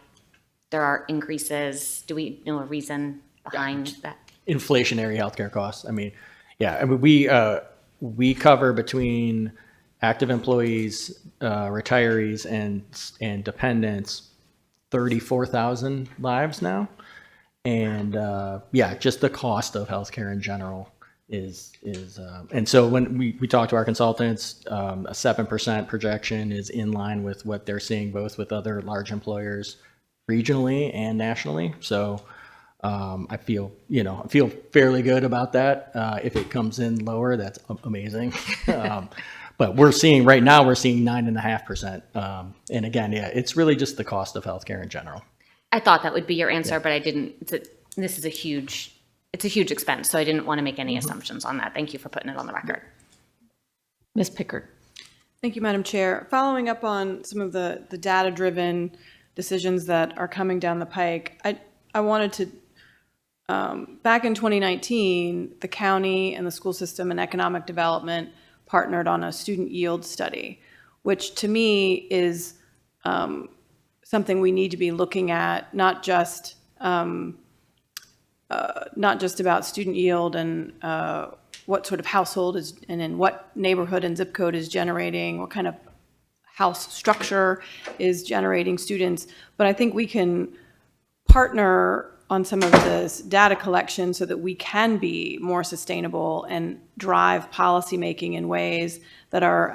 there are increases? Do we know a reason behind that? Inflationary healthcare costs. We cover between active employees, retirees, and dependents 34,000 lives now. And just the cost of healthcare in general is and so when we talk to our consultants, a 7% projection is in line with what they're seeing both with other large employers regionally and nationally. So I feel fairly good about that. If it comes in lower, that's amazing. But we're seeing 9.5%. And again, it's really just the cost of healthcare in general. I thought that would be your answer, but I didn't. This is a huge expense, so I didn't want to make any assumptions on that. Thank you for putting it on the record. Ms. Pickard. Thank you, Madam Chair. Following up on some of the data-driven decisions that are coming down the pike, I wanted to, back in 2019, the county and the school system and economic development partnered on a student yield study, which to me is something we need to be looking at, not just not just about student yield and what sort of household is, and in what neighborhood and zip code is generating, what kind of house structure is generating students, but I think we can partner on some of this data collection so that we can be more sustainable and drive policymaking in ways that are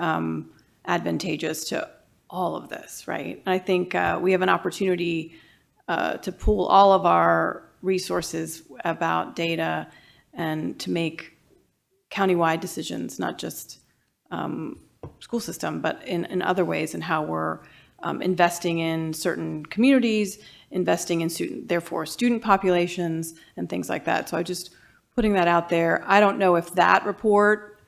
advantageous to all of this, right? And I think we have an opportunity to pool all of our resources about data and to make countywide decisions, not just school system, but in other ways, in how we're investing in certain communities, investing in student populations and things like that. So I just putting that out there. I don't know if that report,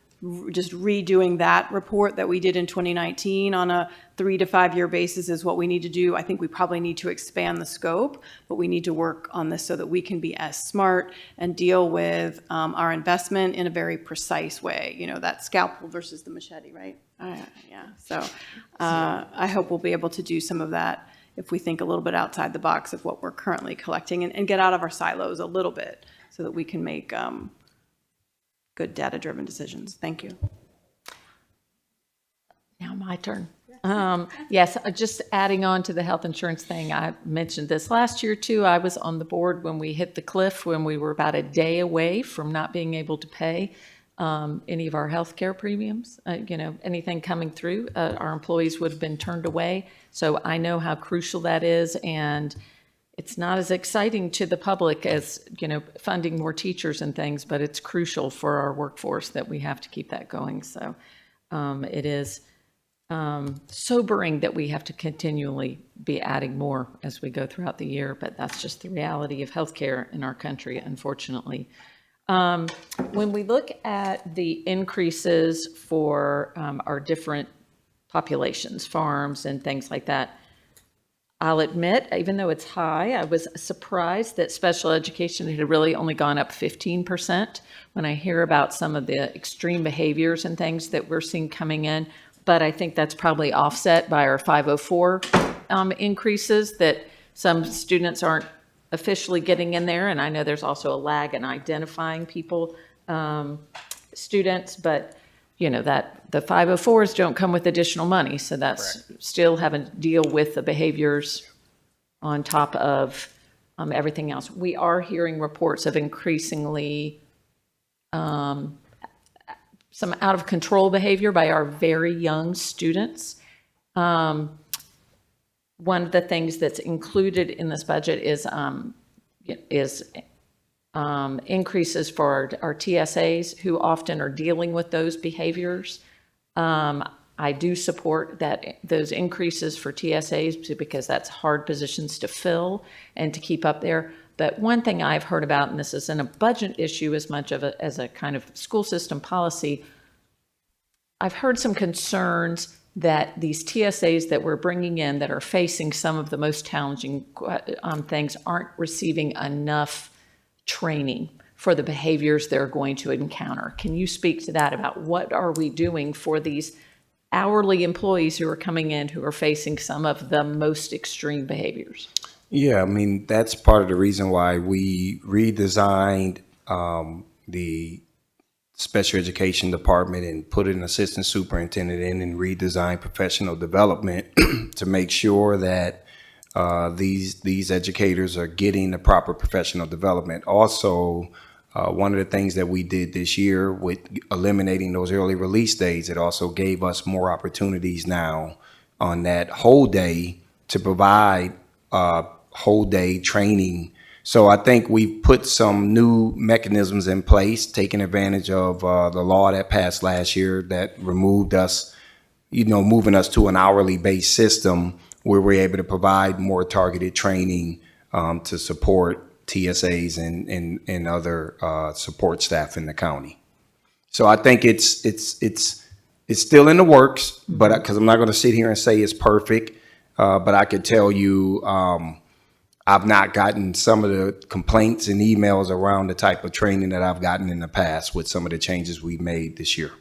just redoing that report that we did in 2019 on a 3 to 5 year basis is what we need to do. I think we probably need to expand the scope, but we need to work on this so that we can be as smart and deal with our investment in a very precise way. You know, that scalpel versus the machete, right? Yeah. So I hope we'll be able to do some of that if we think a little bit outside the box of what we're currently collecting and get out of our silos a little bit so that we can make good data-driven decisions. Thank you. Now my turn. Yes, just adding on to the health insurance thing, I mentioned this last year too. I was on the board when we hit the cliff, when we were about a day away from not being able to pay any of our health care premiums. You know, anything coming through, our employees would have been turned away. So I know how crucial that is, and it's not as exciting to the public as, you know, funding more teachers and things, but it's crucial for our workforce that we have to keep that going. So it is sobering that we have to continually be adding more as we go throughout the year, but that's just the reality of healthcare in our country, unfortunately. When we look at the increases for our different populations, farms and things like that, I'll admit, even though it's high, I was surprised that special education had really only gone up 15% when I hear about some of the extreme behaviors and things that we're seeing coming in. But I think that's probably offset by our 504 increases, that some students aren't officially getting in there. And I know there's also a lag in identifying people, students, but you know, that the 504s don't come with additional money. So that's still having to deal with the behaviors on top of everything else. We are hearing reports of increasingly some out of control behavior by our very young students. One of the things that's included in this budget is increases for our TSAs, who often are dealing with those behaviors. I do support those increases for TSAs because that's hard positions to fill and to keep up there. But one thing I've heard about, and this isn't a budget issue as much as a kind of school system policy, I've heard some concerns that these TSAs that we're bringing in that are facing some of the most challenging things aren't receiving enough training for the behaviors they're going to encounter. Can you speak to that, about what are we doing for these hourly employees who are coming in who are facing some of the most extreme behaviors? Yeah, I mean, that's part of the reason why we redesigned the special education department and put an assistant superintendent in and redesigned professional development to make sure that these educators are getting the proper professional development. Also, one of the things that we did this year with eliminating those early release days, it also gave us more opportunities now on that whole day to provide whole day training. So I think we've put some new mechanisms in place, taking advantage of the law that passed last year that removed us, moving us to an hourly based system where we're able to provide more targeted training to support TSAs and other support staff in the county. So I think it's still in the works, but because I'm not going to sit here and say it's perfect, but I could tell you I've not gotten some of the complaints and emails around the type of training that I've gotten in the past with some of the changes we've made this year.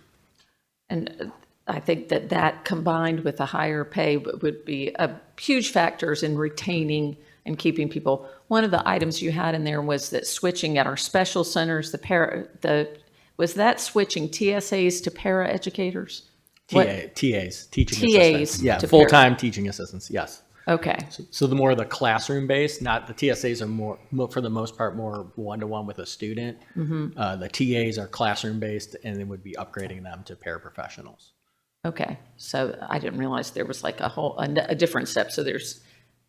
And I think that combined with a higher pay would be huge factors in retaining and keeping people. One of the items you had in there was that switching at our special centers, was that switching TSAs to paraeducators? TAs, teaching TAs assistants. Yeah, to full-time teaching assistants, yes. Okay, So the more the classroom-based, not the TSAs are more, for the most part, more one-to-one with a student. The TAs are classroom-based, and then would be upgrading them to paraprofessionals. okay. So I didn't realize there was like a different step. So there's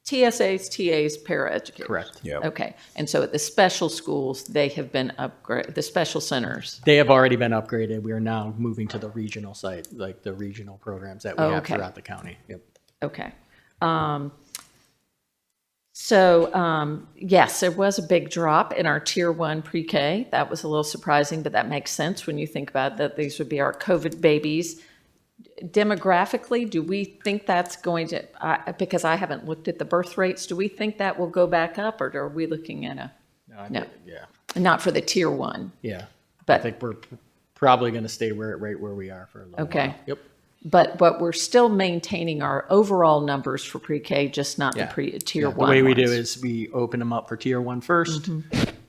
TSAs, TAs, paraeducators. Correct. Yeah. Okay, and so at the special schools, they have been upgraded, the special centers. They have already been upgraded. We are now moving to the regional site, like the regional programs that we have Okay. throughout the county. Yep. Okay. Yes, there was a big drop in our Tier 1 pre-K. That was a little surprising, but that makes sense when you think about that these would be our COVID babies. Demographically, do we think that's going to, because I haven't looked at the birth rates, do we think that will go back up, or are we looking at no? Yeah. Not for the Tier 1. Yeah. But- I think we're probably going to stay right where we are for a little Okay. while. Yep. But we're still maintaining our overall numbers for pre-K, just not the Tier 1 The way we do ones. is we open them up for Tier 1 first.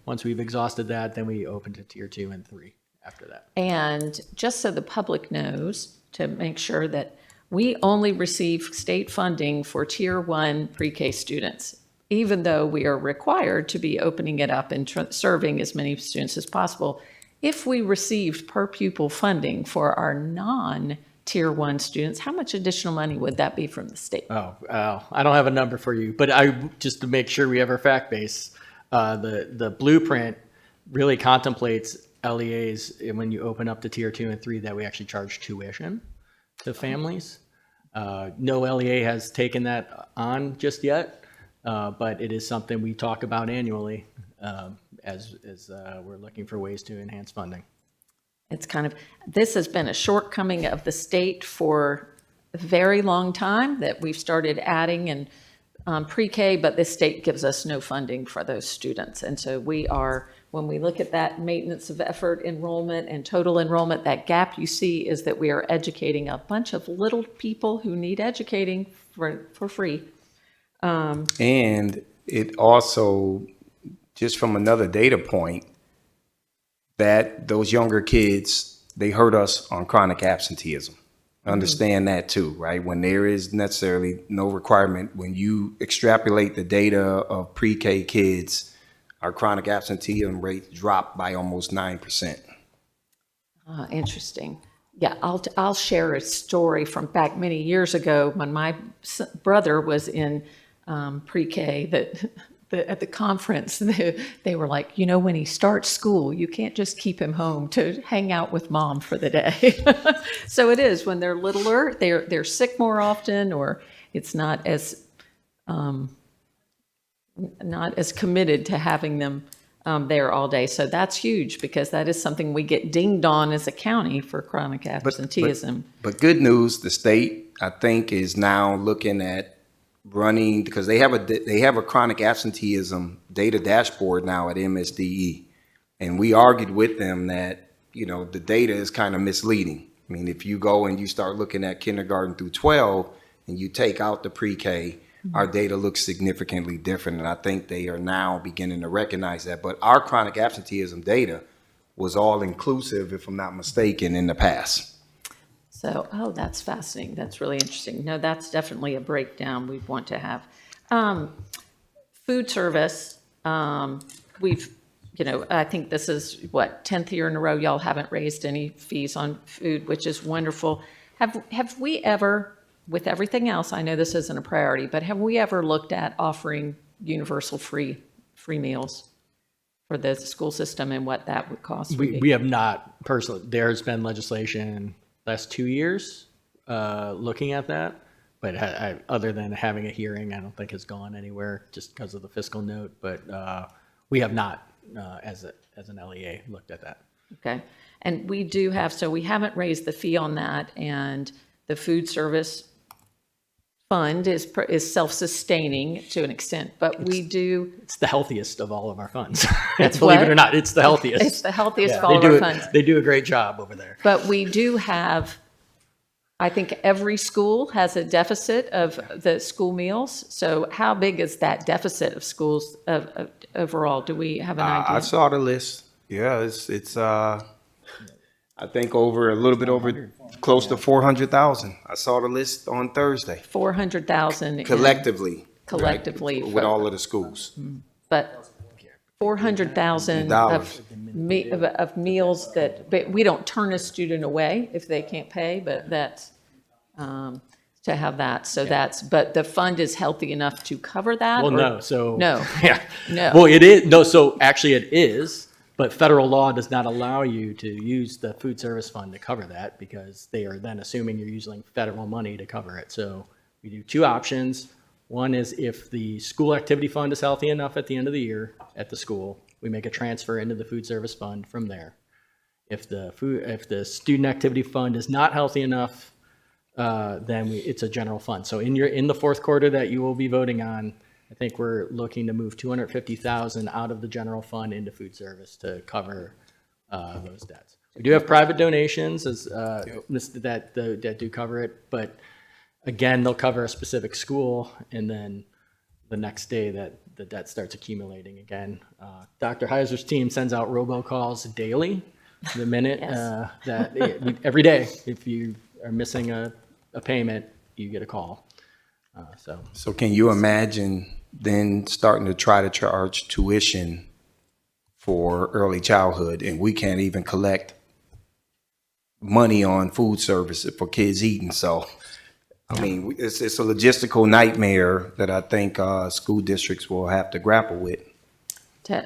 Once we've exhausted that, then we open to Tier 2 and 3 after that. And just so the public knows, to make sure that we only receive state funding for Tier 1 pre-K students, even though we are required to be opening it up and serving as many students as possible. If we received per pupil funding for our non-Tier 1 students, how much additional money would that be from the state? Oh, I don't have a number for you, but just to make sure we have our fact base, the blueprint really contemplates LEAs when you open up to Tier 2 and 3 that we actually charge tuition to families. No LEA has taken that on just yet, but it is something we talk about annually as we're looking for ways to enhance funding. It's this has been a shortcoming of the state for a very long time, that we've started adding in pre-K, but the state gives us no funding for those students. And so when we look at that maintenance of effort enrollment and total enrollment, that gap you see is that we are educating a bunch of little people who need educating for free. And it also, just from another data point, that those younger kids, they hurt us on chronic absenteeism. Understand that too, right? When there is necessarily no requirement, when you extrapolate the data of pre-K kids, our chronic absenteeism rate dropped by almost 9%. Interesting. Yeah, I'll share a story from back many years ago when my brother was in pre-K, that at the conference, they were like, when he starts school, you can't just keep him home to hang out with mom for the day. So it is, when they're littler, they're sick more often, or it's not as committed to having them there all day. So that's huge, because that is something we get dinged on as a county for chronic absenteeism. But good news, the state, I think, is now looking at running, because they have a chronic absenteeism data dashboard now at MSDE. And we argued with them that, the data is kind of misleading. I mean, if you go and you start looking at kindergarten through 12 and you take out the pre-K, our data looks significantly different. And I think they are now beginning to recognize that. But our chronic absenteeism data was all inclusive, if I'm not mistaken, in the past. So, that's fascinating. That's really interesting. No, that's definitely a breakdown we want to have. Food service, we've, I think this is 10th year in a row, y'all haven't raised any fees on food, which is wonderful. Have we ever, with everything else, I know this isn't a priority, but have we ever looked at offering universal free meals for the school system and what that would cost? We have not personally. There's been legislation last 2 years looking at that, but other than having a hearing, I don't think has gone anywhere just because of the fiscal note. But we have not, as an LEA, looked at that. Okay, and we do have, so we haven't raised the fee on that, and the food service fund is self-sustaining to an extent, but we do. It's the healthiest of all of our funds. It's Believe what? it or not, it's the healthiest. It's the healthiest of all of our funds. They do a great job over there. But we do have I think every school has a deficit of the school meals. So how big is that deficit of schools overall? Do we have an idea? I saw the list. Yeah, it's I think over a little bit over close to 400,000. I saw the list on Thursday. 400,000 Collectively. collectively, Right, with all of the schools. but 400,000 Dollars. of meals that, but we don't turn a student away if they can't pay, but that's, to have that. So that's, but the fund is healthy enough to cover that? Well, or- no, so. No. Yeah. No. Well, it is, no, so actually it is, but federal law does not allow you to use the food service fund to cover that because they are then assuming you're using federal money to cover it. So we do two options. One is if the school activity fund is healthy enough at the end of the year at the school, we make a transfer into the food service fund from there. If the student activity fund is not healthy enough, then it's a general fund. So in the fourth quarter that you will be voting on, I think we're looking to move 250,000 out of the general fund into food service to cover those debts. We do have private donations that do cover it, but again, they'll cover a specific school, and then the next day that the debt starts accumulating again. Dr. Heiser's team sends out robocalls daily, the minute every day. If you are missing a payment, you get a call. So can you imagine then starting to try to charge tuition for early childhood, and we can't even collect money on food services for kids eating? So, I mean, it's a logistical nightmare that I think school districts will have to grapple with.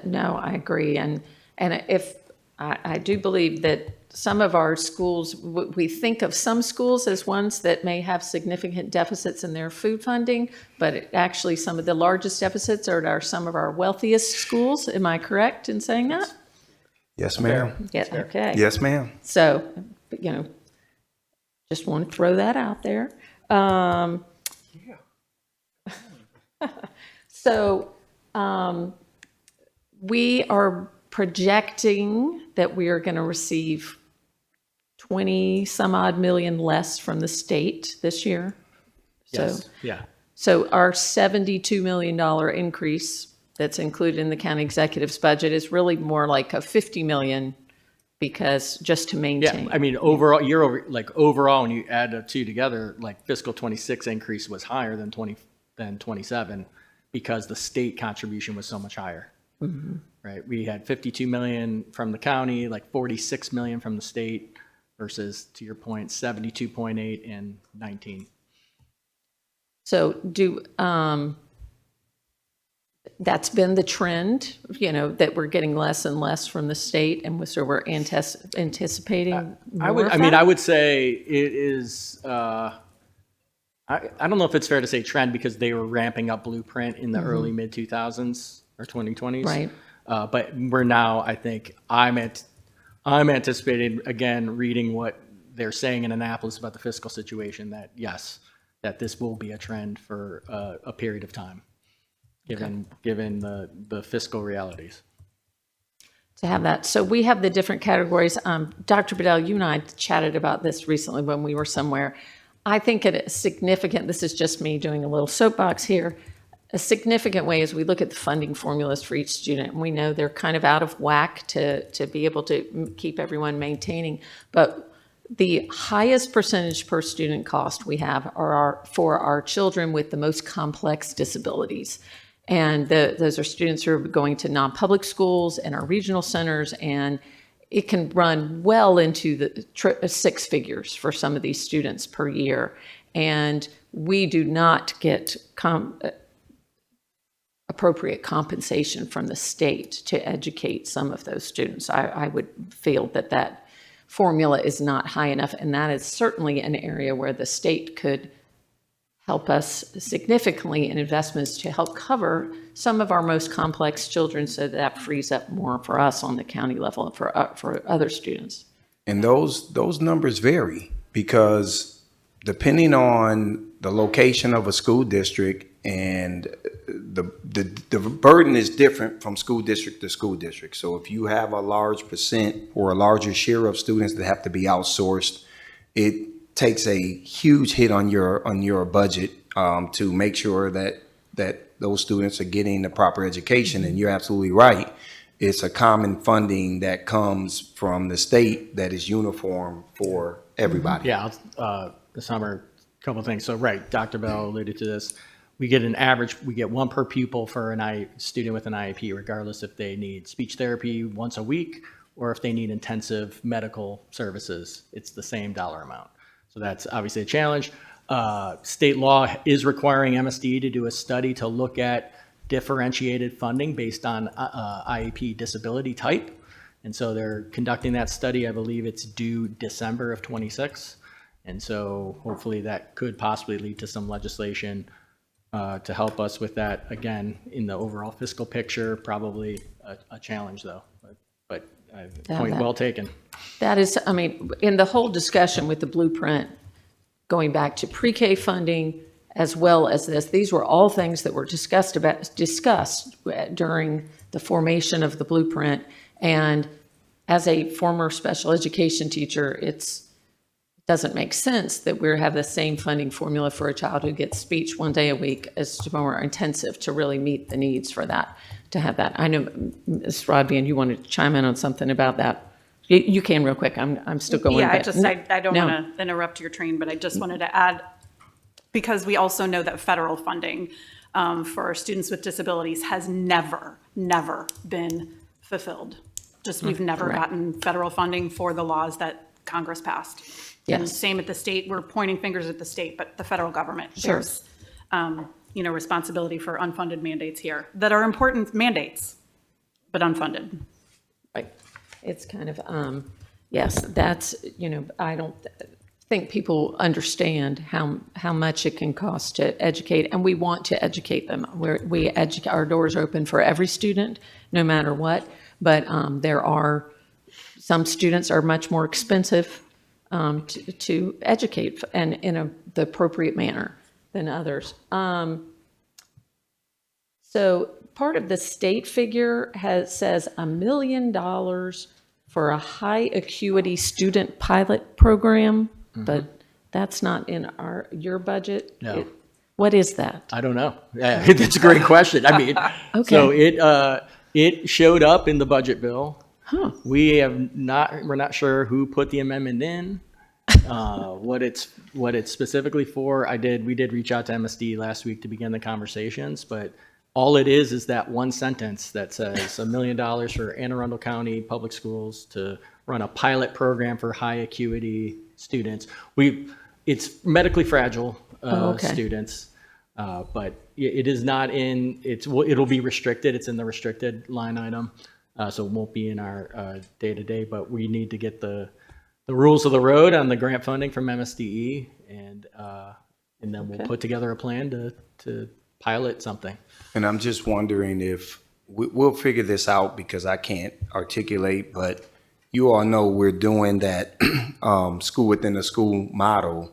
No, I agree. And if, I do believe that some of our schools, we think of some schools as ones that may have significant deficits in their food funding, but actually some of the largest deficits are some of our wealthiest schools. Am I correct in saying that? Yes, ma'am. Yeah, okay. Yes, ma'am. So, just want to throw that out there. We are projecting that we are going to receive 20 some odd million less from the state this year. Yes, yeah. So our $72 million increase that's included in the county executive's budget is really more like a 50 million because just to maintain. Yeah, I mean, overall, when you add the two together, like fiscal 26 increase was higher than 27 because the state contribution was so much higher. Mm-hmm. Right? We had 52 million from the county, like 46 million from the state versus, to your point, 72.8 and 19. So that's been the trend, that we're getting less and less from the state, and so we're anticipating more of that? I would say it is, I don't know if it's fair to say trend because they were ramping up Blueprint in the early mid 2000s or 2020s. Right. But we're now, I think, I'm anticipating, again, reading what they're saying in Annapolis about the fiscal situation, that yes, that this will be a trend for a period of time, given the fiscal realities. To have that. So we have the different categories. Dr. Bedell, you and I chatted about this recently when we were somewhere. I think it is significant, this is just me doing a little soapbox here, a significant way is we look at the funding formulas for each student, and we know they're kind of out of whack to be able to keep everyone maintaining. But the highest percentage per student cost we have are for our children with the most complex disabilities. And those are students who are going to non-public schools and our regional centers, and it can run well into the six figures for some of these students per year. And we do not get appropriate compensation from the state to educate some of those students. I would feel that formula is not high enough, and that is certainly an area where the state could help us significantly in investments to help cover some of our most complex children, so that frees up more for us on the county level for other students. And those numbers vary because depending on the location of a school district, and the burden is different from school district to school district. So if you have a large percent or a larger share of students that have to be outsourced, it takes a huge hit on your budget to make sure that those students are getting the proper education. And you're absolutely right. It's a common funding that comes from the state that is uniform for everybody. Yeah, the summer, couple of things. So, right, Dr. Bell alluded to this. We get an average, we get one per pupil for a student with an IEP, regardless if they need speech therapy once a week or if they need intensive medical services. It's the same dollar amount. So that's obviously a challenge. State law is requiring MSD to do a study to look at differentiated funding based on IEP disability type. And so they're conducting that study. I believe it's due December of 26. And so hopefully that could possibly lead to some legislation to help us with that. Again, in the overall fiscal picture, probably a challenge though, but point well taken. That is, I mean, in the whole discussion with the blueprint, going back to pre-K funding as well as this, these were all things that were discussed during the formation of the blueprint. And as a former special education teacher, it doesn't make sense that we have the same funding formula for a child who gets speech one day a week as more intensive to really meet the needs for that, to have that. I know, Ms. Rodby, you wanted to chime in on something about that. You can real quick. I'm still going. Yeah, I don't want to interrupt your train, but I just wanted to add, because we also know that federal funding for students with disabilities has never been fulfilled. We've never gotten federal funding for the laws that Congress passed. Yes. And same at the state. We're pointing fingers at the state, but the federal government Sure. shares, responsibility for unfunded mandates here that are important mandates, but unfunded. Right. It's kind of, yes, that's, I don't think people understand how much it can cost to educate, and we want to educate them. Our doors are open for every student, no matter what, but there are, some students are much more expensive to educate and in the appropriate manner than others. So part of the state figure says $1 million for a high acuity student pilot program, but that's not in your budget. No. What is that? I don't know. Yeah, that's a great question. I mean, so it showed up in the budget bill. Huh. We're not sure who put the amendment in, what it's specifically for. We did reach out to MSD last week to begin the conversations, but all it is that one sentence that says $1 million for Anne Arundel County Public Schools to run a pilot program for high acuity students. It's medically fragile students, but it is not in. It'll be restricted. It's in the restricted line item, so it won't be in our day to day. But we need to get the rules of the road on the grant funding from MSDE, and then we'll put together a plan to pilot something. And I'm just wondering if we'll figure this out, because I can't articulate, but you all know we're doing that school within a school model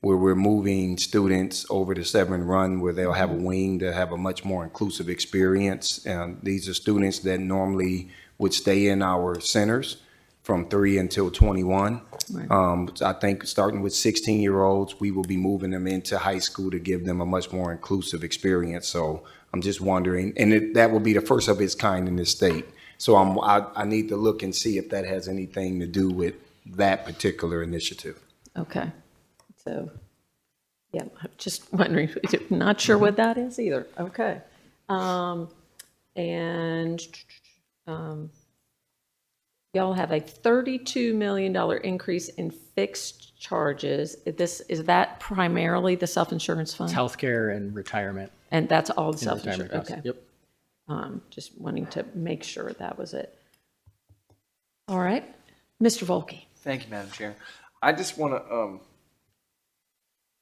where we're moving students over to Severn Run, where they'll have a wing to have a much more inclusive experience. And these are students that normally would stay in our centers from 3 until 21. Right. I think starting with 16-year-olds, we will be moving them into high school to give them a much more inclusive experience. So I'm just wondering, and that will be the first of its kind in this state. So I need to look and see if that has anything to do with that particular initiative. Okay. So, yeah, I'm just wondering, not sure what that is either. Okay. Y'all have a $32 million increase in fixed charges. Is that primarily the self-insurance fund? It's healthcare and retirement. And that's all the self-insurance? Okay. Yep. Just wanting to make sure that was it. All right. Mr. Volke. Thank you, Madam Chair. I just want to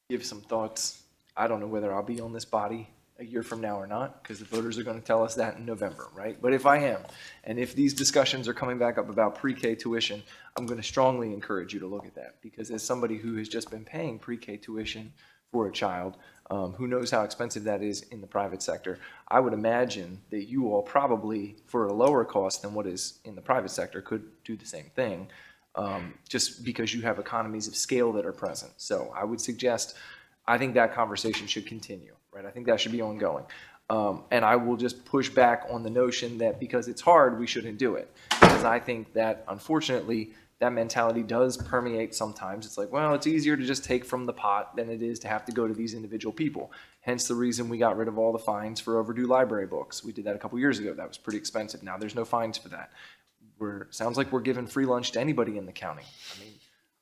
give some thoughts. I don't know whether I'll be on this body a year from now or not, because the voters are going to tell us that in November, right? But if I am, and if these discussions are coming back up about pre-K tuition, I'm going to strongly encourage you to look at that, because as somebody who has just been paying pre-K tuition for a child, who knows how expensive that is in the private sector, I would imagine that you all probably, for a lower cost than what is in the private sector, could do the same thing. just because you have economies of scale that are present. So I would suggest, I think that conversation should continue, right? I think that should be ongoing. And I will just push back on the notion that because it's hard, we shouldn't do it. Because I think that, unfortunately, that mentality does permeate sometimes. It's like, well, it's easier to just take from the pot than it is to have to go to these individual people. Hence the reason we got rid of all the fines for overdue library books. We did that a couple years ago. That was pretty expensive. Now there's no fines for that. Sounds like we're giving free lunch to anybody in the county. I mean,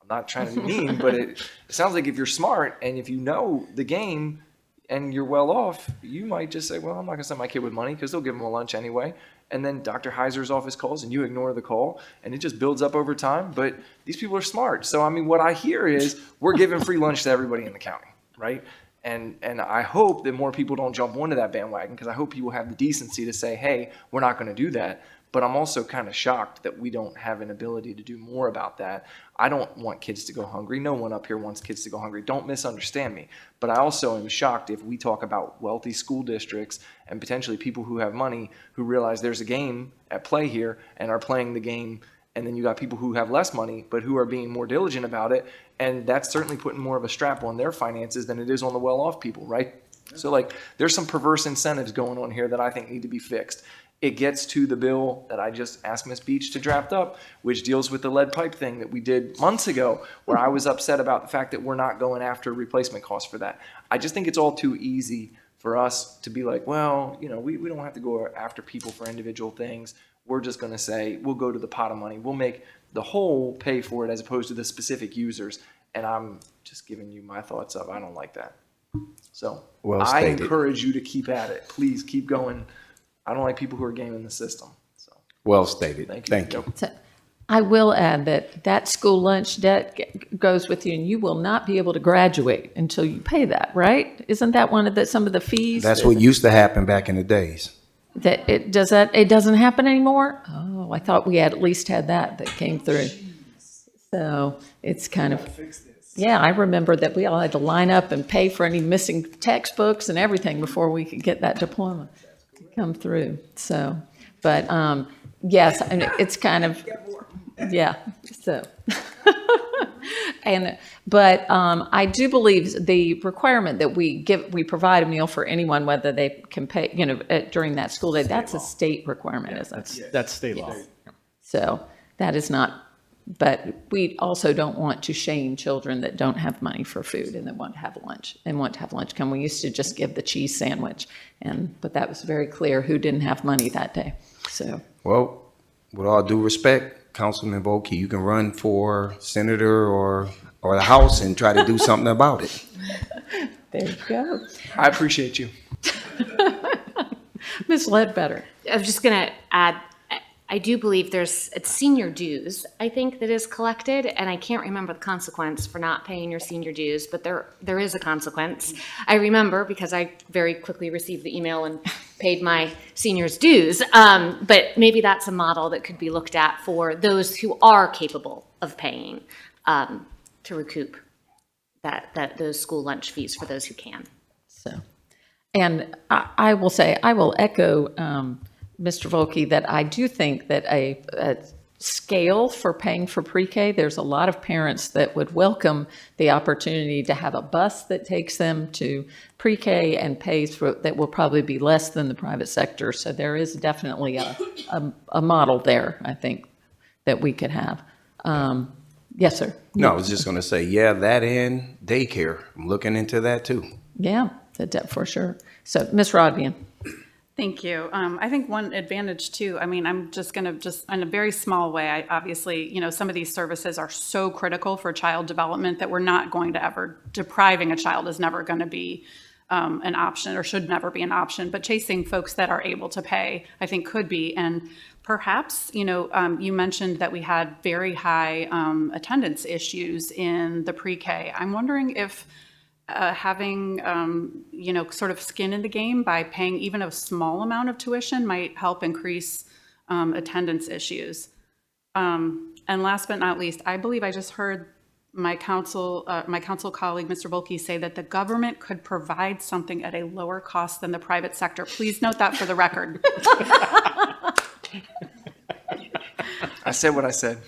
I'm not trying to be mean, but it sounds like if you're smart and if you know the game and you're well off, you might just say, well, I'm not going to send my kid with money because they'll give him a lunch anyway. And then Dr. Heiser's office calls and you ignore the call and it just builds up over time. But these people are smart. So, I mean, what I hear is we're giving free lunch to everybody in the county, right? And I hope that more people don't jump onto that bandwagon because I hope people have the decency to say, hey, we're not going to do that. But I'm also kind of shocked that we don't have an ability to do more about that. I don't want kids to go hungry. No one up here wants kids to go hungry. Don't misunderstand me. But I also am shocked if we talk about wealthy school districts and potentially people who have money who realize there's a game at play here and are playing the game. And then you got people who have less money, but who are being more diligent about it. And that's certainly putting more of a strap on their finances than it is on the well-off people, right? So like there's some perverse incentives going on here that I think need to be fixed. It gets to the bill that I just asked Ms. Beach to draft up, which deals with the lead pipe thing that we did months ago, where I was upset about the fact that we're not going after replacement costs for that. I just think it's all too easy for us to be like, well, you know, we don't have to go after people for individual things. We're just going to say, we'll go to the pot of money. We'll make the whole pay for it as opposed to the specific users. And I'm just giving you my thoughts of, I don't like that. So Well I stated. encourage you to keep at it. Please keep going. I don't like people who are gaming the system. So Well stated. thank you. Thank you. So I will add that that school lunch debt goes with you, and you will not be able to graduate until you pay that, right? Isn't that one of some of the fees? That's what used to happen back in the days. It doesn't happen anymore? Oh, I thought we had at least had that came through. So it's kind of, yeah, I remember that we all had to line up and pay for any missing textbooks and everything before we could get that diploma to come through. So, but yes, and it's kind of, yeah, so. But I do believe the requirement that we provide a meal for anyone, whether they can pay, during that school day, that's a state requirement, isn't it? That's state law. So that is not, but we also don't want to shame children that don't have money for food and that want to have lunch come. We used to just give the cheese sandwich, but that was very clear who didn't have money that day. So. Well, with all due respect, Councilman Volke, you can run for senator or the House and try to do something about it. There you go. I appreciate you. Ms. Ledbetter. I was just going to add, I do believe it's senior dues, I think, that is collected, and I can't remember the consequence for not paying your senior dues, but there is a consequence. I remember because I very quickly received the email and paid my seniors' dues, but maybe that's a model that could be looked at for those who are capable of paying to recoup those school lunch fees for those who can. So, and I will say, I will echo Mr. Volke that I do think that a scale for paying for pre-K, there's a lot of parents that would welcome the opportunity to have a bus that takes them to pre-K and pays for, that will probably be less than the private sector. So there is definitely a model there, I think, that we could have. Yes, sir. No, I was just going to say, yeah, that and daycare. I'm looking into that too. Yeah, for sure. So, Ms. Rodbian. Thank you. I think one advantage too, I mean, I'm just going to in a very small way, obviously, some of these services are so critical for child development that we're not going to ever, depriving a child is never going to be an option or should never be an option, but chasing folks that are able to pay, I think could be. And perhaps, you mentioned that we had very high attendance issues in the pre-K. I'm wondering if having, sort of skin in the game by paying even a small amount of tuition might help increase attendance issues. And last but not least, I believe I just heard my council colleague, Mr. Volke, say that the government could provide something at a lower cost than the private sector. Please note that for the record. I said what I said.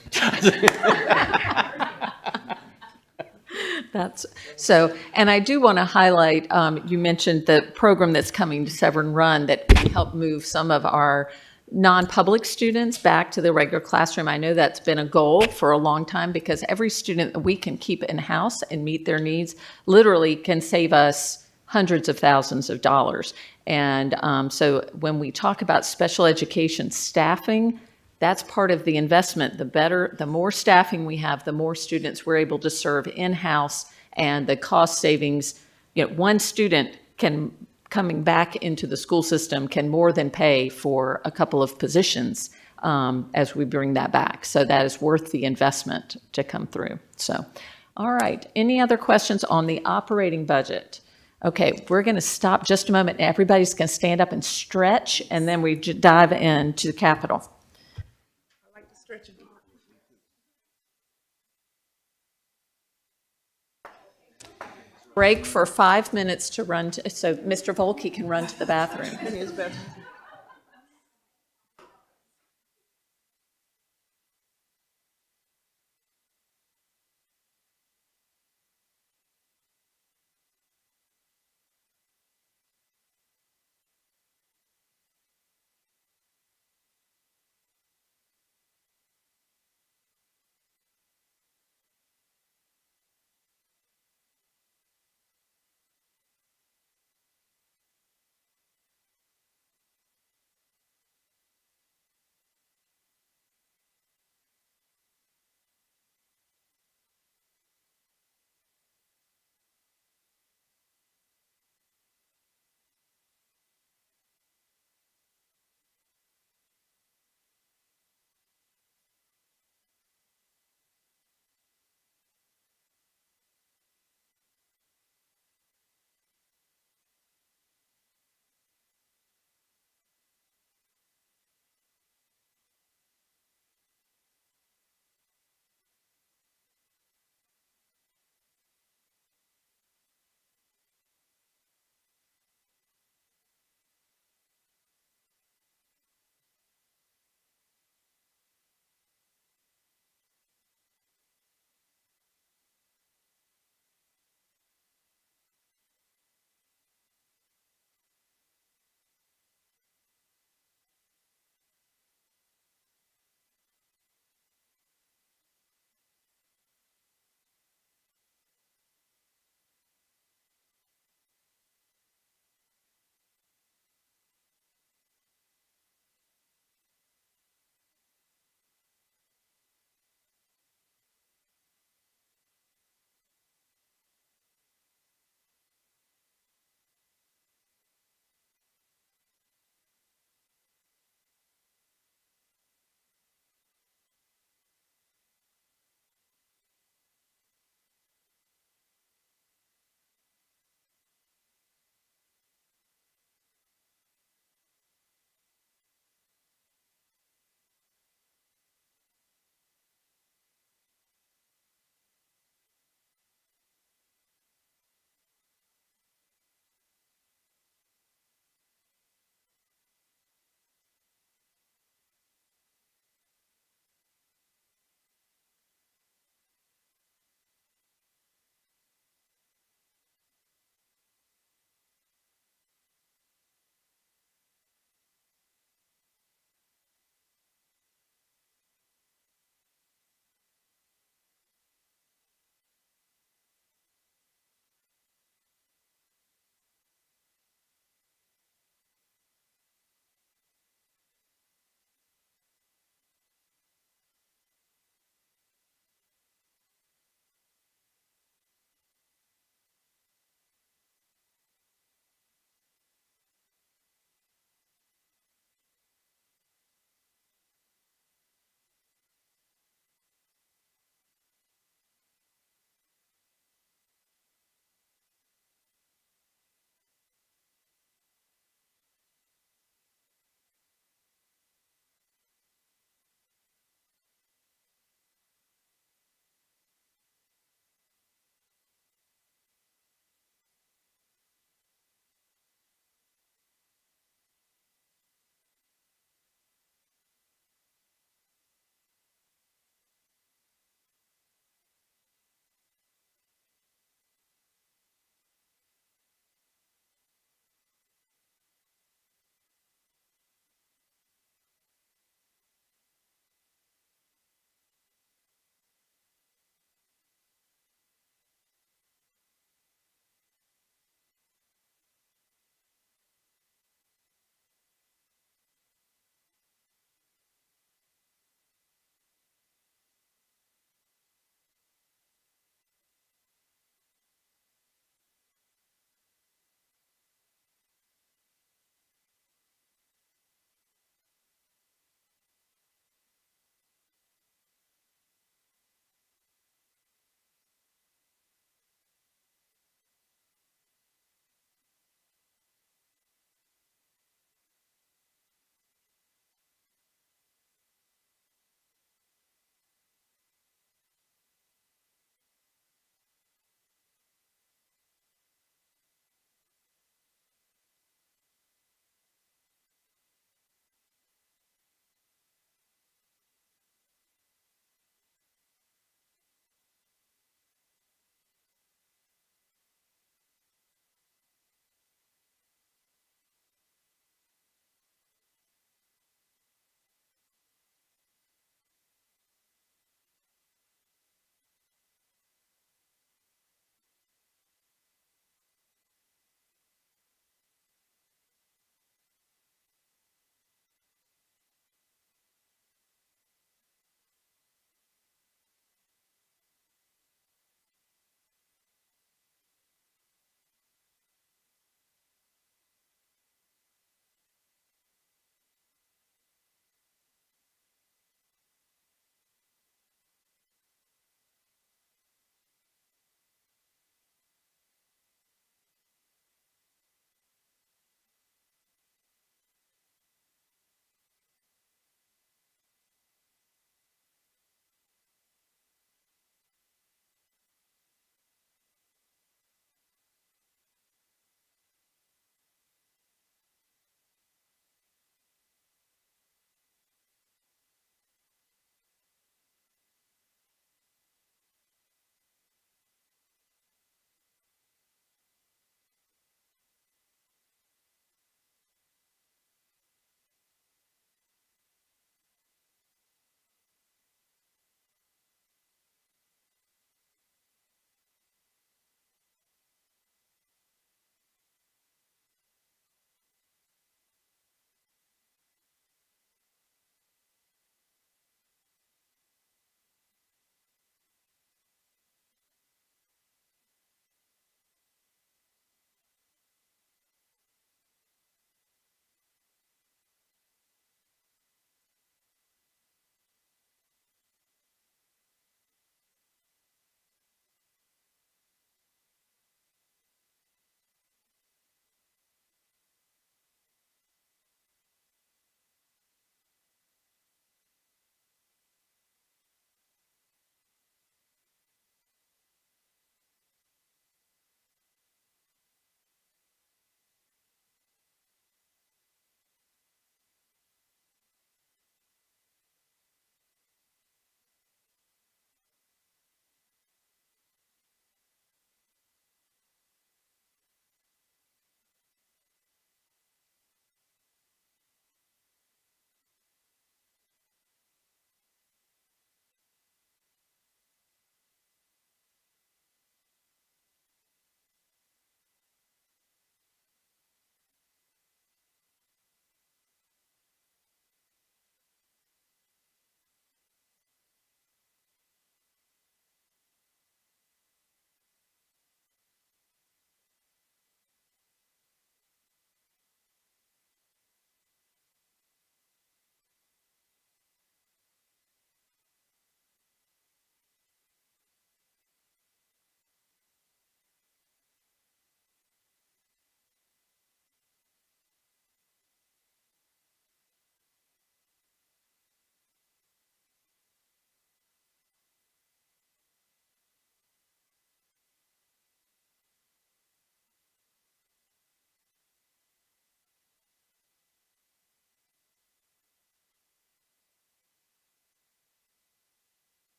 That's, so, and I do want to highlight, you mentioned the program that's coming to Severn Run that can help move some of our non-public students back to the regular classroom. I know that's been a goal for a long time because every student that we can keep in-house and meet their needs literally can save us hundreds of thousands of dollars. And so when we talk about special education staffing, that's part of the investment. The more staffing we have, the more students we're able to serve in-house, and the cost savings, one student coming back into the school system can more than pay for a couple of positions as we bring that back. So that is worth the investment to come through. So, all right. Any other questions on the operating budget? Okay, we're going to stop just a moment. Everybody's going to stand up and stretch, and then we dive into the capital. Break for 5 minutes to run, so Mr. Volke can run to the bathroom.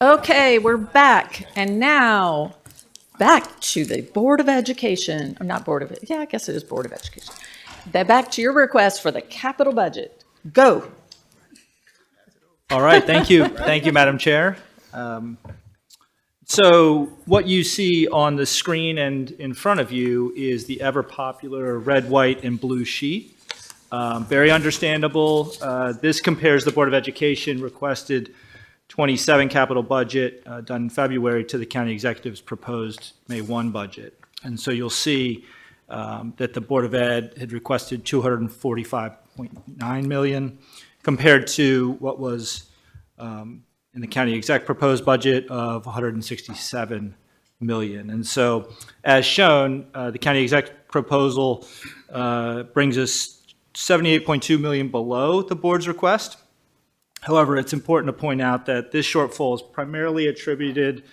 Okay, we're back, and now back to the Board of Education. Not Board of, yeah, I guess it is Board of Education. Back to your request for the capital budget. Go. All right, thank you. Thank you, Madam Chair. So what you see on the screen and in front of you is the ever-popular red, white, and blue sheet. Very understandable. This compares the Board of Education requested 27 capital budget done in February to the county executive's proposed May 1 budget. And so you'll see that the Board of Ed had requested $245.9 million compared to what was in the county exec proposed budget of $167 million. And so as shown, the county exec proposal brings us $78.2 million below the board's request. However, it's important to point out that this shortfall is primarily attributed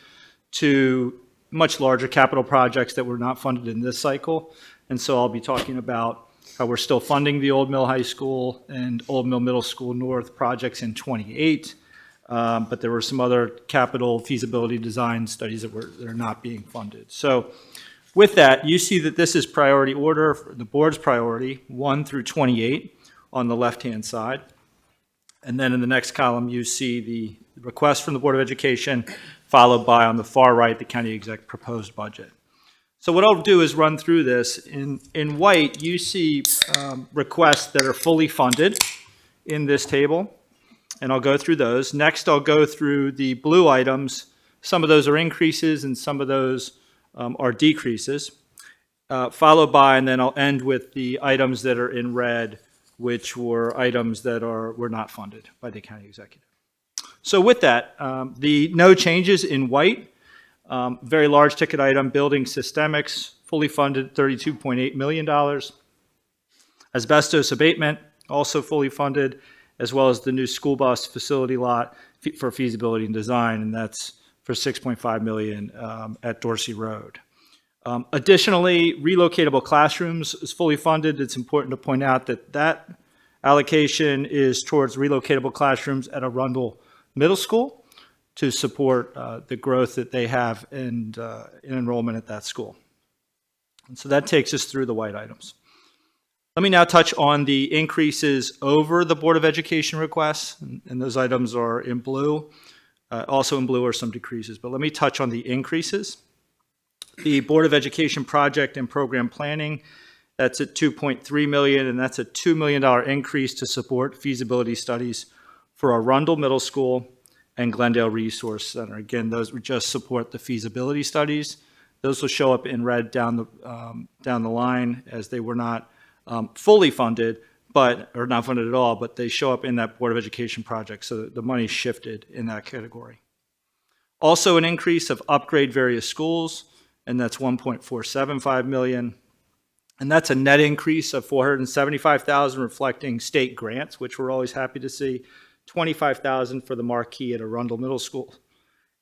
to much larger capital projects that were not funded in this cycle. And so I'll be talking about how we're still funding the Old Mill High School and Old Mill Middle School North projects in 28. But there were some other capital feasibility design studies that are not being funded. So with that, you see that this is priority order, for the board's priority, 1 through 28 on the left-hand side. And then in the next column, you see the request from the Board of Education, followed by, on the far right, the county exec proposed budget. So what I'll do is run through this. In white, you see requests that are fully funded in this table, and I'll go through those. Next, I'll go through the blue items. Some of those are increases, and some of those are decreases, followed by, and then I'll end with the items that are in red, which were items that were not funded by the county executive. So with that, the no changes in white, very large ticket item, building systemics, fully funded, $32.8 million. Asbestos abatement, also fully funded, as well as the new school bus facility lot for feasibility and design, and that's for $6.5 million at Dorsey Road. Additionally, relocatable classrooms is fully funded. It's important to point out that that allocation is towards relocatable classrooms at Arundel Middle School to support the growth that they have in enrollment at that school. And so that takes us through the white items. Let me now touch on the increases over the Board of Education requests, and those items are in blue. Also in blue are some decreases, but let me touch on the increases. The Board of Education project and program planning, that's at $2.3 million, and that's a $2 million increase to support feasibility studies for Arundel Middle School and Glendale Resource Center. Again, those would just support the feasibility studies. Those will show up in red down the line, as they were not fully funded, or not funded at all, but they show up in that Board of Education project, so the money shifted in that category. Also an increase of upgrade various schools, and that's $1.475 million. And that's a net increase of $475,000, reflecting state grants, which we're always happy to see, $25,000 for the marquee at Arundel Middle School,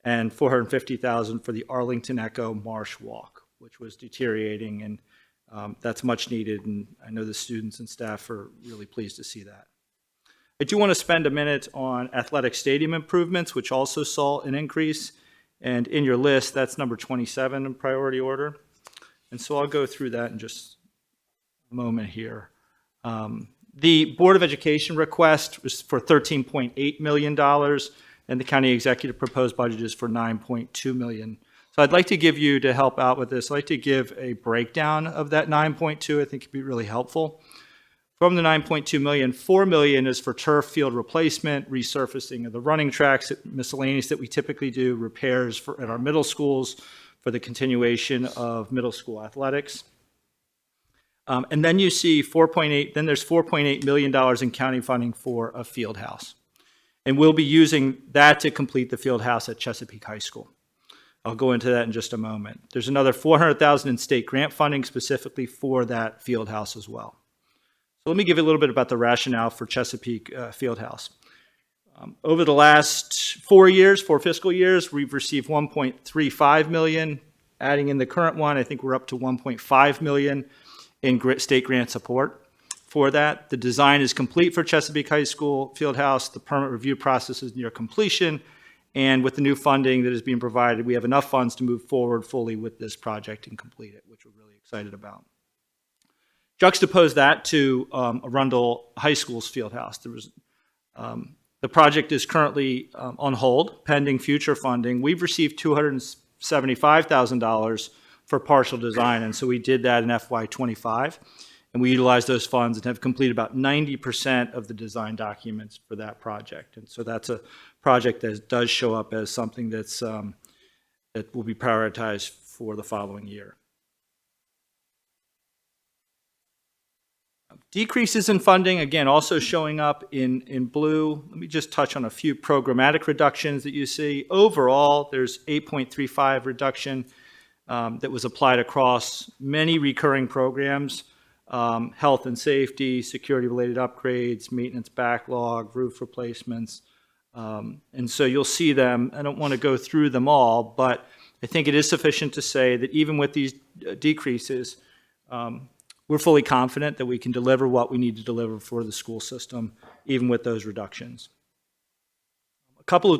and $450,000 for the Arlington Echo Marsh Walk, which was deteriorating, and that's much needed, and I know the students and staff are really pleased to see that. I do want to spend a minute on athletic stadium improvements, which also saw an increase, and in your list, that's number 27 in priority order. And so I'll go through that in just a moment here. The Board of Education request was for $13.8 million, and the county executive proposed budget is for $9.2 million. So I'd like to give you, to help out with this, I'd like to give a breakdown of that 9.2. I think it'd be really helpful. From the 9.2 million, 4 million is for turf field replacement, resurfacing of the running tracks, miscellaneous that we typically do, repairs at our middle schools for the continuation of middle school athletics. And then you see then there's $4.8 million in county funding for a field house. And we'll be using that to complete the field house at Chesapeake High School. I'll go into that in just a moment. There's another $400,000 in state grant funding specifically for that field house as well. So let me give you a little bit about the rationale for Chesapeake Fieldhouse. Over the last 4 fiscal years, we've received $1.35 million. Adding in the current one, I think we're up to $1.5 million in state grant support for that. The design is complete for Chesapeake High School Fieldhouse. The permit review process is near completion, And with the new funding that is being provided, we have enough funds to move forward fully with this project and complete it, which we're really excited about. Juxtapose that to Arundel High School's field house. The project is currently on hold, pending future funding. We've received $275,000 for partial design, and so we did that in FY25, and we utilized those funds and have completed about 90% of the design documents for that project. And so that's a project that does show up as something that's that will be prioritized for the following year. Decreases in funding, again, also showing up in blue. Let me just touch on a few programmatic reductions that you see. Overall, there's 8.35 reduction that was applied across many recurring programs, health and safety, security-related upgrades, maintenance backlog, roof replacements. And so you'll see them. I don't want to go through them all, but I think it is sufficient to say that even with these decreases, we're fully confident that we can deliver what we need to deliver for the school system, even with those reductions.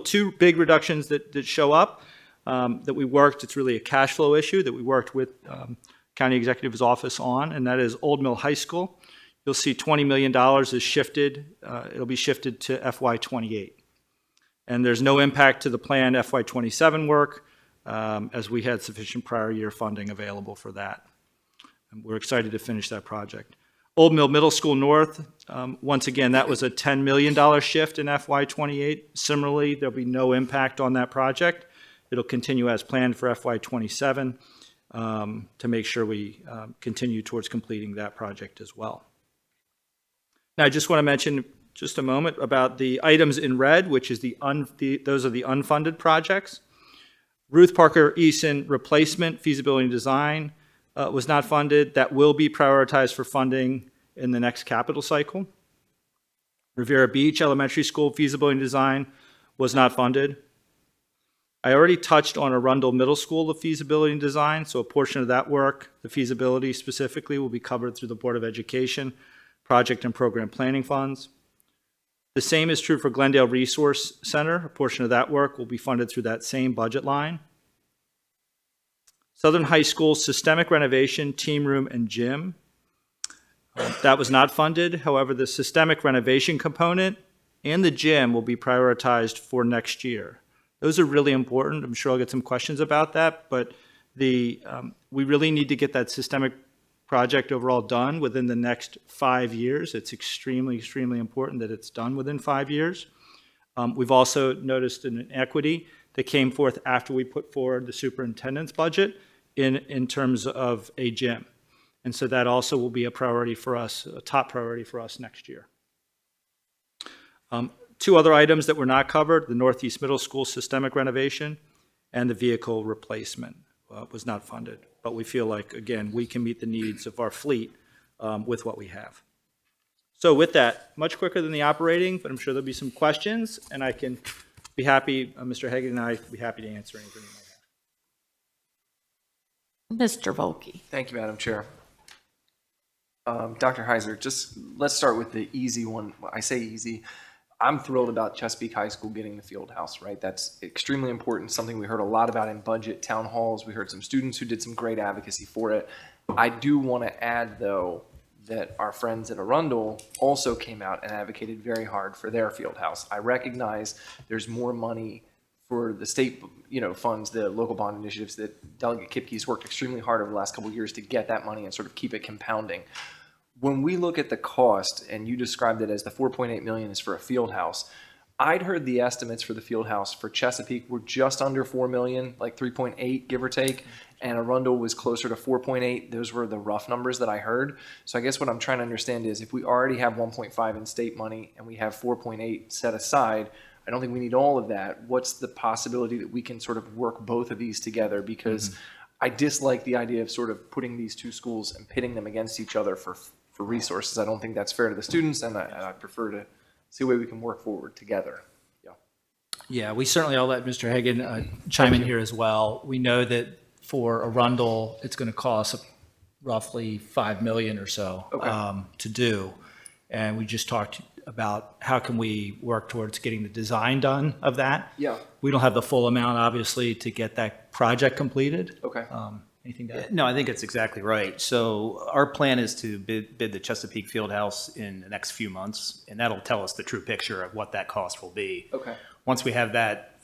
Two big reductions that show up that we worked, it's really a cash flow issue that we worked with County Executive's office on, and that is Old Mill High School. You'll see $20 million is shifted. It'll be shifted to FY28. And there's no impact to the planned FY27 work as we had sufficient prior year funding available for that. And we're excited to finish that project. Old Mill Middle School North, once again, that was a $10 million shift in FY28. Similarly, there'll be no impact on that project. It'll continue as planned for FY27 to make sure we continue towards completing that project as well. Now, I just want to mention just a moment about the items in red, which is those are the unfunded projects. Ruth Parker Eason replacement feasibility and design was not funded. That will be prioritized for funding in the next capital cycle. Riviera Beach Elementary School feasibility and design was not funded. I already touched on Arundel Middle School, the feasibility and design, so a portion of that work, the feasibility specifically, will be covered through the Board of Education project and program planning funds. The same is true for Glendale Resource Center. A portion of that work will be funded through that same budget line. Southern High School systemic renovation, team room, and gym. That was not funded. However, the systemic renovation component and the gym will be prioritized for next year. Those are really important. I'm sure I'll get some questions about that, but we really need to get that systemic project overall done within the next 5 years. It's extremely, extremely important that it's done within 5 years. We've also noticed an inequity that came forth after we put forward the superintendent's budget in terms of a gym. And so that also will be a priority for us, a top priority for us next year. Two other items that were not covered, the Northeast Middle School systemic renovation and the vehicle replacement was not funded. But we feel like, again, we can meet the needs of our fleet with what we have. So with that, much quicker than the operating, but I'm sure there'll be some questions, and I can be happy, Mr. Hagan and I be happy to answer anything you might have. Mr. Volkey. Thank you, Madam Chair. Dr. Heiser, just let's start with the easy one. I say easy. I'm thrilled about Chesapeake High School getting the field house, right? That's extremely important, something we heard a lot about in budget town halls. We heard some students who did some great advocacy for it. I do want to add, though, that our friends at Arundel also came out and advocated very hard for their field house. I recognize there's more money for the state, funds, the local bond initiatives that Delegate Kipke's worked extremely hard over the last couple of years to get that money and sort of keep it compounding. When we look at the cost, and you described it as the $4.8 million is for a field house, I'd heard the estimates for the field house for Chesapeake were just under $4 million, like 3.8, give or take, and Arundel was closer to 4.8. Those were the rough numbers that I heard. So I guess what I'm trying to understand is if we already have 1.5 in state money and we have 4.8 set aside, I don't think we need all of that. What's the possibility that we can sort of work both of these together? Because I dislike the idea of sort of putting these two schools and pitting them against each other for resources. I don't think that's fair to the students, and I prefer to see a way we can work forward together. Yeah, we certainly, I'll let Mr. Hagan chime in here as well. We know that for Arundel, it's going to cost roughly $5 million or so to do. And we just talked about how can we work towards getting the design done of that. Yeah. We don't have the full amount, obviously, to get that project completed. Okay. Anything to add? No, I think it's exactly right. So our plan is to bid the Chesapeake Fieldhouse in the next few months, and that'll tell us the true picture of what that cost will be. Okay. Once we have that,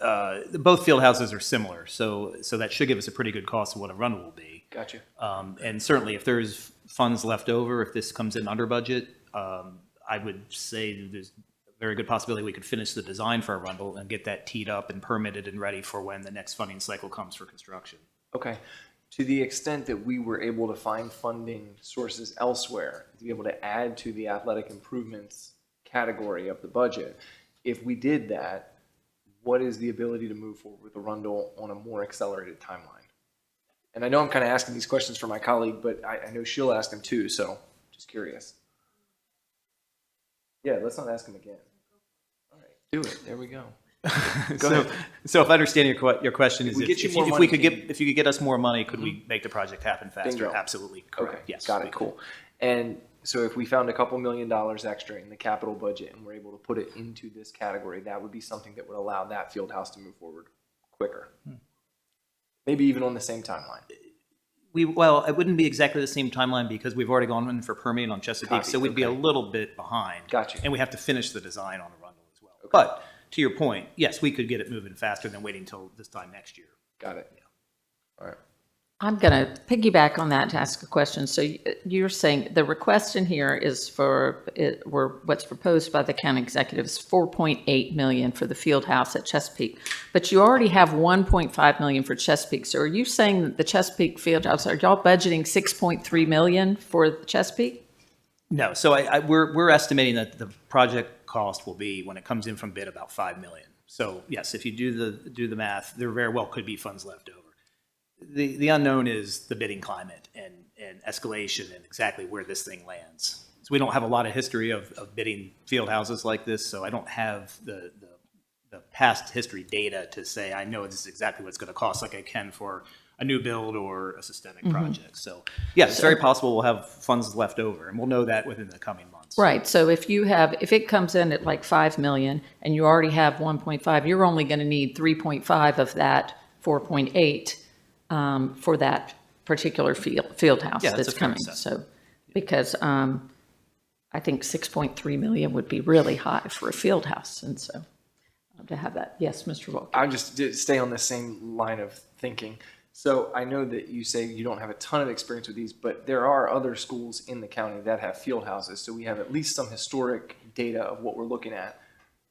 both field houses are similar, so that should give us a pretty good cost of what Arundel will be. Gotcha. And certainly, if there's funds left over, if this comes in under budget, I would say there's a very good possibility we could finish the design for Arundel and get that teed up and permitted and ready for when the next funding cycle comes for construction. Okay. To the extent that we were able to find funding sources elsewhere, to be able to add to the athletic improvements category of the budget, if we did that, what is the ability to move forward with Arundel on a more accelerated timeline? And I know I'm kind of asking these questions for my colleague, but I know she'll ask them too, so just curious. Yeah, let's not ask him again. All right, do it. There we go. Go ahead. So if I understand your question is we get you more if money, you could get us more money, could we make the project happen faster? Bingo. Absolutely correct. Okay, Yes. got we it, could. cool. And so if we found a couple $1 million extra in the capital budget and we're able to put it into this category, that would be something that would allow that field house to move forward quicker. Maybe even on the same timeline. Well, it wouldn't be exactly the same timeline because we've already gone in for permitting on Chesapeake, so we'd be a little bit behind. Gotcha. And we have to finish the design on Arundel as well. Okay. But to your point, yes, we could get it moving faster than waiting until this time next year. Got it. Yeah. All right. I'm going to piggyback on that to ask a question. So you're saying the request in here is what's proposed by the county executive is $4.8 million for the field house at Chesapeake, but you already have $1.5 million for Chesapeake. So are you saying that the Chesapeake field house, are y'all budgeting $6.3 million for the Chesapeake? No, so we're estimating that the project cost will be, when it comes in from bid, about $5 million. So yes, if you do the math, there very well could be funds left over. The unknown is the bidding climate and escalation and exactly where this thing lands. So we don't have a lot of history of bidding field houses like this, so I don't have the past history data to say I know this is exactly what it's going to cost like I can for a new build or a systemic project. So yeah, it's very possible we'll have funds left over, and we'll know that within the coming months. Right. So if it comes in at like 5 million and you already have 1.5, you're only going to need 3.5 of that 4.8 for that particular field house Yeah, that's that's a fair coming. assessment. So, because I think 6.3 million would be really high for a field house, and so to have that. Yes, Mr. Volk. I just did stay on the same line of thinking. So I know that you say you don't have a ton of experience with these, but there are other schools in the county that have field houses. So we have at least some historic data of what we're looking at.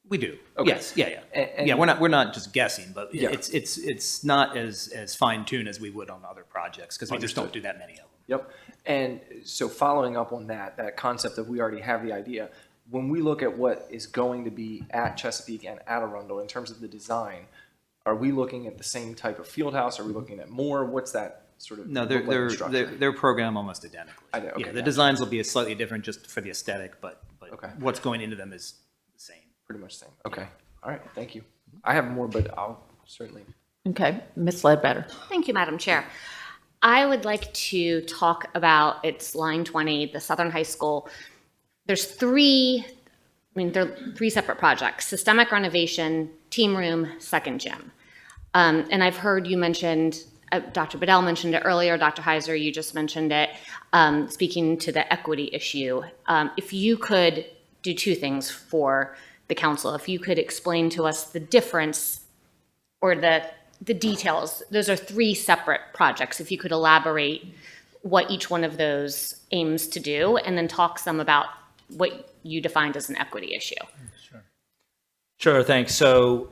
We do. Okay. Yes. Yeah. And Yeah. We're not just guessing, but Yeah. it's not as fine tuned as we would on other projects because we just don't do that many of them. Yep. And so following up on that concept of we already have the idea, when we look at what is going to be at Chesapeake and at Arundel in terms of the design, are we looking at the same type of field house? Are we looking at more? What's that sort of? No, look like in structure? they're programmed almost identically. I know, okay, Yeah, the gotcha. designs will be slightly different just for the aesthetic, but Okay. what's going into them is the same. Pretty much the same. Okay. All right. Thank you. I have more, but I'll certainly. Okay, Ms. Ledbetter. Thank you, Madam Chair. I would like to talk about, it's line 20, the Southern High School. There are three separate projects: systemic renovation, team room, second gym. And I've heard you mentioned, Dr. Bedell mentioned it earlier, Dr. Heiser, you just mentioned it, speaking to the equity issue. If you could do two things for the council, if you could explain to us the difference or the details. Those are three separate projects. If you could elaborate what each one of those aims to do, and then talk some about what you defined as an equity issue. Sure, thanks. So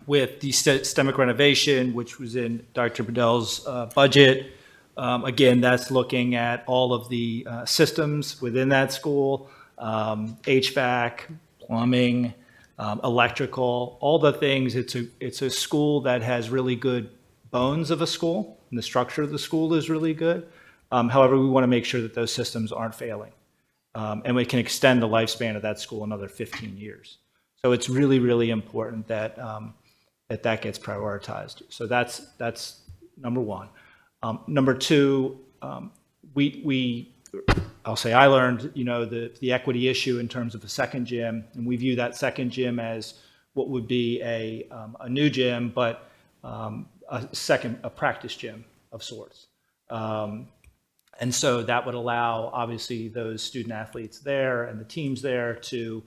with the systemic renovation, which was in Dr. Bedell's budget, again, that's looking at all of the systems within that school, HVAC, plumbing, electrical, all the things. It's a school that has really good bones of a school, and the structure of the school is really good. However, we want to make sure that those systems aren't failing, and we can extend the lifespan of that school another 15 years. So it's really, really important that that gets prioritized. So that's number one. Number two, we I'll say I learned, the equity issue in terms of a second gym, and we view that second gym as what would be a new gym, but a practice gym of sorts. And so that would allow, obviously, those student athletes there and the teams there to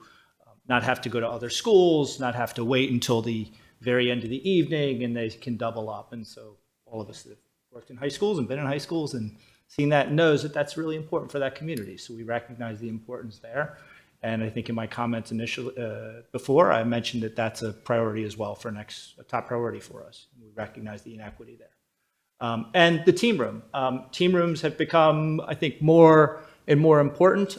not have to go to other schools, not have to wait until the very end of the evening, and they can double up. And so all of us that have worked in high schools and been in high schools and seen that knows that that's really important for that community. So we recognize the importance there. And I think in my comments initially, before, I mentioned that that's a priority as well for a top priority for us. We recognize the inequity there. And the team room. Team rooms have become, I think, more and more important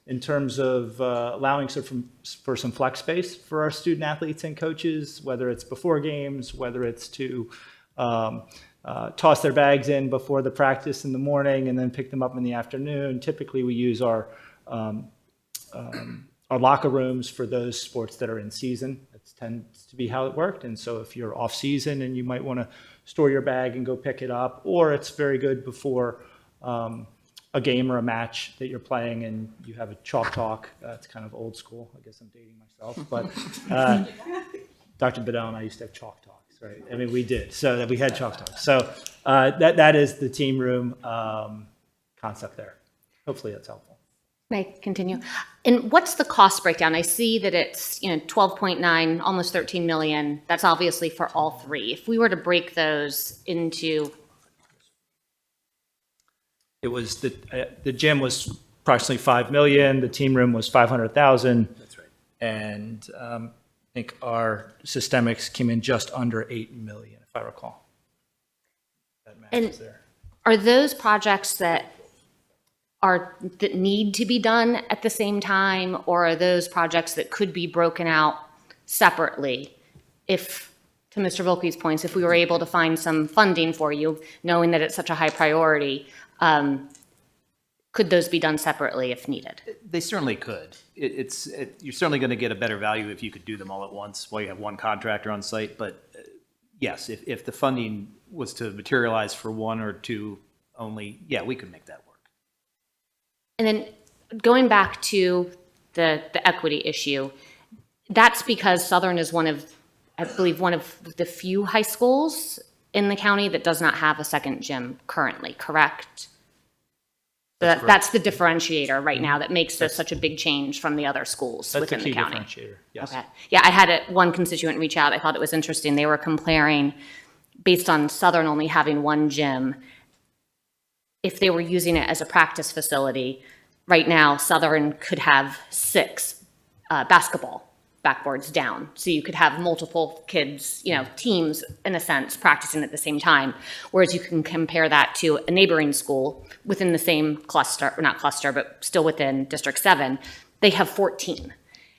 in terms of allowing for some flex space for our student athletes and coaches, whether it's before games, whether it's to toss their bags in before the practice in the morning and then pick them up in the afternoon. Typically, we use our locker rooms for those sports that are in season. That tends to be how it worked. And so if you're off season and you might want to store your bag and go pick it up, or it's very good before a game or a match that you're playing and you have a chalk talk. It's kind of old school. I guess I'm dating myself. But Dr. Bedell and I used to have chalk talks, right? I mean, we did. So we had chalk talks. So that is the team room concept there. Hopefully that's helpful. May I continue? And what's the cost breakdown? I see that it's 12.9, almost 13 million. That's obviously for all three. If we were to break those into, it was the gym was approximately 5 million. The team room was 500,000. That's right. And I think our systemics came in just under 8 million, if I recall. That math is there. Are those projects that need to be done at the same time, or are those projects that could be broken out separately? If, to Mr. Volke's points, if we were able to find some funding for you, knowing that it's such a high priority, could those be done separately if needed? They certainly could. You're certainly going to get a better value if you could do them all at once while you have one contractor on site. But yes, if the funding was to materialize for one or two only, yeah, we could make that work. And then going back to the equity issue, that's because Southern is I believe one of the few high schools in the county that does not have a second gym currently, correct? That's the differentiator right now that makes this such a big change from the other schools within the county. That's the key differentiator, yes. Okay. Yeah, I had one constituent reach out. I thought it was interesting. They were comparing, based on Southern only having one gym, if they were using it as a practice facility. Right now, Southern could have 6 basketball backboards down. So you could have multiple kids, teams, in a sense, practicing at the same time. Whereas you can compare that to a neighboring school within the same cluster, or not cluster, but still within District 7, they have 14.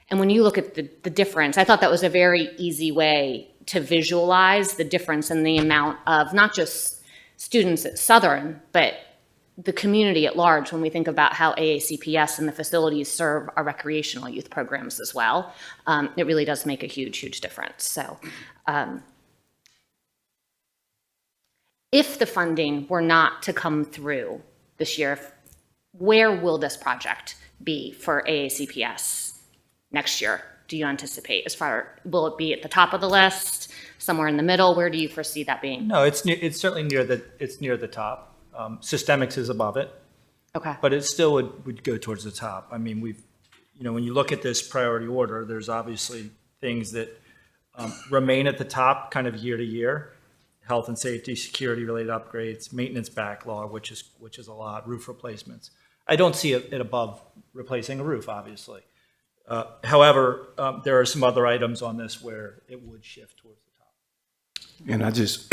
And when you look at the difference, I thought that was a very easy way to visualize the difference in the amount of not just students at Southern, but the community at large when we think about how AACPS and the facilities serve our recreational youth programs as well. It really does make a huge, huge difference. So if the funding were not to come through this year, where will this project be for AACPS next year? Do you anticipate? Will it be at the top of the list, somewhere in the middle? Where do you foresee that being? No, it's certainly near the top. Systemics is above it. Okay. But it still would go towards the top. I mean, when you look at this priority order, there's obviously things that remain at the top kind of year to year. Health and safety, security related upgrades, maintenance backlog, which is a lot, roof replacements. I don't see it above replacing a roof, obviously. However, there are some other items on this where it would shift towards the top. And I just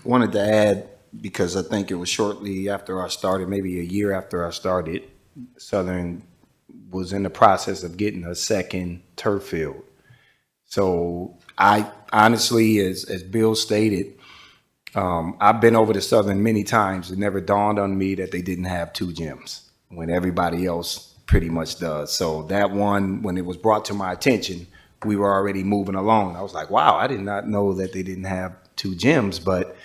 wanted to add, because I think it was shortly after I started, maybe a year after I started, Southern was in the process of getting a second turf field. So I honestly, as Bill stated, I've been over to Southern many times. It never dawned on me that they didn't have 2 gyms when everybody else pretty much does. So that one, when it was brought to my attention, we were already moving along. I was like, wow, I did not know that they didn't have 2 gyms, but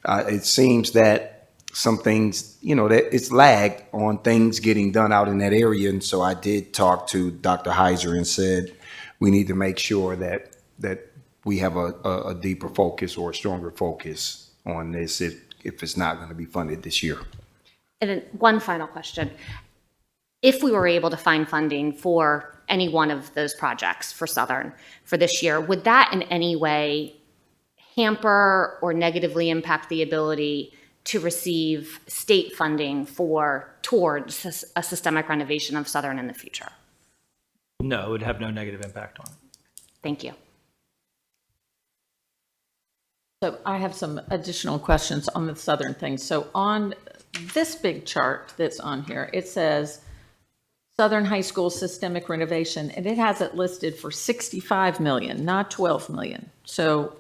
it seems that some things, that it's lagged on things getting done out in that area. And so I did talk to Dr. Heiser and said, we need to make sure that we have a deeper focus or a stronger focus on this if it's not going to be funded this year. And then one final question. If we were able to find funding for any one of those projects for Southern for this year, would that in any way hamper or negatively impact the ability to receive state funding towards a systemic renovation of Southern in the future? No, it would have no negative impact on it. Thank you. So I have some additional questions on the Southern thing. So on this big chart that's on here, it says Southern High School systemic renovation, and it has it listed for 65 million, not 12 million. So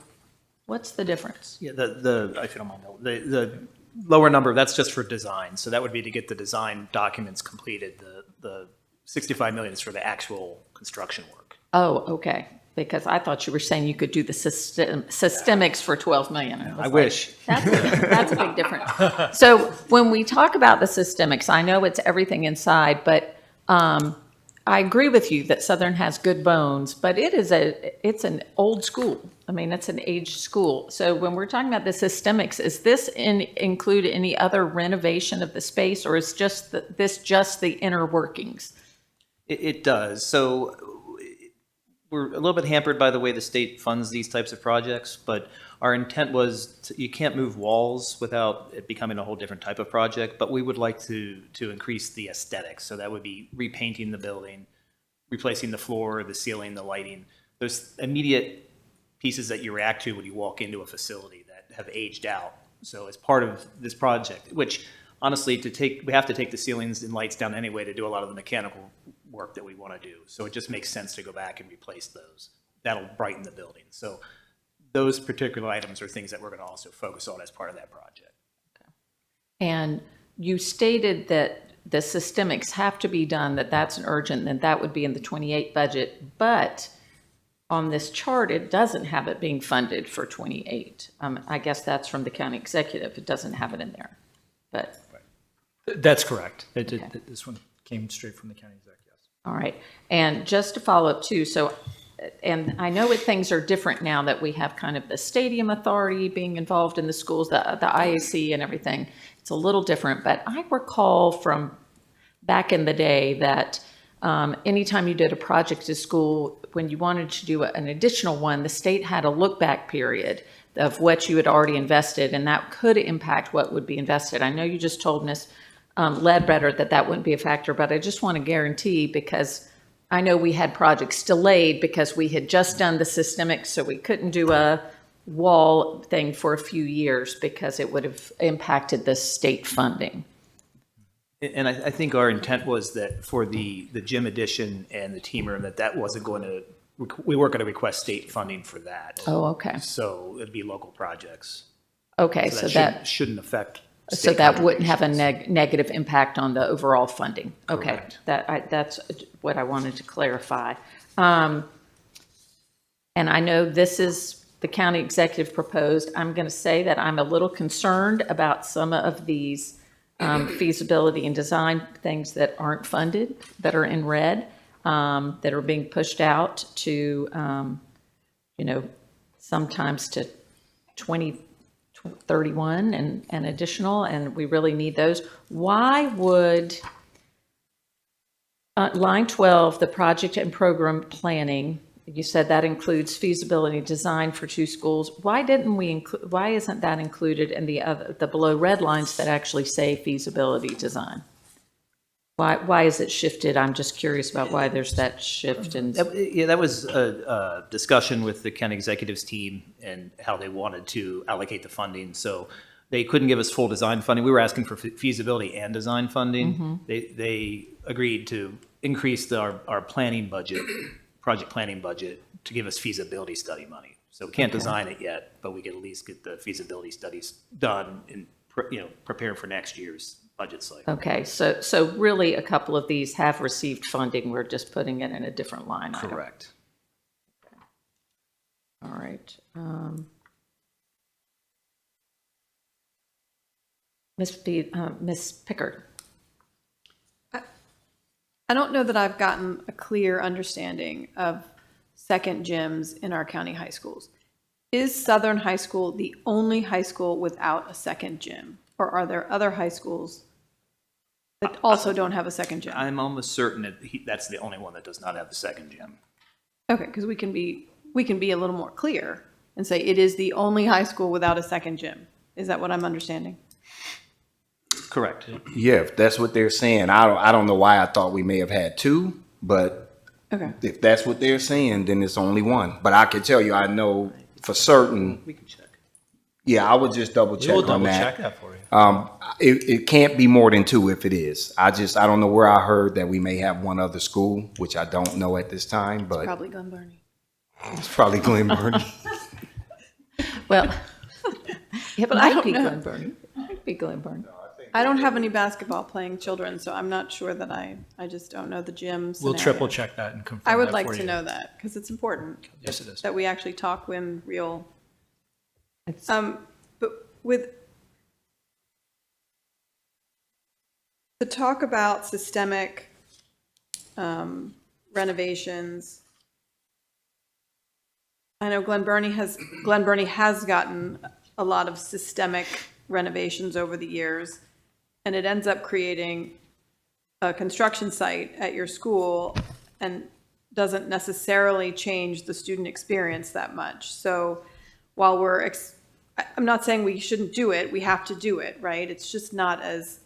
what's the difference? Yeah, if you don't mind, the lower number, that's just for design. So that would be to get the design documents completed. The 65 million is for the actual construction work. Oh, okay. Because I thought you were saying you could do the systemics for 12 million. I wish. That's a big difference. So when we talk about the systemics, I know it's everything inside, but I agree with you that Southern has good bones, but it's an old school. I mean, it's an aged school. So when we're talking about the systemics, is this include any other renovation of the space, or is this just the inner workings? It does. So we're a little bit hampered by the way the state funds these types of projects, but our intent was you can't move walls without it becoming a whole different type of project, but we would like to increase the aesthetics. So that would be repainting the building, replacing the floor, the ceiling, the lighting. Those immediate pieces that you react to when you walk into a facility that have aged out. So as part of this project, which honestly, we have to take the ceilings and lights down anyway to do a lot of the mechanical work that we want to do. So it just makes sense to go back and replace those. That'll brighten the building. So those particular items are things that we're going to also focus on as part of that project. Okay. And you stated that the systemics have to be done, that's an urgent, and that would be in the 28 budget. But on this chart, it doesn't have it being funded for 28. I guess that's from the county executive. It doesn't have it in there. But That's correct. This one came straight from the county exec, yes. All right. And just to follow up too, and I know things are different now that we have kind of the stadium authority being involved in the schools, the IAC and everything. It's a little different, but I recall from back in the day that anytime you did a project at school, when you wanted to do an additional one, the state had a look back period of what you had already invested, and that could impact what would be invested. I know you just told Ms. Ledbetter that wouldn't be a factor, but I just want to guarantee, because I know we had projects delayed because we had just done the systemic, so we couldn't do a wall thing for a few years because it would have impacted the state funding. And I think our intent was that for the gym addition and the team room, that wasn't going to, we weren't going to request state funding for that. Oh, okay. So it'd be local projects. Okay, so that shouldn't affect. So that wouldn't have a negative impact on the overall funding. Okay, Correct. That's what I wanted to clarify. And I know this is the county executive proposed. I'm going to say that I'm a little concerned about some of these feasibility and design things that aren't funded, that are in red, that are being pushed out to, sometimes to 2031 and additional, and we really need those. Why would line 12, the project and program planning, you said that includes feasibility design for 2 schools. Why isn't that included in the below red lines that actually say feasibility design? Why is it shifted? I'm just curious about why there's that shift. That was a discussion with the county executives team and how they wanted to allocate the funding. So they couldn't give us full design funding. We were asking for feasibility and design funding. Mm-hmm. They agreed to increase our planning budget, project planning budget, to give us feasibility study money. So we can't design it yet, but we can at least get the feasibility studies done and prepare for next year's budget cycle. Okay, so really a couple of these have received funding. We're just putting it in a different line item. Correct. Okay. All right. Ms. Pickard. I don't know that I've gotten a clear understanding of second gyms in our county high schools. Is Southern High School the only high school without a second gym? Or are there other high schools that also don't have a second gym? I'm almost certain that that's the only one that does not have the second gym. Okay, because we can be a little more clear and say it is the only high school without a second gym. Is that what I'm understanding? Correct. Yeah, if that's what they're saying, I don't know why I thought we may have had two, but Okay. if that's what they're saying, then it's only one. But I can tell you, I know for certain. We can check. Yeah, I would just double check We'll on double that. check that for you. It can't be more than two if it is. I don't know where I heard that we may have one other school, which I don't know at this time, but Probably Glen Burnie. it's probably Glen Burnie. Well, it But I might don't be know. Glen Burnie. Might be Glen Burnie. I don't have any basketball playing children, so I'm not sure that I just don't know the gym We'll scenario. triple check that and confirm I would that like for to you. know that, because it's important. Yes, it is. That we actually talk when real. But with the talk about systemic renovations, I know Glen Burnie has gotten a lot of systemic renovations over the years, and it ends up creating a construction site at your school and doesn't necessarily change the student experience that much. So while I'm not saying we shouldn't do it, we have to do it, right? It's just not as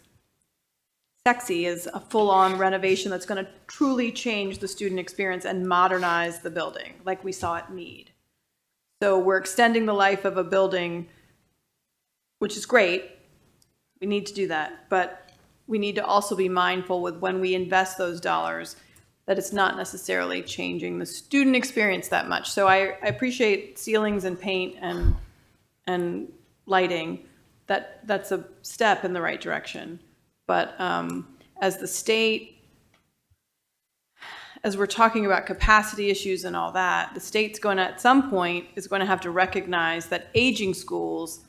sexy as a full-on renovation that's going to truly change the student experience and modernize the building like we saw it need. So we're extending the life of a building, which is great. We need to do that, but we need to also be mindful with when we invest those dollars that it's not necessarily changing the student experience that much. So I appreciate ceilings and paint and lighting. That's a step in the right direction. But as the state, as we're talking about capacity issues and all that, the state's going to, at some point, is going to have to recognize that aging schools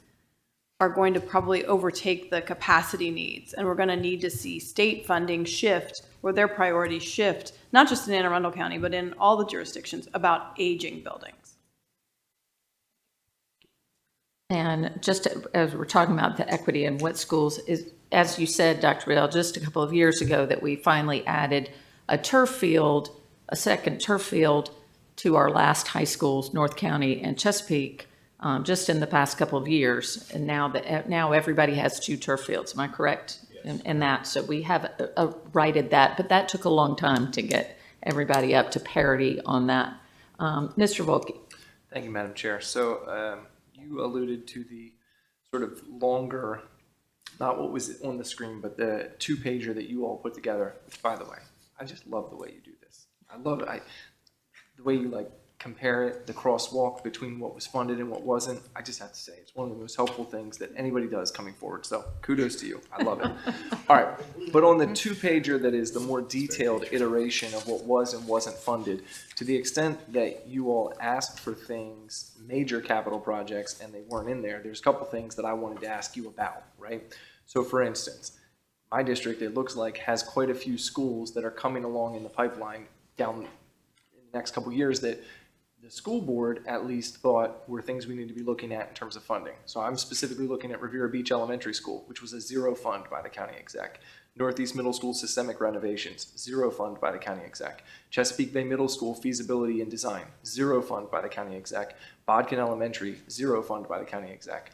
are going to probably overtake the capacity needs. And we're going to need to see state funding shift, or their priorities shift, not just in Anne Arundel County, but in all the jurisdictions about aging buildings. And just as we're talking about the equity and what schools is, as you said, Dr. Riel, just a couple of years ago that we finally added a second turf field to our last high schools, North County and Chesapeake, just in the past couple of years. And now everybody has two turf fields. Am I correct in that? So we have righted that, but that took a long time to get everybody up to parity on that. Mr. Volke. Thank you, Madam Chair. So you alluded to the sort of longer, not what was on the screen, but the two-pager that you all put together, which, by the way, I just love the way you do this. I love it. The way you compare it, the crosswalk between what was funded and what wasn't. I just have to say, it's one of the most helpful things that anybody does coming forward. So kudos to you. I love it. All right. But on the two-pager that is the more detailed iteration of what was and wasn't funded, to the extent that you all asked for things, major capital projects, and they weren't in there, there's a couple things that I wanted to ask you about, right? So for instance, my district, it looks like, has quite a few schools that are coming along in the pipeline down in the next couple of years that the school board at least thought were things we need to be looking at in terms of funding. So I'm specifically looking at Riviera Beach Elementary School, which was a zero fund by the county exec. Northeast Middle School systemic renovations, zero fund by the county exec. Chesapeake Bay Middle School feasibility and design, zero fund by the county exec. Bodkin Elementary, zero fund by the county exec.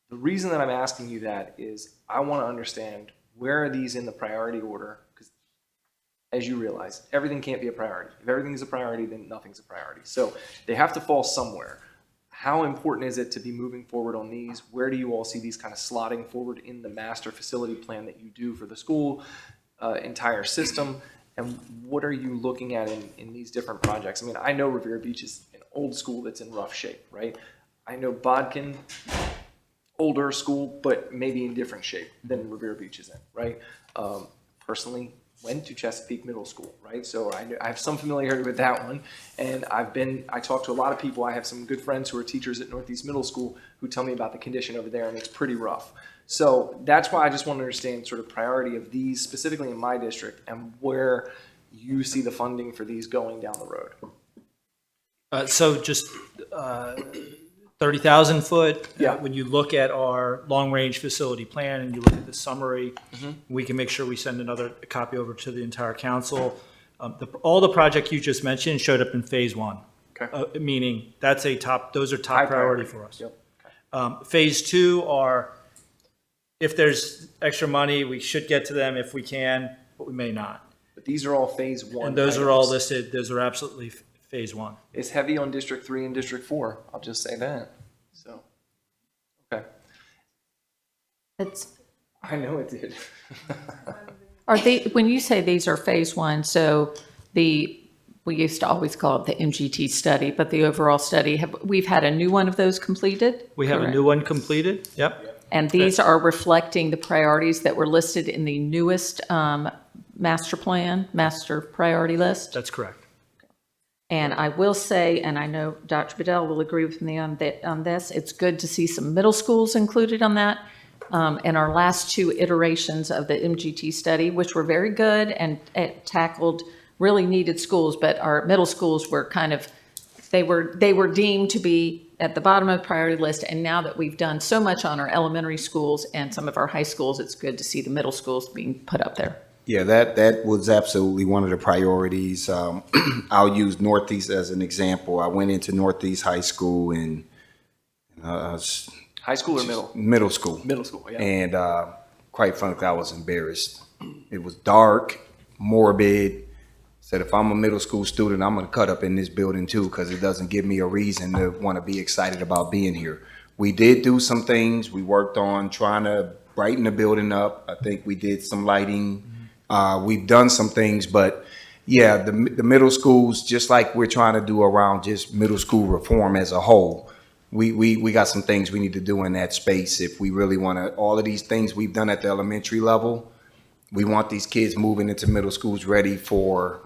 The reason that I'm asking you that is I want to understand where are these in the priority order, because as you realize, everything can't be a priority. If everything is a priority, then nothing's a priority. So they have to fall somewhere. How important is it to be moving forward on these? Where do you all see these kind of slotting forward in the master facility plan that you do for the school entire system? And what are you looking at in these different projects? I mean, I know Riviera Beach is an old school that's in rough shape, right? I know Bodkin, older school, but maybe in different shape than Riviera Beach is in, right? Personally, went to Chesapeake Middle School, right? So I have some familiarity with that one. And I talked to a lot of people. I have some good friends who are teachers at Northeast Middle School who tell me about the condition over there, and it's pretty rough. So that's why I just want to understand sort of priority of these specifically in my district and where you see the funding for these going down the road. So just 30,000 foot. Yeah. When you look at our long-range facility plan and you look at the summary, we can make sure we send another copy over to the entire council. All the project you just mentioned showed up in phase one. Okay. Meaning those are top High priority for us. Yep. Phase two are, if there's extra money, we should get to them if we can, but we may not. But these are all phase one. And those are all items. listed, those are absolutely phase one. It's heavy on District 3 and District 4. I'll just say that. So, okay. I know it did. Are they, when you say these are phase one, so we used to always call it the MGT study, but the overall study, we've had a new one of those completed? We have a new one completed, yep. And these are reflecting the priorities that were listed in the newest master priority list? That's correct. And I will say, and I know Dr. Bedell will agree with me on this, it's good to see some middle schools included on that. In our last two iterations of the MGT study, which were very good and it tackled really needed schools, but our middle schools were kind of, they were deemed to be at the bottom of the priority list. And now that we've done so much on our elementary schools and some of our high schools, it's good to see the middle schools being put up there. Yeah, that was absolutely one of the priorities. I'll use Northeast as an example. I went into Northeast High School in High school or middle? Middle school. Middle school, yeah. And quite frankly, I was embarrassed. It was dark, morbid. Said if I'm a middle school student, I'm going to cut up in this building too, because it doesn't give me a reason to want to be excited about being here. We did do some things. We worked on trying to brighten the building up. I think we did some lighting. We've done some things, but yeah, the middle schools, just like we're trying to do around just middle school reform as a whole, we got some things we need to do in that space if we really want to. All of these things we've done at the elementary level, we want these kids moving into middle schools ready for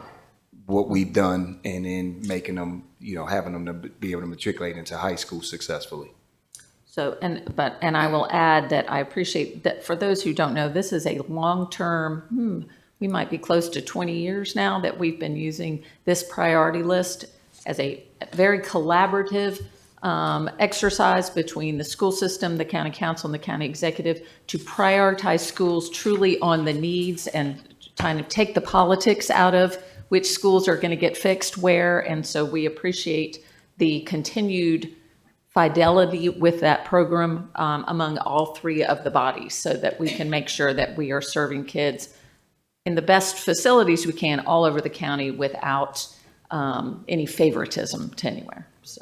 what we've done, and then making them, having them to be able to matriculate into high school successfully. So, and I will add that I appreciate that for those who don't know, this is a long-term, we might be close to 20 years now that we've been using this priority list as a very collaborative exercise between the school system, the county council, and the county executive to prioritize schools truly on the needs and kind of take the politics out of which schools are going to get fixed where. And so we appreciate the continued fidelity with that program among all three of the bodies, so that we can make sure that we are serving kids in the best facilities we can all over the county without any favoritism to anywhere. So,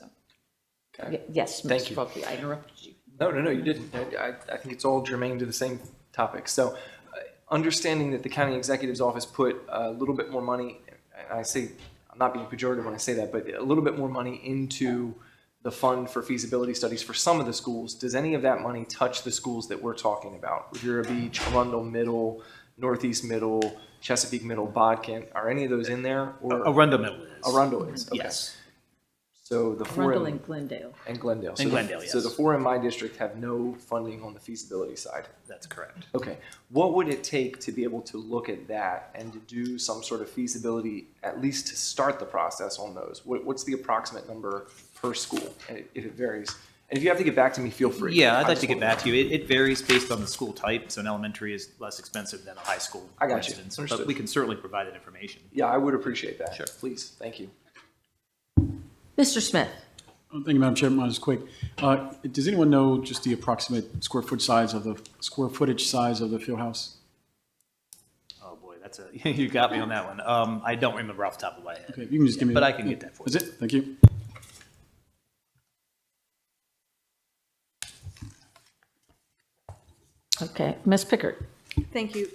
Okay. yes, Thank Mr. you. Volpe, I interrupted you. No, you didn't. I think it's all germane to the same topic. So, understanding that the county executive's office put a little bit more money, and I say, I'm not being pejorative when I say that, but a little bit more money into the fund for feasibility studies for some of the schools. Does any of that money touch the schools that we're talking about? Riviera Beach, Arundel Middle, Northeast Middle, Chesapeake Middle, Bodkin, are any of those in there? Or Arundel Middle is. Arundel is, okay. Yes. So the four Arundel and Glendale. and Glendale. And Glendale, So yes. the four in my district have no funding on the feasibility side. That's correct. Okay. What would it take to be able to look at that and to do some sort of feasibility, at least to start the process on those? What's the approximate number per school, if it varies? And if you have to get back to me, feel free. Yeah, I'd I like just to get wanna back to you. It varies based on the school type, so an elementary is less expensive than a high school, I for got you. instance. Understood. But we can certainly provide that information. Yeah, I would appreciate that. Sure. Please. Thank you. Mr. Smith. Thank you, Madam Chairman. Just quick. Does anyone know just the approximate square footage size of the field house? Oh, boy, you got me on that one. I don't remember off the top of my head. Okay, you can just give me. But I can get that for you. That's it. Thank you. Okay, Ms. Pickard. Thank you.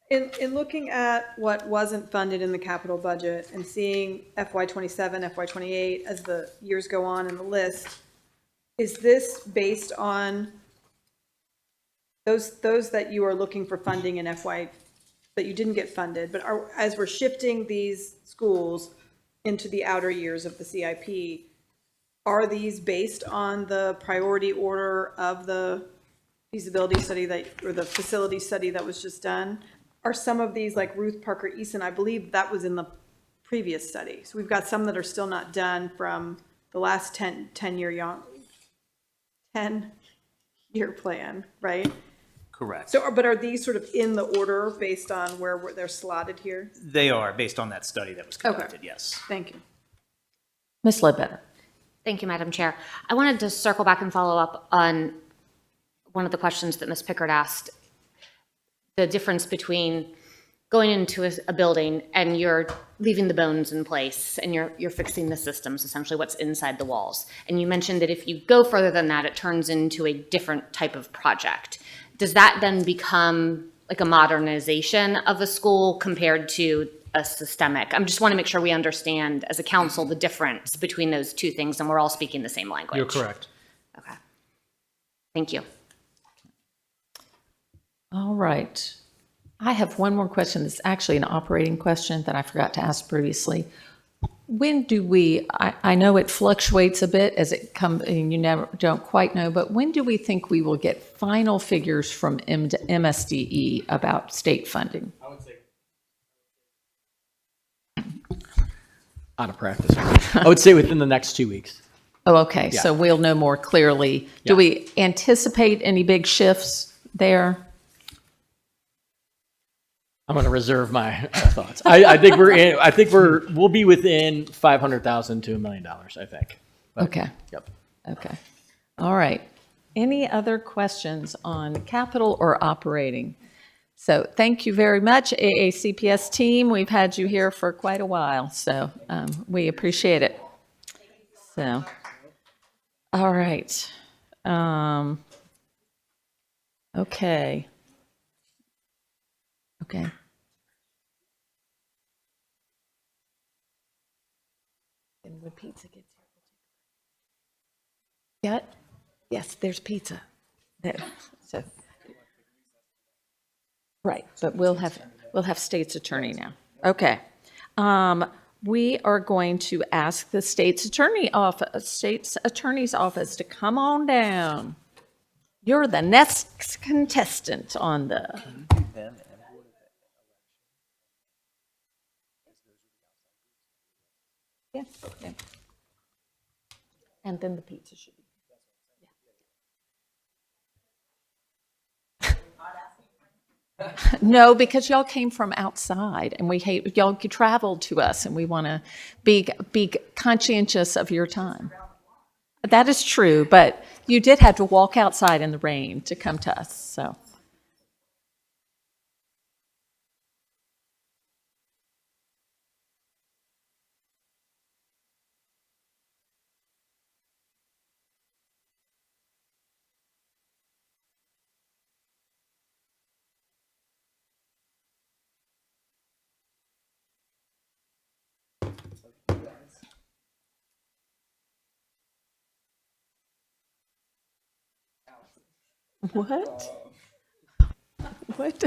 In looking at what wasn't funded in the capital budget and seeing FY '27, FY '28 as the years go on in the list, is this based on those that you are looking for funding in FY that you didn't get funded, but as we're shifting these schools into the outer years of the CIP, are these based on the priority order of the feasibility study or the facility study that was just done? Are some of these, like Ruth Parker Easton, I believe that was in the previous study. So we've got some that are still not done from the last 10-year plan, right? Correct. So, but are these sort of in the order based on where they're slotted here? They are, based on that study that was conducted, yes. Thank you. Ms. Ledbetter. Thank you, Madam Chair. I wanted to circle back and follow up on one of the questions that Ms. Pickard asked. The difference between going into a building and you're leaving the bones in place and you're fixing the systems, essentially what's inside the walls. And you mentioned that if you go further than that, it turns into a different type of project. Does that then become like a modernization of a school compared to a systemic? I just want to make sure we understand as a council the difference between those two things and we're all speaking the same language. You're correct. Okay. Thank you. All right. I have one more question. It's actually an operating question that I forgot to ask previously. When do we, I know it fluctuates a bit as it comes, and you don't quite know, but when do we think we will get final figures from MSDE about state funding? I would say out of practice. I would say within the next 2 weeks. Oh, okay. Yeah. So we'll know more clearly. Do Yeah. we anticipate any big shifts there? I'm going to reserve my thoughts. I think we'll be within $500,000 to $1 million. I think. But, Okay. Yep. Okay. All right. Any other questions on capital or operating? So thank you very much, AACPS team. We've had you here for quite a while, so we appreciate it. So, all right. Okay. Okay. And when pizza gets here. Yeah. Yes, there's pizza. There. So. Right, but we'll have state's attorney now. Okay. We are going to ask the state's attorney's office to come on down. You're the next contestant on the. Yeah. Yeah. And then the pizza should be. No, because y'all came from outside and we hate, y'all traveled to us and we want to be conscientious of your time. That is true, but you did have to walk outside in the rain to come to us, so. What? What?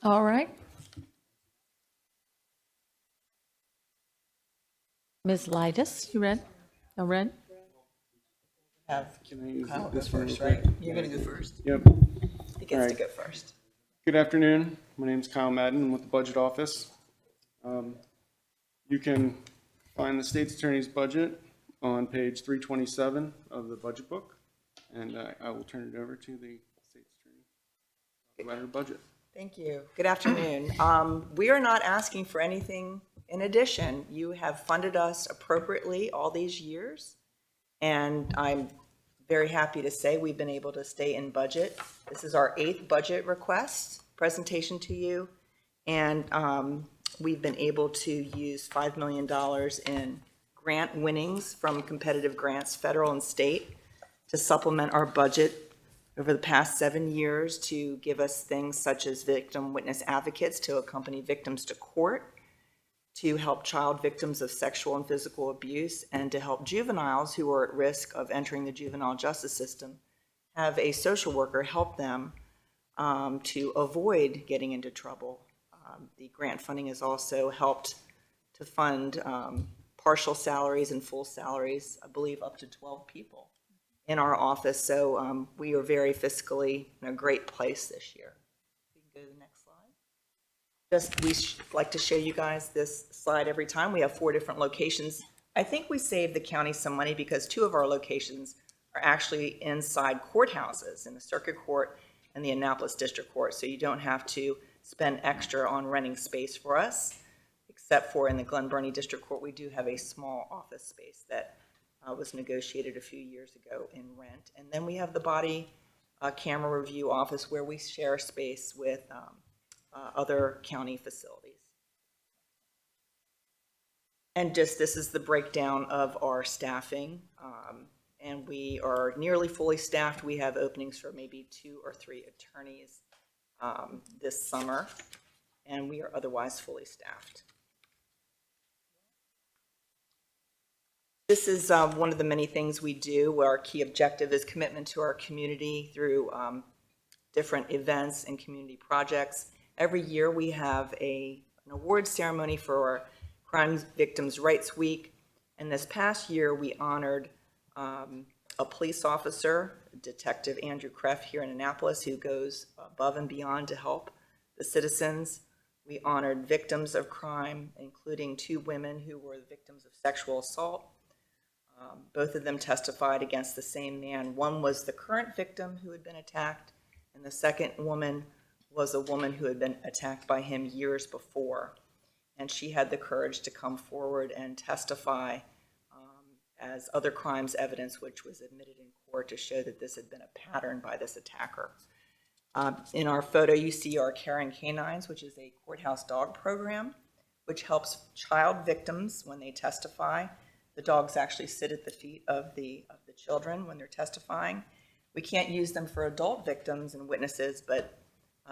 All right. Ms. Lidas, you read? You read? Can I use this one first, real right? quick? You're gonna go first. Yep. He gets All to right. go first. Good afternoon. My name is Kyle Madden. I'm with the Budget Office. You can find the state's attorney's budget on page 327 of the budget book. And I will turn it over to the state's attorney about her budget. Thank you. Good afternoon. We are not asking for anything in addition. You have funded us appropriately all these years, and I'm very happy to say we've been able to stay in budget. This is our 8th budget request presentation to you, and we've been able to use $5 million in grant winnings from competitive grants, federal and state, to supplement our budget over the past 7 years to give us things such as victim witness advocates to accompany victims to court, to help child victims of sexual and physical abuse, and to help juveniles who are at risk of entering the juvenile justice system have a social worker help them to avoid getting into trouble. The grant funding has also helped to fund partial salaries and full salaries, I believe up to 12 people in our office. So we are very fiscally in a great place this year. We can go to the next slide. We like to show you guys this slide every time. We have 4 different locations. I think we saved the county some money because 2 of our locations are actually inside courthouses, in the Circuit Court and the Annapolis District Court. So you don't have to spend extra on renting space for us, except for in the Glen Burnie District Court, we do have a small office space that was negotiated a few years ago in rent. And then we have the body camera review office where we share space with other county facilities. And just this is the breakdown of our staffing. And we are nearly fully staffed. We have openings for maybe 2 or 3 attorneys this summer, and we are otherwise fully staffed. This is one of the many things we do. Our key objective is commitment to our community through different events and community projects. Every year we have an award ceremony for our Crime Victims' Rights Week, and this past year we honored a police officer, Detective Andrew Kreff here in Annapolis, who goes above and beyond to help the citizens. We honored victims of crime, including 2 women who were the victims of sexual assault. Both of them testified against the same man. One was the current victim who had been attacked, and the second woman was a woman who had been attacked by him years before. And she had the courage to come forward and testify as other crimes evidence, which was admitted in court to show that this had been a pattern by this attacker. In our photo, you see our Caring Canines, which is a courthouse dog program, which helps child victims when they testify. The dogs actually sit at the feet of the children when they're testifying. We can't use them for adult victims and witnesses, but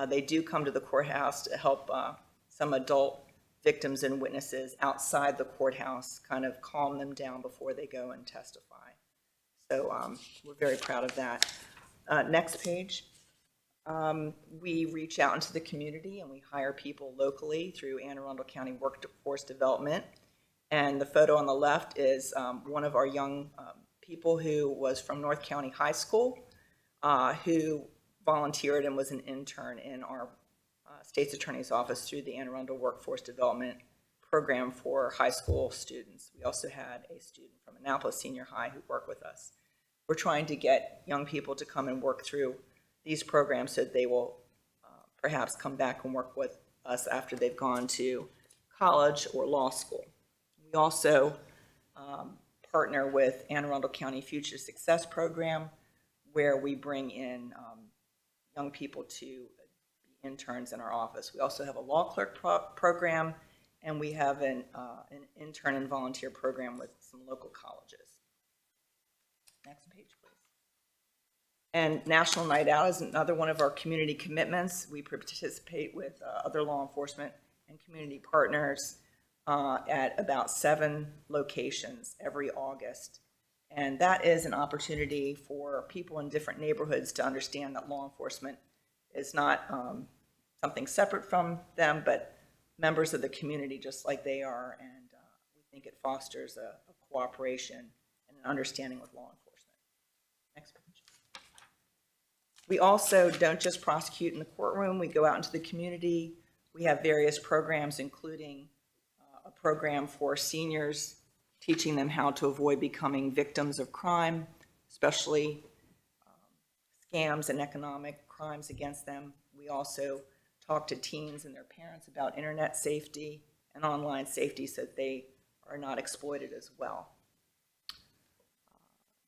they do come to the courthouse to help some adult victims and witnesses outside the courthouse, kind of calm them down before they go and testify. So we're very proud of that. Next page. We reach out into the community and we hire people locally through Anne Arundel County Workforce Development. And the photo on the left is one of our young people who was from North County High School, who volunteered and was an intern in our State's Attorney's Office through the Anne Arundel Workforce Development Program for high school students. We also had a student from Annapolis Senior High who worked with us. We're trying to get young people to come and work through these programs so that they will perhaps come back and work with us after they've gone to college or law school. We also partner with Anne Arundel County Future Success Program, where we bring in young people to be interns in our office. We also have a law clerk program, and we have an intern and volunteer program with some local colleges. Next page, please. And National Night Out is another one of our community commitments. We participate with other law enforcement and community partners at about 7 locations every August. And that is an opportunity for people in different neighborhoods to understand that law enforcement is not something separate from them, but members of the community just like they are. And we think it fosters a cooperation and an understanding with law enforcement. Next page. We also don't just prosecute in the courtroom. We go out into the community. We have various programs, including a program for seniors, teaching them how to avoid becoming victims of crime, especially scams and economic crimes against them. We also talk to teens and their parents about internet safety and online safety so that they are not exploited as well.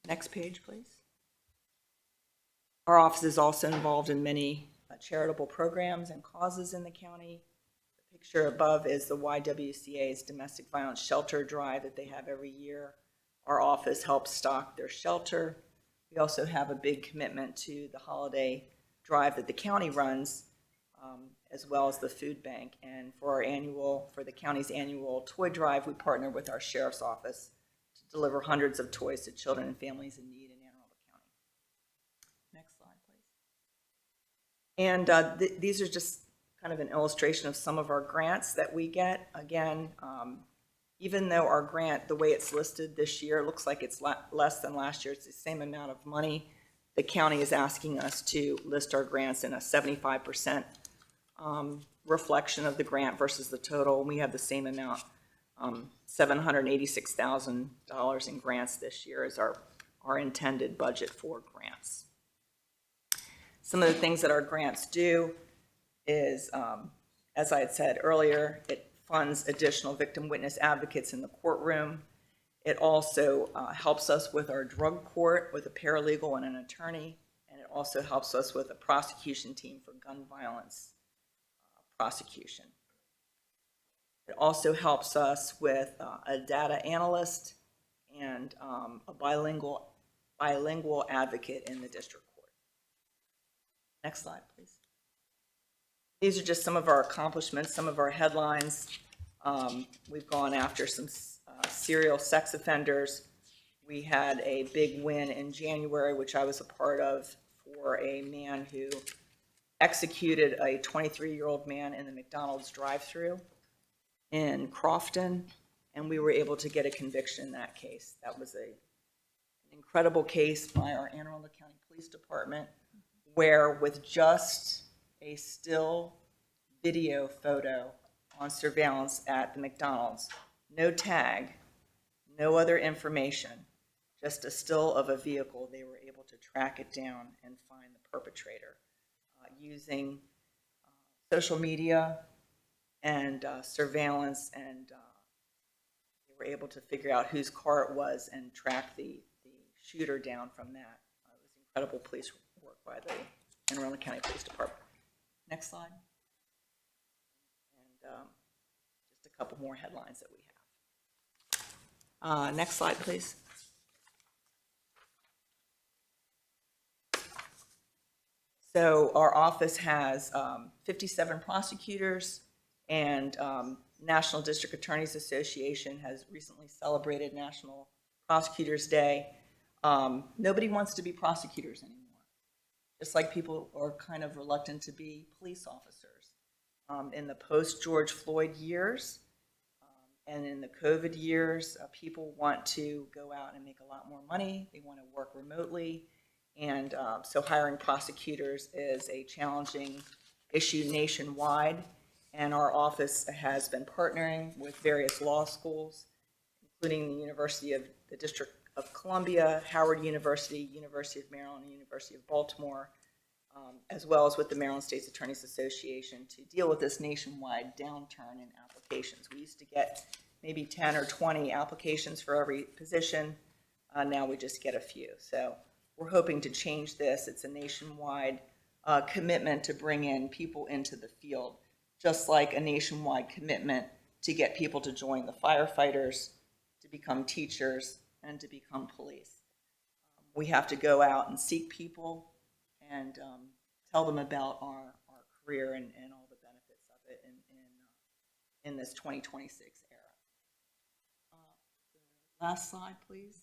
Next page, please. Our office is also involved in many charitable programs and causes in the county. The picture above is the YWCA's domestic violence shelter drive that they have every year. Our office helps stock their shelter. We also have a big commitment to the holiday drive that the county runs, as well as the food bank. And for the county's annual toy drive, we partner with our sheriff's office to deliver hundreds of toys to children and families in need in Anne Arundel County. Next slide, please. And these are just kind of an illustration of some of our grants that we get. Again, even though our grant, the way it's listed this year, looks like it's less than last year, it's the same amount of money. The county is asking us to list our grants in a 75% reflection of the grant versus the total. We have the same amount, $786,000 in grants this year is our intended budget for grants. Some of the things that our grants do is, as I had said earlier, it funds additional victim witness advocates in the courtroom. It also helps us with our drug court with a paralegal and an attorney, and it also helps us with a prosecution team for gun violence prosecution. It also helps us with a data analyst and a bilingual advocate in the district court. Next slide, please. These are just some of our accomplishments, some of our headlines. We've gone after some serial sex offenders. We had a big win in January, which I was a part of, for a man who executed a 23-year-old man in the McDonald's drive-thru in Crofton, and we were able to get a conviction in that case. That was an incredible case by our Anne Arundel County Police Department, where with just a still video photo on surveillance at the McDonald's, no tag, no other information, just a still of a vehicle, they were able to track it down and find the perpetrator using social media and surveillance, and they were able to figure out whose car it was and track the shooter down from that. It was incredible police work by the Anne Arundel County Police Department. Next slide. And just a couple more headlines that we have. Next slide, please. So our office has 57 prosecutors, and National District Attorneys Association has recently celebrated National Prosecutors Day. Nobody wants to be prosecutors anymore. Just like people are kind of reluctant to be police officers. In the post-George Floyd years and in the COVID years, people want to go out and make a lot more money. They want to work remotely. And so hiring prosecutors is a challenging issue nationwide. And our office has been partnering with various law schools, including the University of the District of Columbia, Howard University, University of Maryland, and University of Baltimore, as well as with the Maryland State Attorneys Association to deal with this nationwide downturn in applications. We used to get maybe 10 or 20 applications for every position. Now we just get a few. So we're hoping to change this. It's a nationwide commitment to bring in people into the field, just like a nationwide commitment to get people to join the firefighters, to become teachers, and to become police. We have to go out and seek people and tell them about our career and all the benefits of it in this 2026 era. Last slide, please.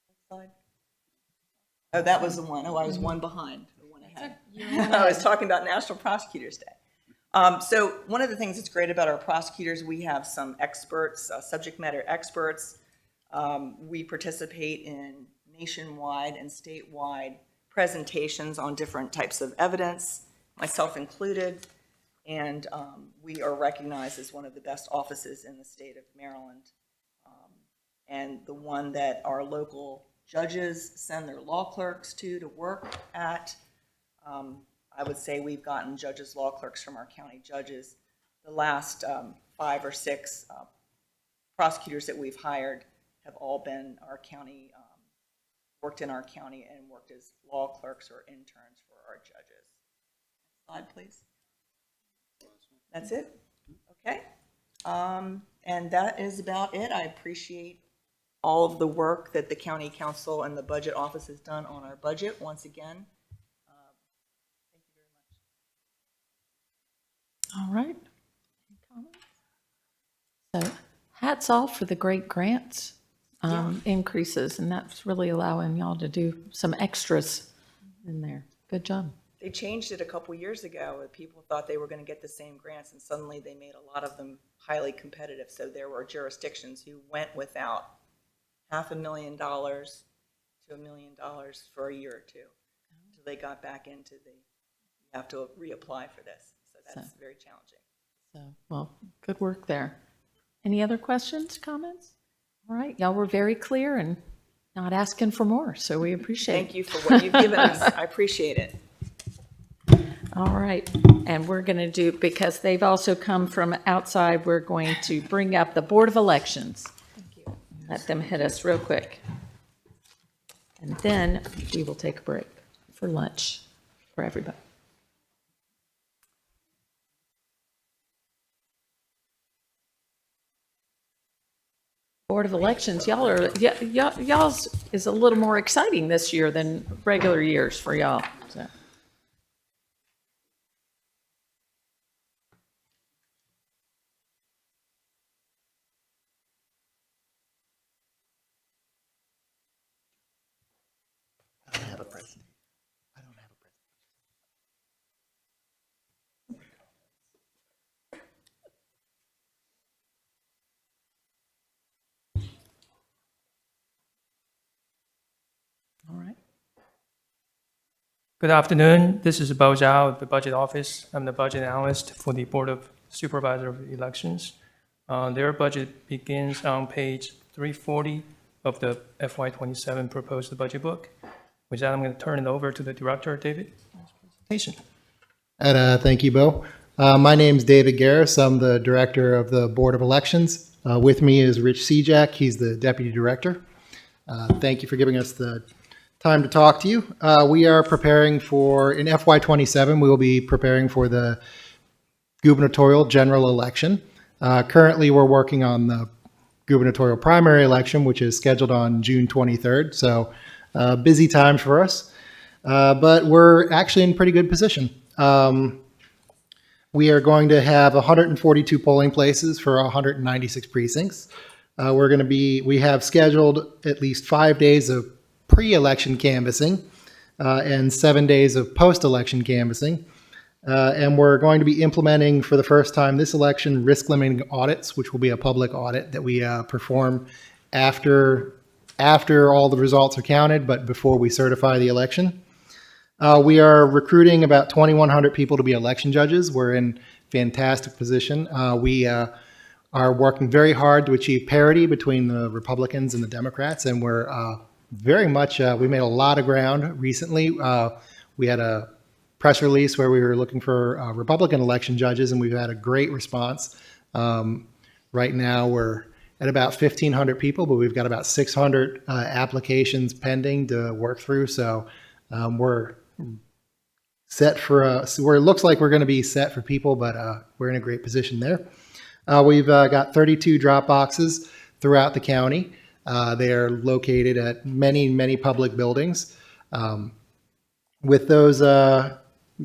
Next slide. Oh, that was the one. Oh, I was one behind. I went ahead. I was talking about National Prosecutors Day. So one of the things that's great about our prosecutors, we have some experts, subject matter experts. We participate in nationwide and statewide presentations on different types of evidence, myself included, and we are recognized as one of the best offices in the state of Maryland, and the one that our local judges send their law clerks to work at. I would say we've gotten judges, law clerks from our county judges. The last 5 or 6 prosecutors that we've hired have all been our county, worked in our county and worked as law clerks or interns for our judges. Slide, please. That's it? Okay. And that is about it. I appreciate all of the work that the county council and the budget office has done on our budget. Once again, thank you very much. All right. So hats off for the great grants increases, and that's really allowing y'all to do some extras in there. Good job. They changed it a couple years ago. People thought they were going to get the same grants, and suddenly they made a lot of them highly competitive. So there were jurisdictions who went without $500,000 to $1 million for a year or two until they got back into you have to reapply for this. So that's very challenging. So, well, good work there. Any other questions, comments? All right, y'all were very clear and not asking for more, so we appreciate it. Thank you for what you've given us. I appreciate it. All right, and we're going to do, because they've also come from outside, we're going to bring up the Board of Elections. Let them hit us real quick. And then we will take a break for lunch for everybody. Board of Elections, y'all's is a little more exciting this year than regular years for y'all. So. I don't have a president. I don't have a president. All right. Good afternoon. This is Bo Zhao of the Budget Office. I'm the budget analyst for the Board of Supervisor of Elections. Their budget begins on page 340 of the FY27 proposed budget book. With that, I'm going to turn it over to the director, David. Presentation. Thank you, Bo. My name is David Garris. I'm the director of the Board of Elections. With me is Rich Sejak. He's the deputy director. Thank you for giving us the time to talk to you. We are preparing for, in FY27, we will be preparing for the gubernatorial general election. Currently, we're working on the gubernatorial primary election, which is scheduled on June 23rd. So busy times for us, but we're actually in pretty good position. We are going to have 142 polling places for 196 precincts. We have scheduled at least 5 days of pre-election canvassing and 7 days of post-election canvassing. And we're going to be implementing for the first time this election risk limiting audits, which will be a public audit that we perform after all the results are counted, but before we certify the election. We are recruiting about 2,100 people to be election judges. We're in fantastic position. We are working very hard to achieve parity between the Republicans and the Democrats, and we're very much, we made a lot of ground recently. We had a press release where we were looking for Republican election judges, and we've had a great response. Right now, we're at about 1,500 people, but we've got about 600 applications pending to work through. So we're set for, it looks like we're going to be set for people, but we're in a great position there. We've got 32 drop boxes throughout the county. They are located at many, many public buildings. With those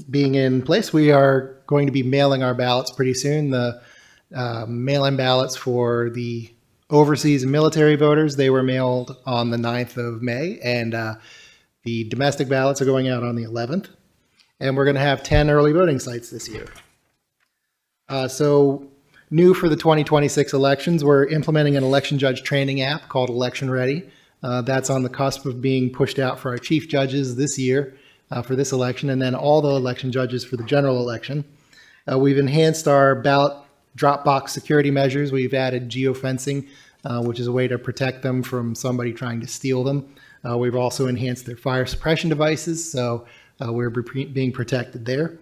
being in place, we are going to be mailing our ballots pretty soon. The mail-in ballots for the overseas and military voters, they were mailed on the 9th of May, and the domestic ballots are going out on the 11th. And we're going to have 10 early voting sites this year. So new for the 2026 elections, we're implementing an election judge training app called Election Ready. That's on the cusp of being pushed out for our chief judges this year for this election, and then all the election judges for the general election. We've enhanced our ballot drop box security measures. We've added geofencing, which is a way to protect them from somebody trying to steal them. We've also enhanced their fire suppression devices, so we're being protected there.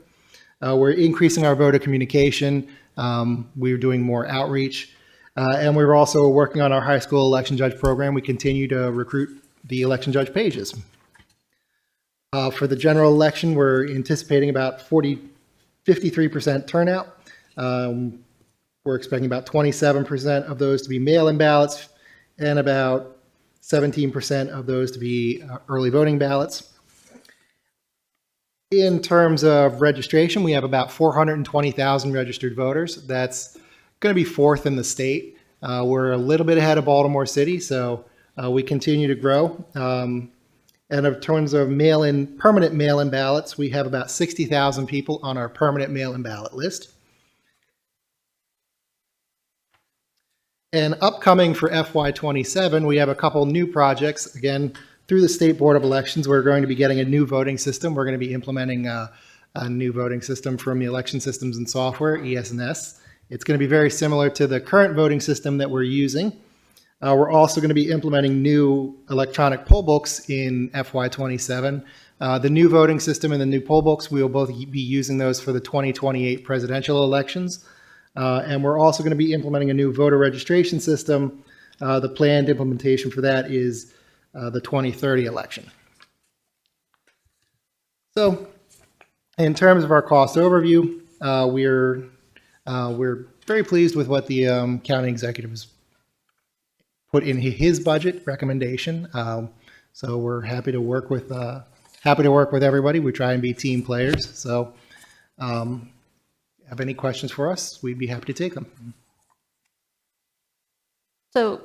We're increasing our voter communication. We're doing more outreach. And we're also working on our high school election judge program. We continue to recruit the election judge pages. For the general election, we're anticipating about 53% turnout. We're expecting about 27% of those to be mail-in ballots and about 17% of those to be early voting ballots. In terms of registration, we have about 420,000 registered voters. That's going to be fourth in the state. We're a little bit ahead of Baltimore City, so we continue to grow. And in terms of permanent mail-in ballots, we have about 60,000 people on our permanent mail-in ballot list. And upcoming for FY27, we have a couple new projects. Again, through the State Board of Elections, we're going to be getting a new voting system. We're going to be implementing a new voting system from the Election Systems and Software, ES&S. It's going to be very similar to the current voting system that we're using. We're also going to be implementing new electronic poll books in FY27. The new voting system and the new poll books, we will both be using those for the 2028 presidential elections. And we're also going to be implementing a new voter registration system. The planned implementation for that is the 2030 election. So in terms of our cost overview, we're very pleased with what the county executive has put in his budget recommendation. So we're happy to work with everybody. We try and be team players. So have any questions for us, we'd be happy to take them. So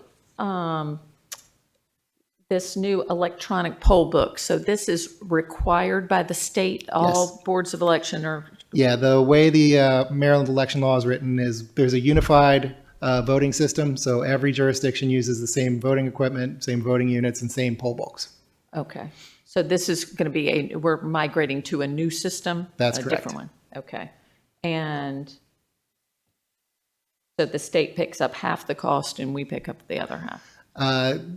this new electronic poll book, so this is required by the state, all boards of election are? Yeah, the way the Maryland election law is written is there's a unified voting system, so every jurisdiction uses the same voting equipment, same voting units, and same poll books. Okay, so this is going to be we're migrating to a new system? That's correct. A different one, okay. And so the state picks up half the cost and we pick up the other half?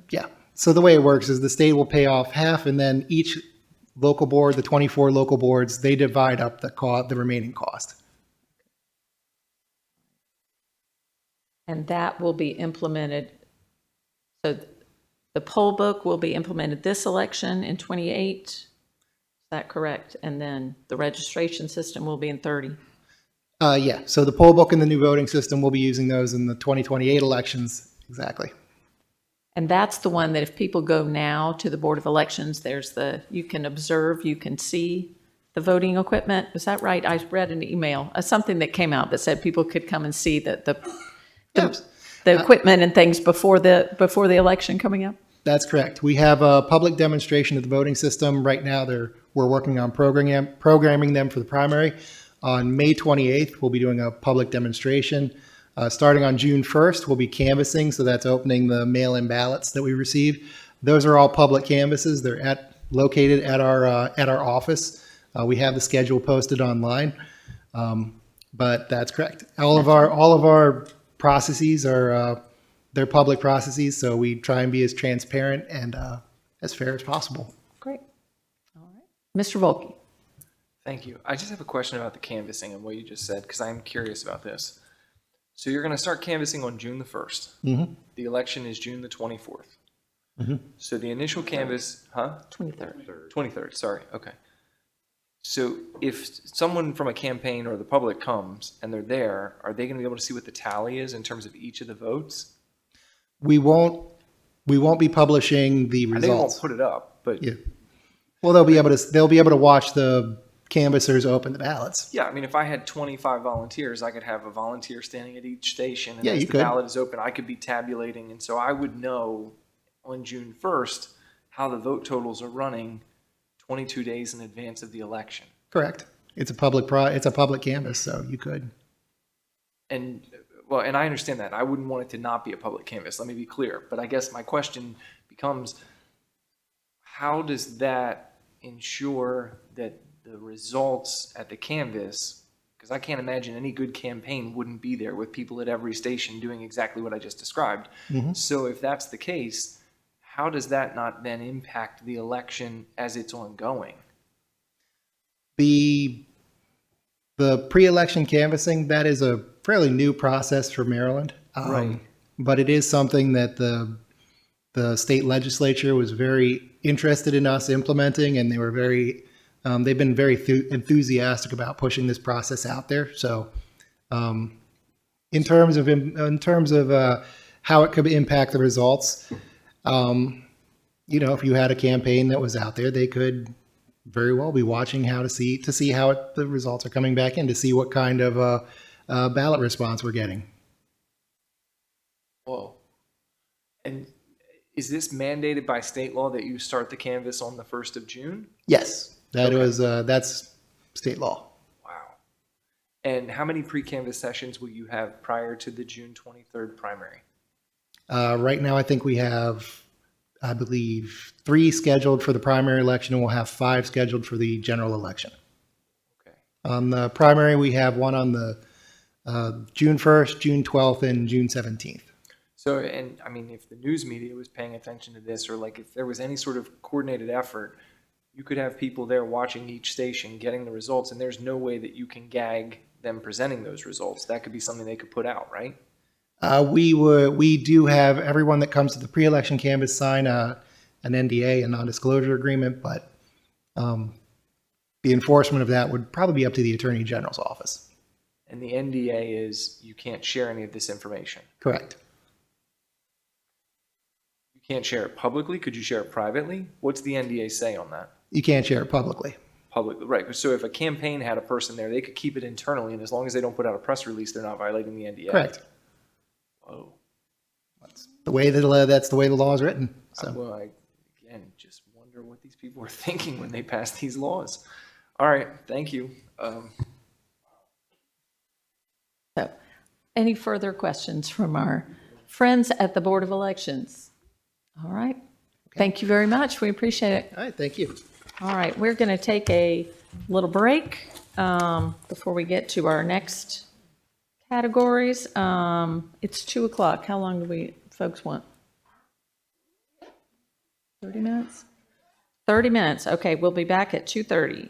Yeah, so the way it works is the state will pay off half, and then each local board, the 24 local boards, they divide up the remaining cost. And that will be implemented, so the poll book will be implemented this election in 28, is that correct? And then the registration system will be in 30? Yeah, so the poll book and the new voting system, we'll be using those in the 2028 elections, exactly. And that's the one that if people go now to the Board of Elections, there's you can observe, you can see the voting equipment. Is that right? I read an email, something that came out that said people could come and see the equipment and things before the election coming up? That's correct. We have a public demonstration of the voting system. Right now, we're working on programming them for the primary. On May 28th, we'll be doing a public demonstration. Starting on June 1st, we'll be canvassing, so that's opening the mail-in ballots that we receive. Those are all public canvasses. They're located at our office. We have the schedule posted online, but that's correct. All of our processes are they're public processes, so we try and be as transparent and as fair as possible. Great. All right. Mr. Volke. Thank you. I just have a question about the canvassing and what you just said, because I'm curious about this. So you're going to start canvassing on June the 1st. Mm-hmm. The election is June the 24th. Mm-hmm. So the initial canvass, 23rd. 23rd, sorry. Okay. So if someone from a campaign or the public comes and they're there, are they going to be able to see what the tally is in terms of each of the votes? We won't be publishing the results. They won't put it up, but yeah. Well, they'll be able to watch the canvassers open the ballots. yeah, I mean, if I had 25 volunteers, I could have a volunteer standing at each station, and Yeah, as you the could. ballot is open, I could be tabulating, and so I would know on June 1st how the vote totals are running 22 days in advance of the election. Correct. It's a public canvas, so you could. And well, and I understand that. I wouldn't want it to not be a public canvas. Let me be clear. But I guess my question becomes, how does that ensure that the results at the canvas, because I can't imagine any good campaign wouldn't be there with people at every station doing exactly what I just described. Mhm. So if that's the case, how does that not then impact the election as it's ongoing? The pre-election canvassing, that is a fairly new process for Maryland. Right. But it is something that the state legislature was very interested in us implementing, and they've been very enthusiastic about pushing this process out there. So, in terms of how it could impact the results, if you had a campaign that was out there, they could very well be watching to see how the results are coming back in, to see what kind of ballot response we're getting. Whoa. And is this mandated by state law that you start the canvass on the 1st of June? Yes, that's state law. Wow. And how many pre-canvass sessions will you have prior to the June 23rd primary? Right now, I think we have, I believe, 3 scheduled for the primary election, and we'll have 5 scheduled for the general election. Okay. On the primary, we have one on the June 1st, June 12th, and June 17th. So, and I mean, if the news media was paying attention to this, or like if there was any sort of coordinated effort, you could have people there watching each station, getting the results, and there's no way that you can gag them presenting those results. That could be something they could put out, right? We do have everyone that comes to the pre-election canvass sign an NDA, a non-disclosure agreement, but the enforcement of that would probably be up to the Attorney General's office. And the NDA is you can't share any of this information. Correct. You can't share it publicly. Could you share it privately? What's the NDA say on that? You can't share it publicly. Publicly, right. So if a campaign had a person there, they could keep it internally, and as long as they don't put out a press release, they're not violating the NDA. Correct. Oh. That's the way the law is written. So. Well, I, again, just wonder what these people were thinking when they passed these laws. All right, thank you. So, any further questions from our friends at the Board of Elections? All right. Thank you very much. We appreciate it. All right, thank you. All right, we're going to take a little break before we get to our next categories. It's 2 o'clock. How long do folks want? 30 minutes? 30 minutes. Okay, we'll be back at 2:30.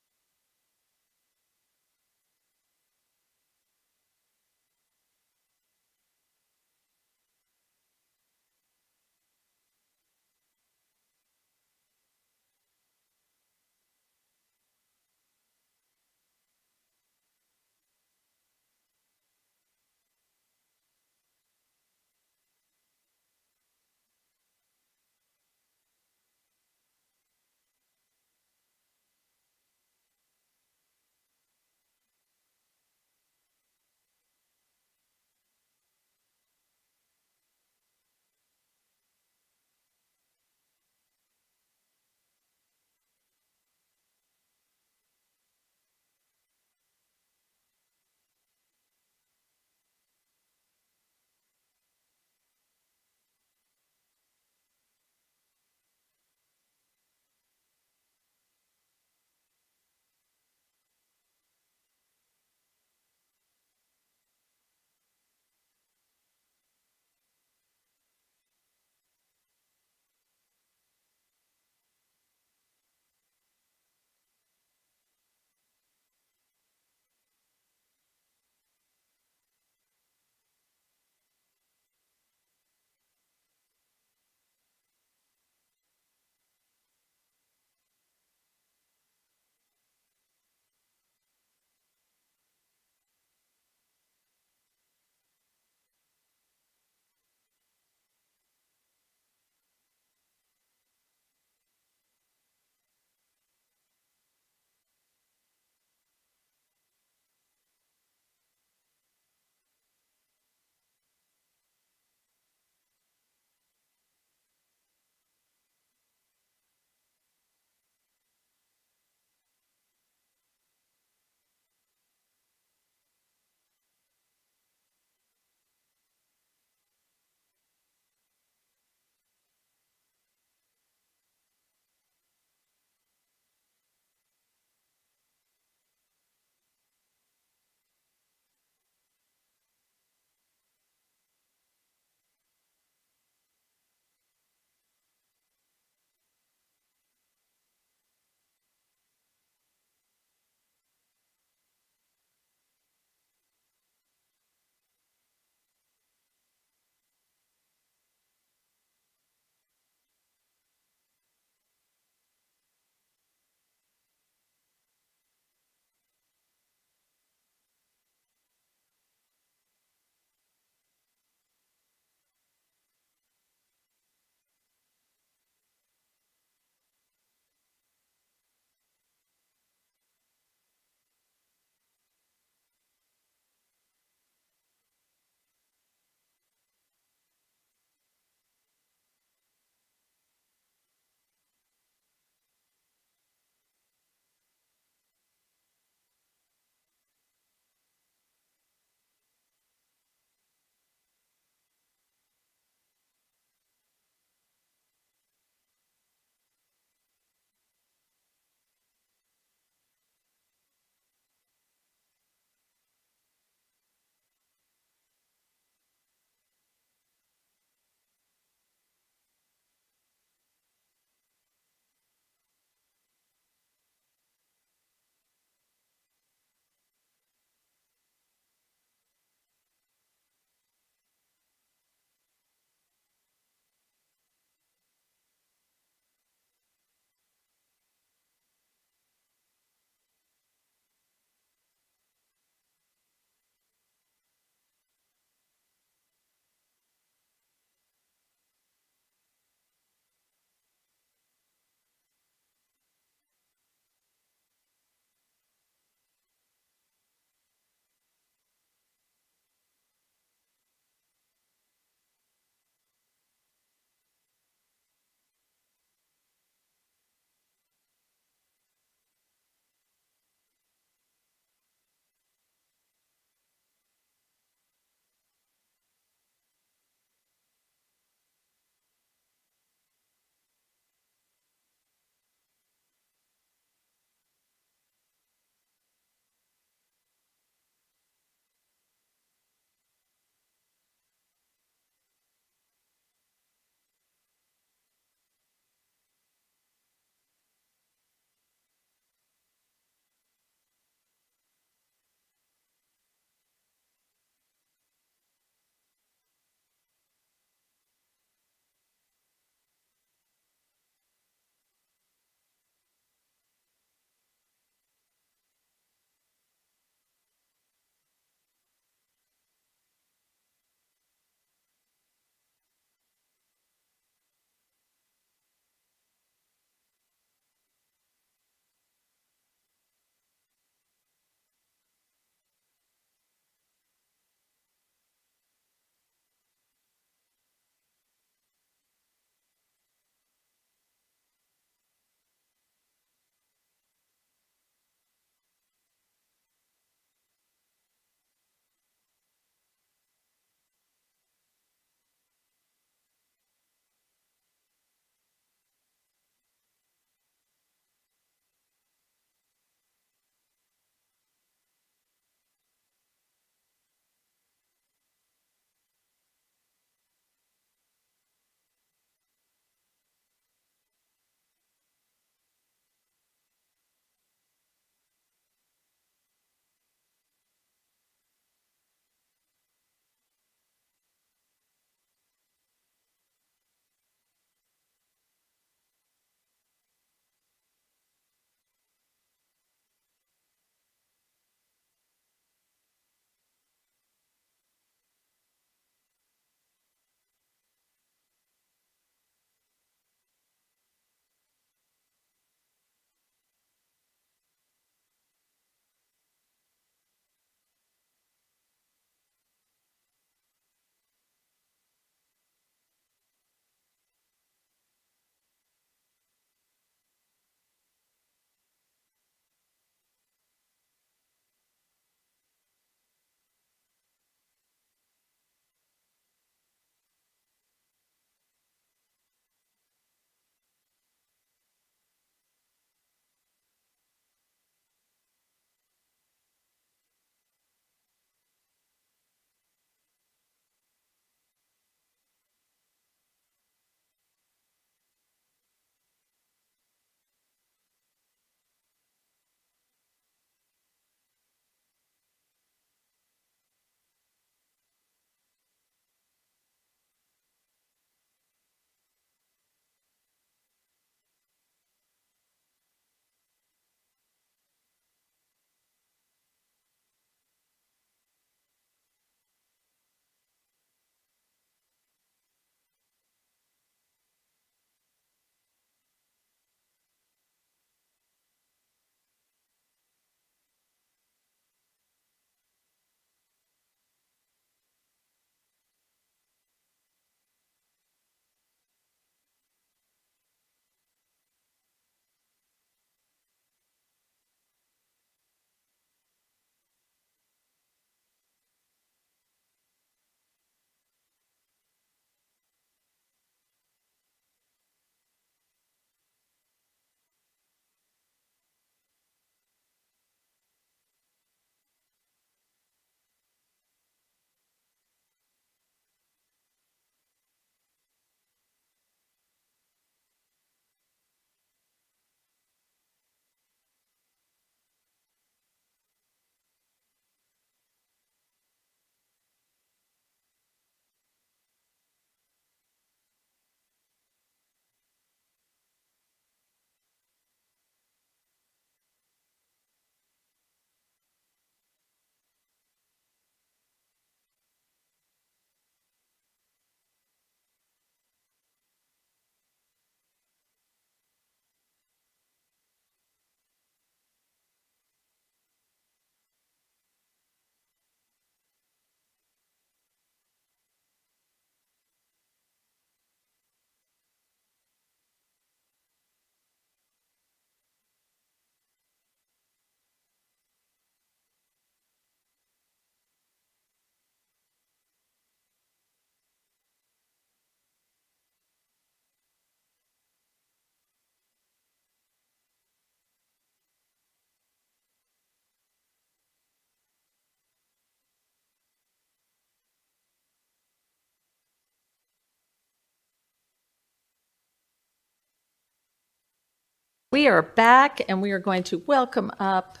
We are back, and we are going to welcome up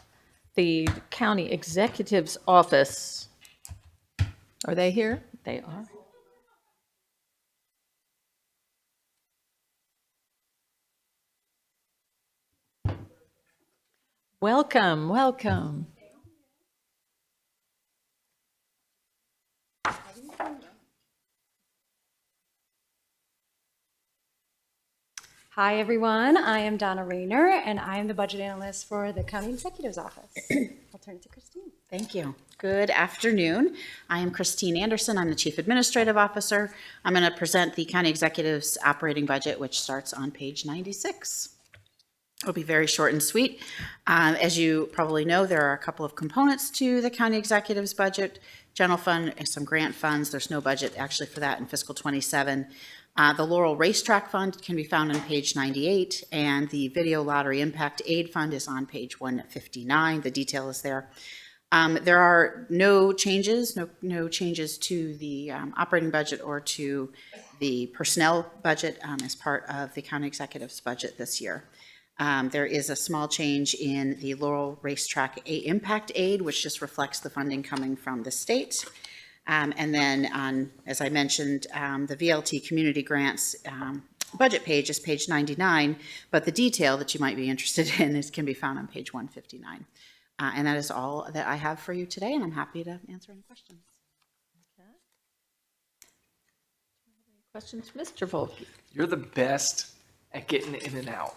the County Executive's Office. Are they here? They are. Welcome, welcome. Hi, everyone. I am Donna Rayner, and I am the budget analyst for the County Executive's Office. I'll turn it to Christine. Thank you. Good afternoon. I am Christine Anderson. I'm the Chief Administrative Officer. I'm going to present the County Executive's operating budget, which starts on page 96. It'll be very short and sweet. As you probably know, there are a couple of components to the County Executive's budget. General fund and some grant funds. There's no budget actually for that in fiscal 27. The Laurel Racetrack Fund can be found on page 98, and the Video Lottery Impact Aid Fund is on page 159. The detail is there. There are no changes, no changes to the operating budget or to the personnel budget as part of the County Executive's budget this year. There is a small change in the Laurel Racetrack Impact Aid, which just reflects the funding coming from the state. And then on, as I mentioned, the VLT community grants budget page is page 99, but the detail that you might be interested in can be found on page 159. And that is all that I have for you today, and I'm happy to answer any questions. Questions, Mr. Volke? You're the best at getting in and out.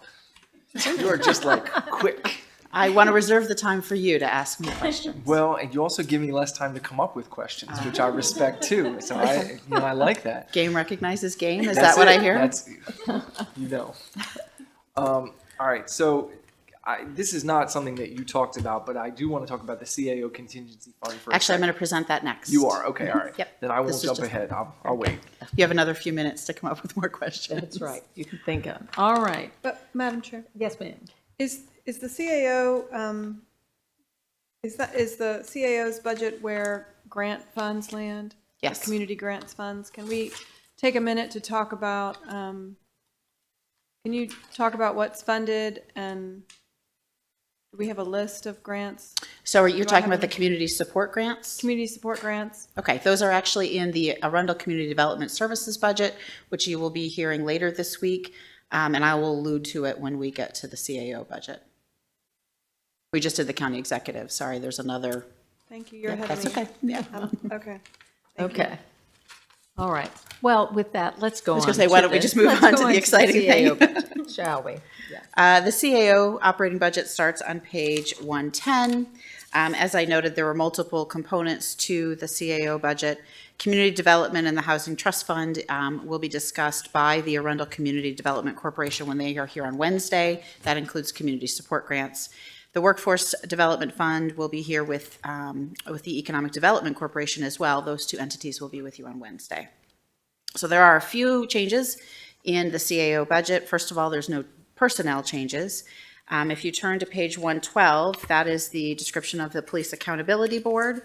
You are just like quick. I want to reserve the time for you to ask me questions. Well, and you also give me less time to come up with questions, which I respect too. So I like that. Game recognizes game. Is That's that what it. I hear? That's, you know. All right. So this is not something that you talked about, but I do want to talk about the CAO contingency fund for Actually, I'm going to present that next. You are? Okay. All right. Yep. Then I won't This is jump just- ahead. I'll wait. You have another few minutes to come up with more questions. That's right. You can think of. All right. But, Madam Chair? Yes, ma'am. Is the CAO, is the CAO's budget where grant funds land? Yes. Community grants funds? Can we take a minute to talk about, can you talk about what's funded, and do we have a list of grants? So are you Do I talking have about the any- community support grants? Community support grants? Okay, those are actually in the Arundel Community Development Services budget, which you will be hearing later this week. And I will allude to it when we get to the CAO budget. We just did the county executive. Sorry, there's another. Thank you, you're Yeah, ahead of me. that's okay. Yeah. Okay. Okay. All right. Well, with that, let's go on. I was going to say, why don't we just move on to the exciting CAO thing? budget, shall we? The CAO operating budget starts on page 110. As I noted, there were multiple components to the CAO budget. Community development and the Housing Trust Fund will be discussed by the Arundel Community Development Corporation when they are here on Wednesday. That includes community support grants. The Workforce Development Fund will be here with the Economic Development Corporation as well. Those two entities will be with you on Wednesday. So there are a few changes in the CAO budget. First of all, there's no personnel changes. If you turn to page 112, that is the description of the Police Accountability Board.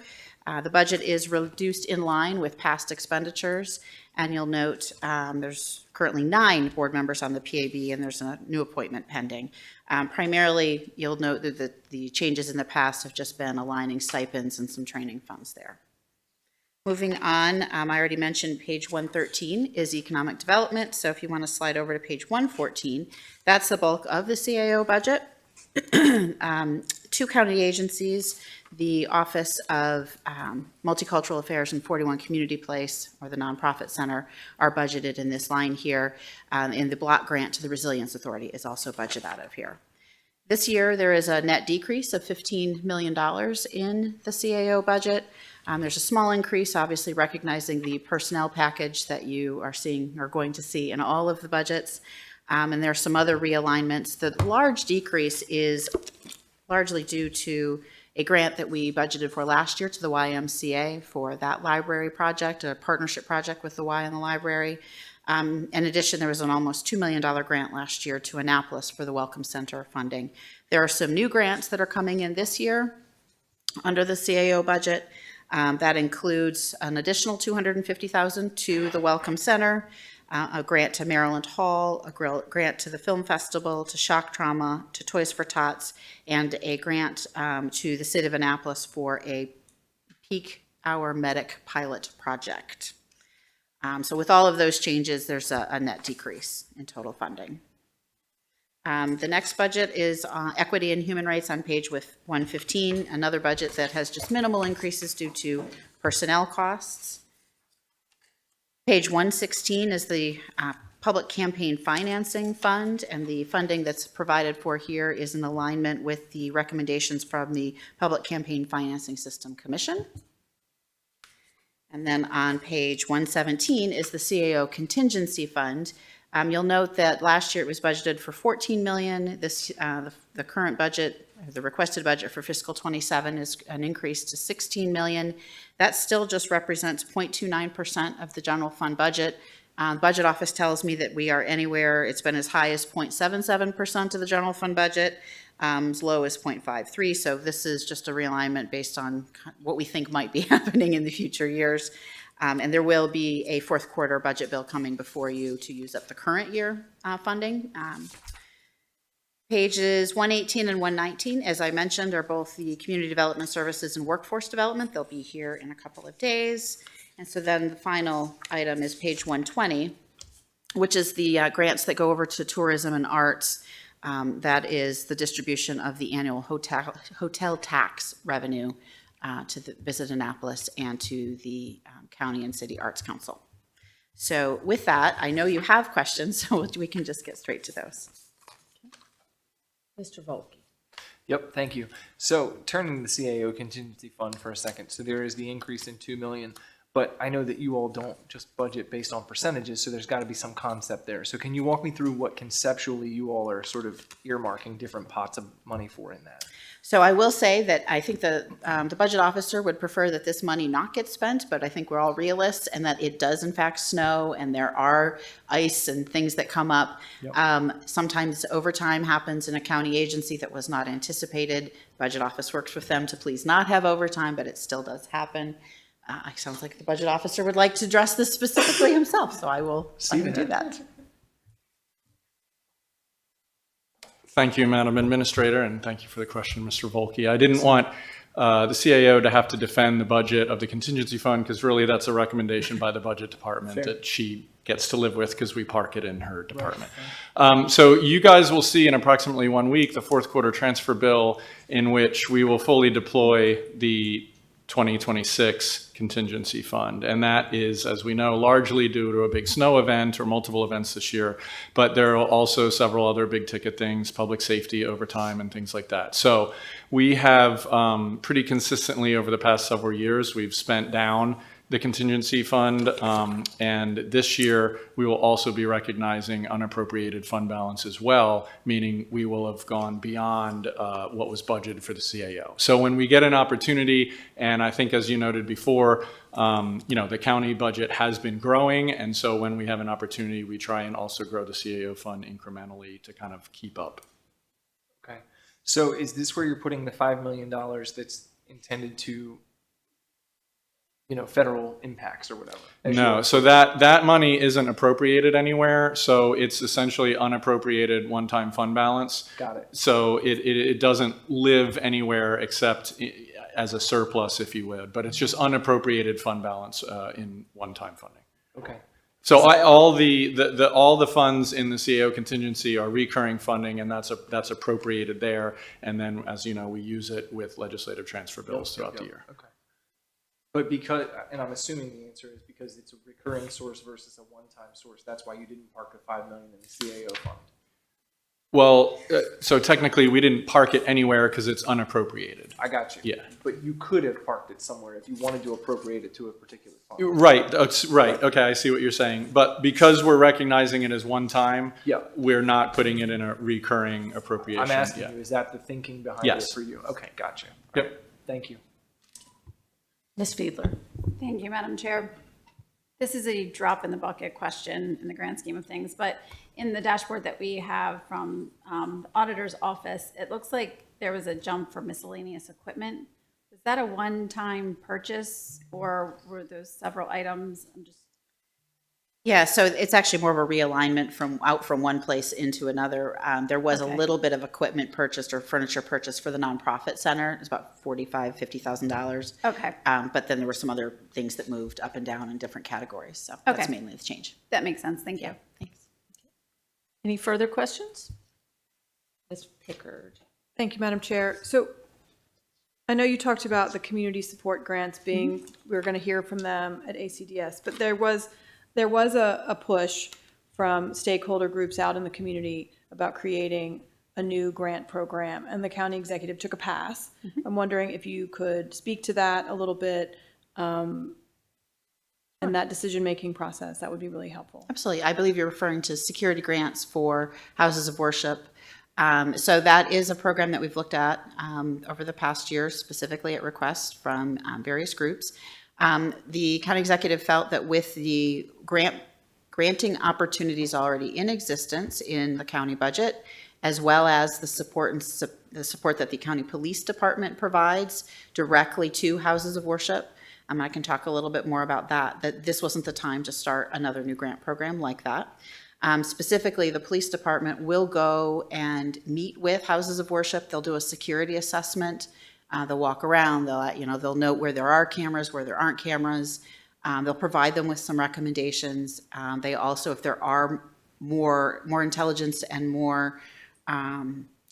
The budget is reduced in line with past expenditures, and you'll note there's currently 9 board members on the PAB, and there's a new appointment pending. Primarily, you'll note that the changes in the past have just been aligning stipends and some training funds there. Moving on, I already mentioned page 113 is economic development, so if you want to slide over to page 114, that's the bulk of the CAO budget. 2 county agencies, the Office of Multicultural Affairs and 41 Community Place, or the Nonprofit Center, are budgeted in this line here, and the block grant to the Resilience Authority is also budgeted out of here. This year, there is a net decrease of $15 million in the CAO budget. There's a small increase, obviously recognizing the personnel package that you are seeing or going to see in all of the budgets. And there are some other realignments. The large decrease is largely due to a grant that we budgeted for last year to the YMCA for that library project, a partnership project with the Y and the library. In addition, there was an almost $2 million grant last year to Annapolis for the Welcome Center funding. There are some new grants that are coming in this year under the CAO budget. That includes an additional $250,000 to the Welcome Center. a grant to Maryland Hall, a grant to the Film Festival, to Shock Trauma, to Toys for Tots, and a grant to the City of Annapolis for a peak hour medic pilot project. So with all of those changes, there's a net decrease in total funding. The next budget is Equity and Human Rights on page 115, another budget that has just minimal increases due to personnel costs. Page 116 is the Public Campaign Financing Fund, and the funding that's provided for here is in alignment with the recommendations from the Public Campaign Financing System Commission. And then on page 117 is the CAO Contingency Fund. You'll note that last year it was budgeted for $14 million. The current budget, the requested budget for fiscal 27 is an increase to $16 million. That still just represents 0.29% of the general fund budget. Budget office tells me that we are anywhere, it's been as high as 0.77% of the general fund budget, as low as 0.53. So this is just a realignment based on what we think might be happening in the future years. And there will be a fourth quarter budget bill coming before you to use up the current year funding. Pages 118 and 119, as I mentioned, are both the Community Development Services and Workforce Development. They'll be here in a couple of days. And so then the final item is page 120, which is the grants that go over to tourism and arts. That is the distribution of the annual hotel tax revenue to the Visit Annapolis and to the County and City Arts Council. So with that, I know you have questions, so we can just get straight to those. Mr. Volkey. Yep, thank you. So turning to the CAO contingency fund for a second. So there is the increase in $2 million, but I know that you all don't just budget based on percentages, so there's got to be some concept there. So can you walk me through what conceptually you all are sort of earmarking different pots of money for in that? So I will say that I think the budget officer would prefer that this money not get spent, but I think we're all realists and that it does in fact snow and there are ice and things that come up. Yep. Sometimes overtime happens in a county agency that was not anticipated. Budget office works with them to please not have overtime, but it still does happen. It sounds like the budget officer would like to address this specifically himself, so I will let him do that. Thank you, Madam Administrator, and thank you for the question, Mr. Volkey. I didn't want the CAO to have to defend the budget of the contingency fund because really that's a recommendation by the budget department Fair. that she gets to live with because we park it in her department. Right. So you guys will see in approximately 1 week the fourth quarter transfer bill in which we will fully deploy the 2026 contingency fund. And that is, as we know, largely due to a big snow event or multiple events this year. But there are also several other big ticket things, public safety, overtime, and things like that. So we have pretty consistently over the past several years, we've spent down the contingency fund. And this year, we will also be recognizing unappropriated fund balance as well, meaning we will have gone beyond what was budgeted for the CAO. So when we get an opportunity, and I think as you noted before, the county budget has been growing. And so when we have an opportunity, we try and also grow the CAO fund incrementally to kind of keep up. Okay. So is this where you're putting the $5 million that's intended to federal impacts or whatever? No, so that money isn't appropriated anywhere. So it's essentially unappropriated one-time fund balance. Got it. So it doesn't live anywhere except as a surplus, if you would, but it's just unappropriated fund balance in one-time funding. Okay. So all the funds in the CAO contingency are recurring funding, and that's appropriated there. And then, as you know, we use it with legislative transfer bills throughout the year. Okay. But because, and I'm assuming the answer is because it's a recurring source versus a one-time source. That's why you didn't park the $5 million in the CAO fund. Well, so technically we didn't park it anywhere because it's unappropriated. I got you. Yeah. But you could have parked it somewhere if you wanted to appropriate it to a particular fund. Right. Right. Okay, I see what you're saying. But because we're recognizing it as one time, we're not putting it in a recurring appropriation. I'm asking you, is that the thinking behind it for you? Okay, gotcha. Yep. Right. Thank you. Ms. Fiedler. Thank you, Madam Chair. This is a drop in the bucket question in the grand scheme of things, but in the dashboard that we have from the auditor's office, it looks like there was a jump for miscellaneous equipment. Was that a one-time purchase or were those several items? Yeah, so it's actually more of a realignment from one place into another. There was a little bit of equipment purchased or furniture purchased for the nonprofit center. It's about $50,000. Okay. But then there were some other things that moved up and down in different categories. So that's Okay. mainly the change. That makes sense. Thank you. Thanks. Any further questions? Ms. Pickard. Thank you, Madam Chair. So I know you talked about the community support grants being, we were going to hear from them at ACDS, but there was a push from stakeholder groups out in the community about creating a new grant program, and the county executive took a pass. I'm wondering if you could speak to that a little bit, and that decision-making process. That would be really helpful. Absolutely. I believe you're referring to security grants for houses of worship. So that is a program that we've looked at over the past year, specifically at requests from various groups. The county executive felt that with the granting opportunities already in existence in the county budget, as well as the support that the county police department provides directly to houses of worship, I can talk a little bit more about that this wasn't the time to start another new grant program like that. Specifically, the police department will go and meet with houses of worship. They'll do a security assessment. They'll walk around. They'll note where there are cameras, where there aren't cameras. They'll provide them with some recommendations. They also, if there are more intelligence and more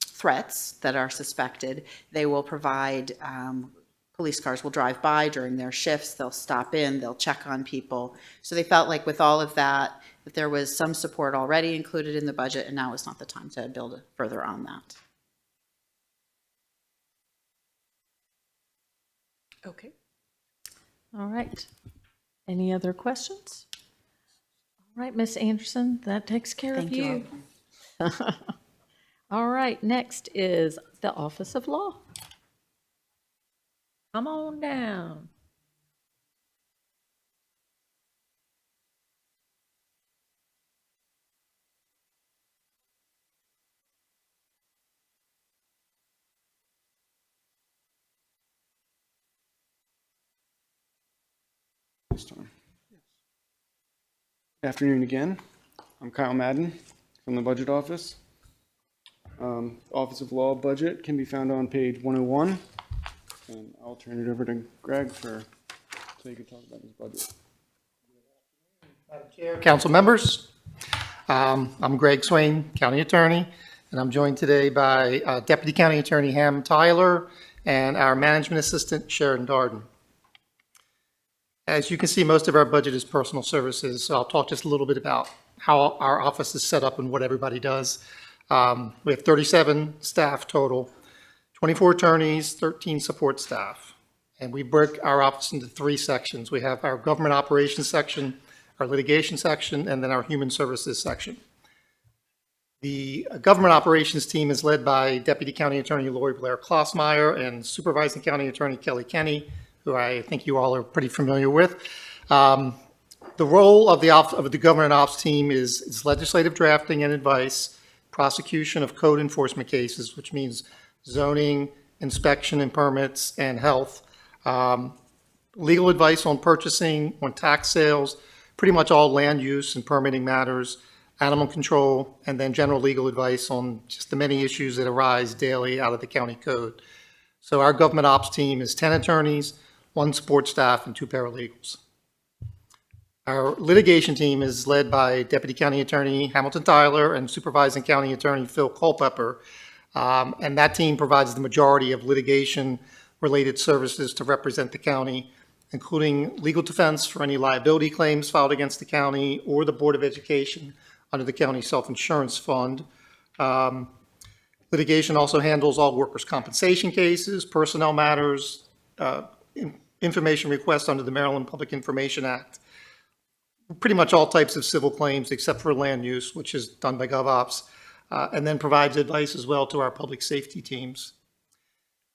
threats that are suspected, they will provide. Police cars will drive by during their shifts. They'll stop in. They'll check on people. So they felt like with all of that there was some support already included in the budget, and now is not the time to build further on that. Okay. All right. Any other questions? All right, Ms. Anderson, that takes care of you. All right, next is the Office of Law. Come on down. This time. Good afternoon again. I'm Kyle Madden from the Budget Office. Office of Law budget can be found on page 101. And I'll turn it over to Greg so you can talk about his budget. Madam Chair, council members, I'm Greg Swain, County Attorney, and I'm joined today by Deputy County Attorney Ham Tyler and our Management Assistant Sharon Darden. As you can see, most of our budget is personal services, so I'll talk just a little bit about how our office is set up and what everybody does. We have 37 staff total, 24 attorneys, 13 support staff. And we break our office into 3 sections. We have our government operations section, our litigation section, and then our human services section. The government operations team is led by Deputy County Attorney Lori Blair Klossmeyer and Supervising County Attorney Kelly Kenny, who I think you all are pretty familiar with. The role of the government ops team is legislative drafting and advice, prosecution of code enforcement cases, which means zoning, inspection and permits, and health. Legal advice on purchasing, on tax sales, pretty much all land use and permitting matters, animal control, and then general legal advice on just the many issues that arise daily out of the county code. So our government ops team is 10 attorneys, 1 support staff, and 2 paralegals. Our litigation team is led by Deputy County Attorney Hamilton Tyler and Supervising County Attorney Phil Culpepper. And that team provides the majority of litigation-related services to represent the county, including legal defense for any liability claims filed against the county or the Board of Education under the county self-insurance fund. Litigation also handles all workers' compensation cases, personnel matters, information requests under the Maryland Public Information Act, pretty much all types of civil claims except for land use, which is done by GovOps. And then provides advice as well to our public safety teams.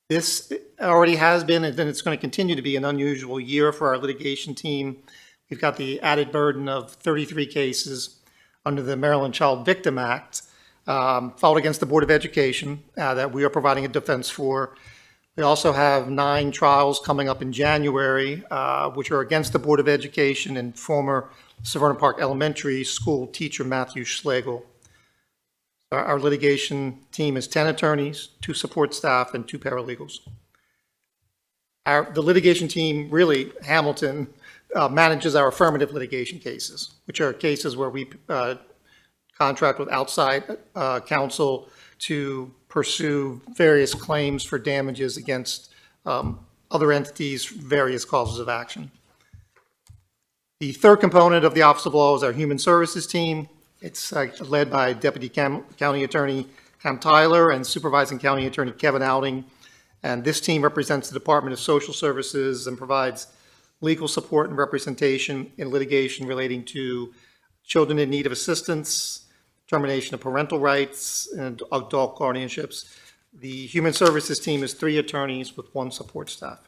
This already has been, and then it's going to continue to be, an unusual year for our litigation team. We've got the added burden of 33 cases under the Maryland Child Victim Act filed against the Board of Education that we are providing a defense for. We also have 9 trials coming up in January, which are against the Board of Education and former Severna Park Elementary School teacher Matthew Schlegel. Our litigation team is 10 attorneys, 2 support staff, and 2 paralegals. The litigation team, really, Hamilton, manages our affirmative litigation cases, which are cases where we contract with outside counsel to pursue various claims for damages against other entities, various causes of action. The third component of the Office of Law is our Human Services team. It's led by Deputy County Attorney Cam Tyler and Supervising County Attorney Kevin Outing. And this team represents the Department of Social Services and provides legal support and representation in litigation relating to children in need of assistance, termination of parental rights, and adult guardianships. The Human Services team is 3 attorneys with 1 support staff.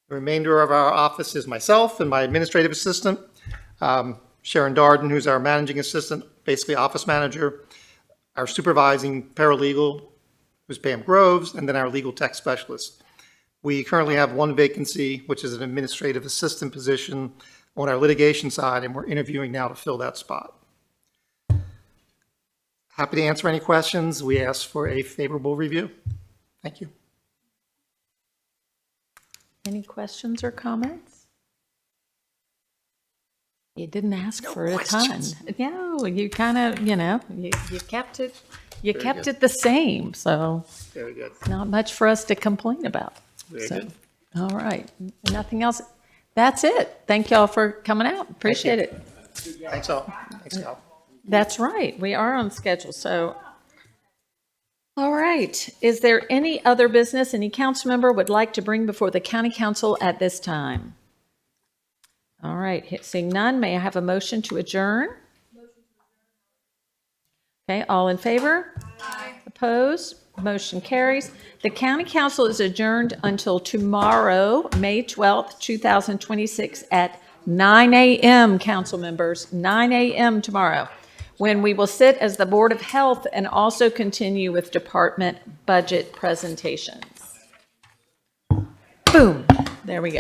The remainder of our office is myself and my administrative assistant, Sharon Darden, who's our managing assistant, basically office manager, our supervising paralegal, who's Pam Groves, and then our legal tech specialist. We currently have 1 vacancy, which is an administrative assistant position on our litigation side, and we're interviewing now to fill that spot. Happy to answer any questions. We ask for a favorable review. Thank you. Any questions or comments? You didn't ask for a ton. No, you kind of, you kept it, it the same, so Very good. not much for us to complain about. Very So, good. all right, nothing else. That's it. Thank y'all for coming out. Appreciate it. Thanks all. Thanks, Cal. That's right. We are on schedule, so. All right. Is there any other business any council member would like to bring before the county council at this time? All right. Seeing none, may I have a motion to adjourn? Okay, all in favor? Aye. Opposed? Motion carries. The county council is adjourned until tomorrow, May 12th, 2026 at 9 a.m., council members, 9 a.m. tomorrow, when we will sit as the Board of Health and also continue with department budget presentations. Boom. There we go.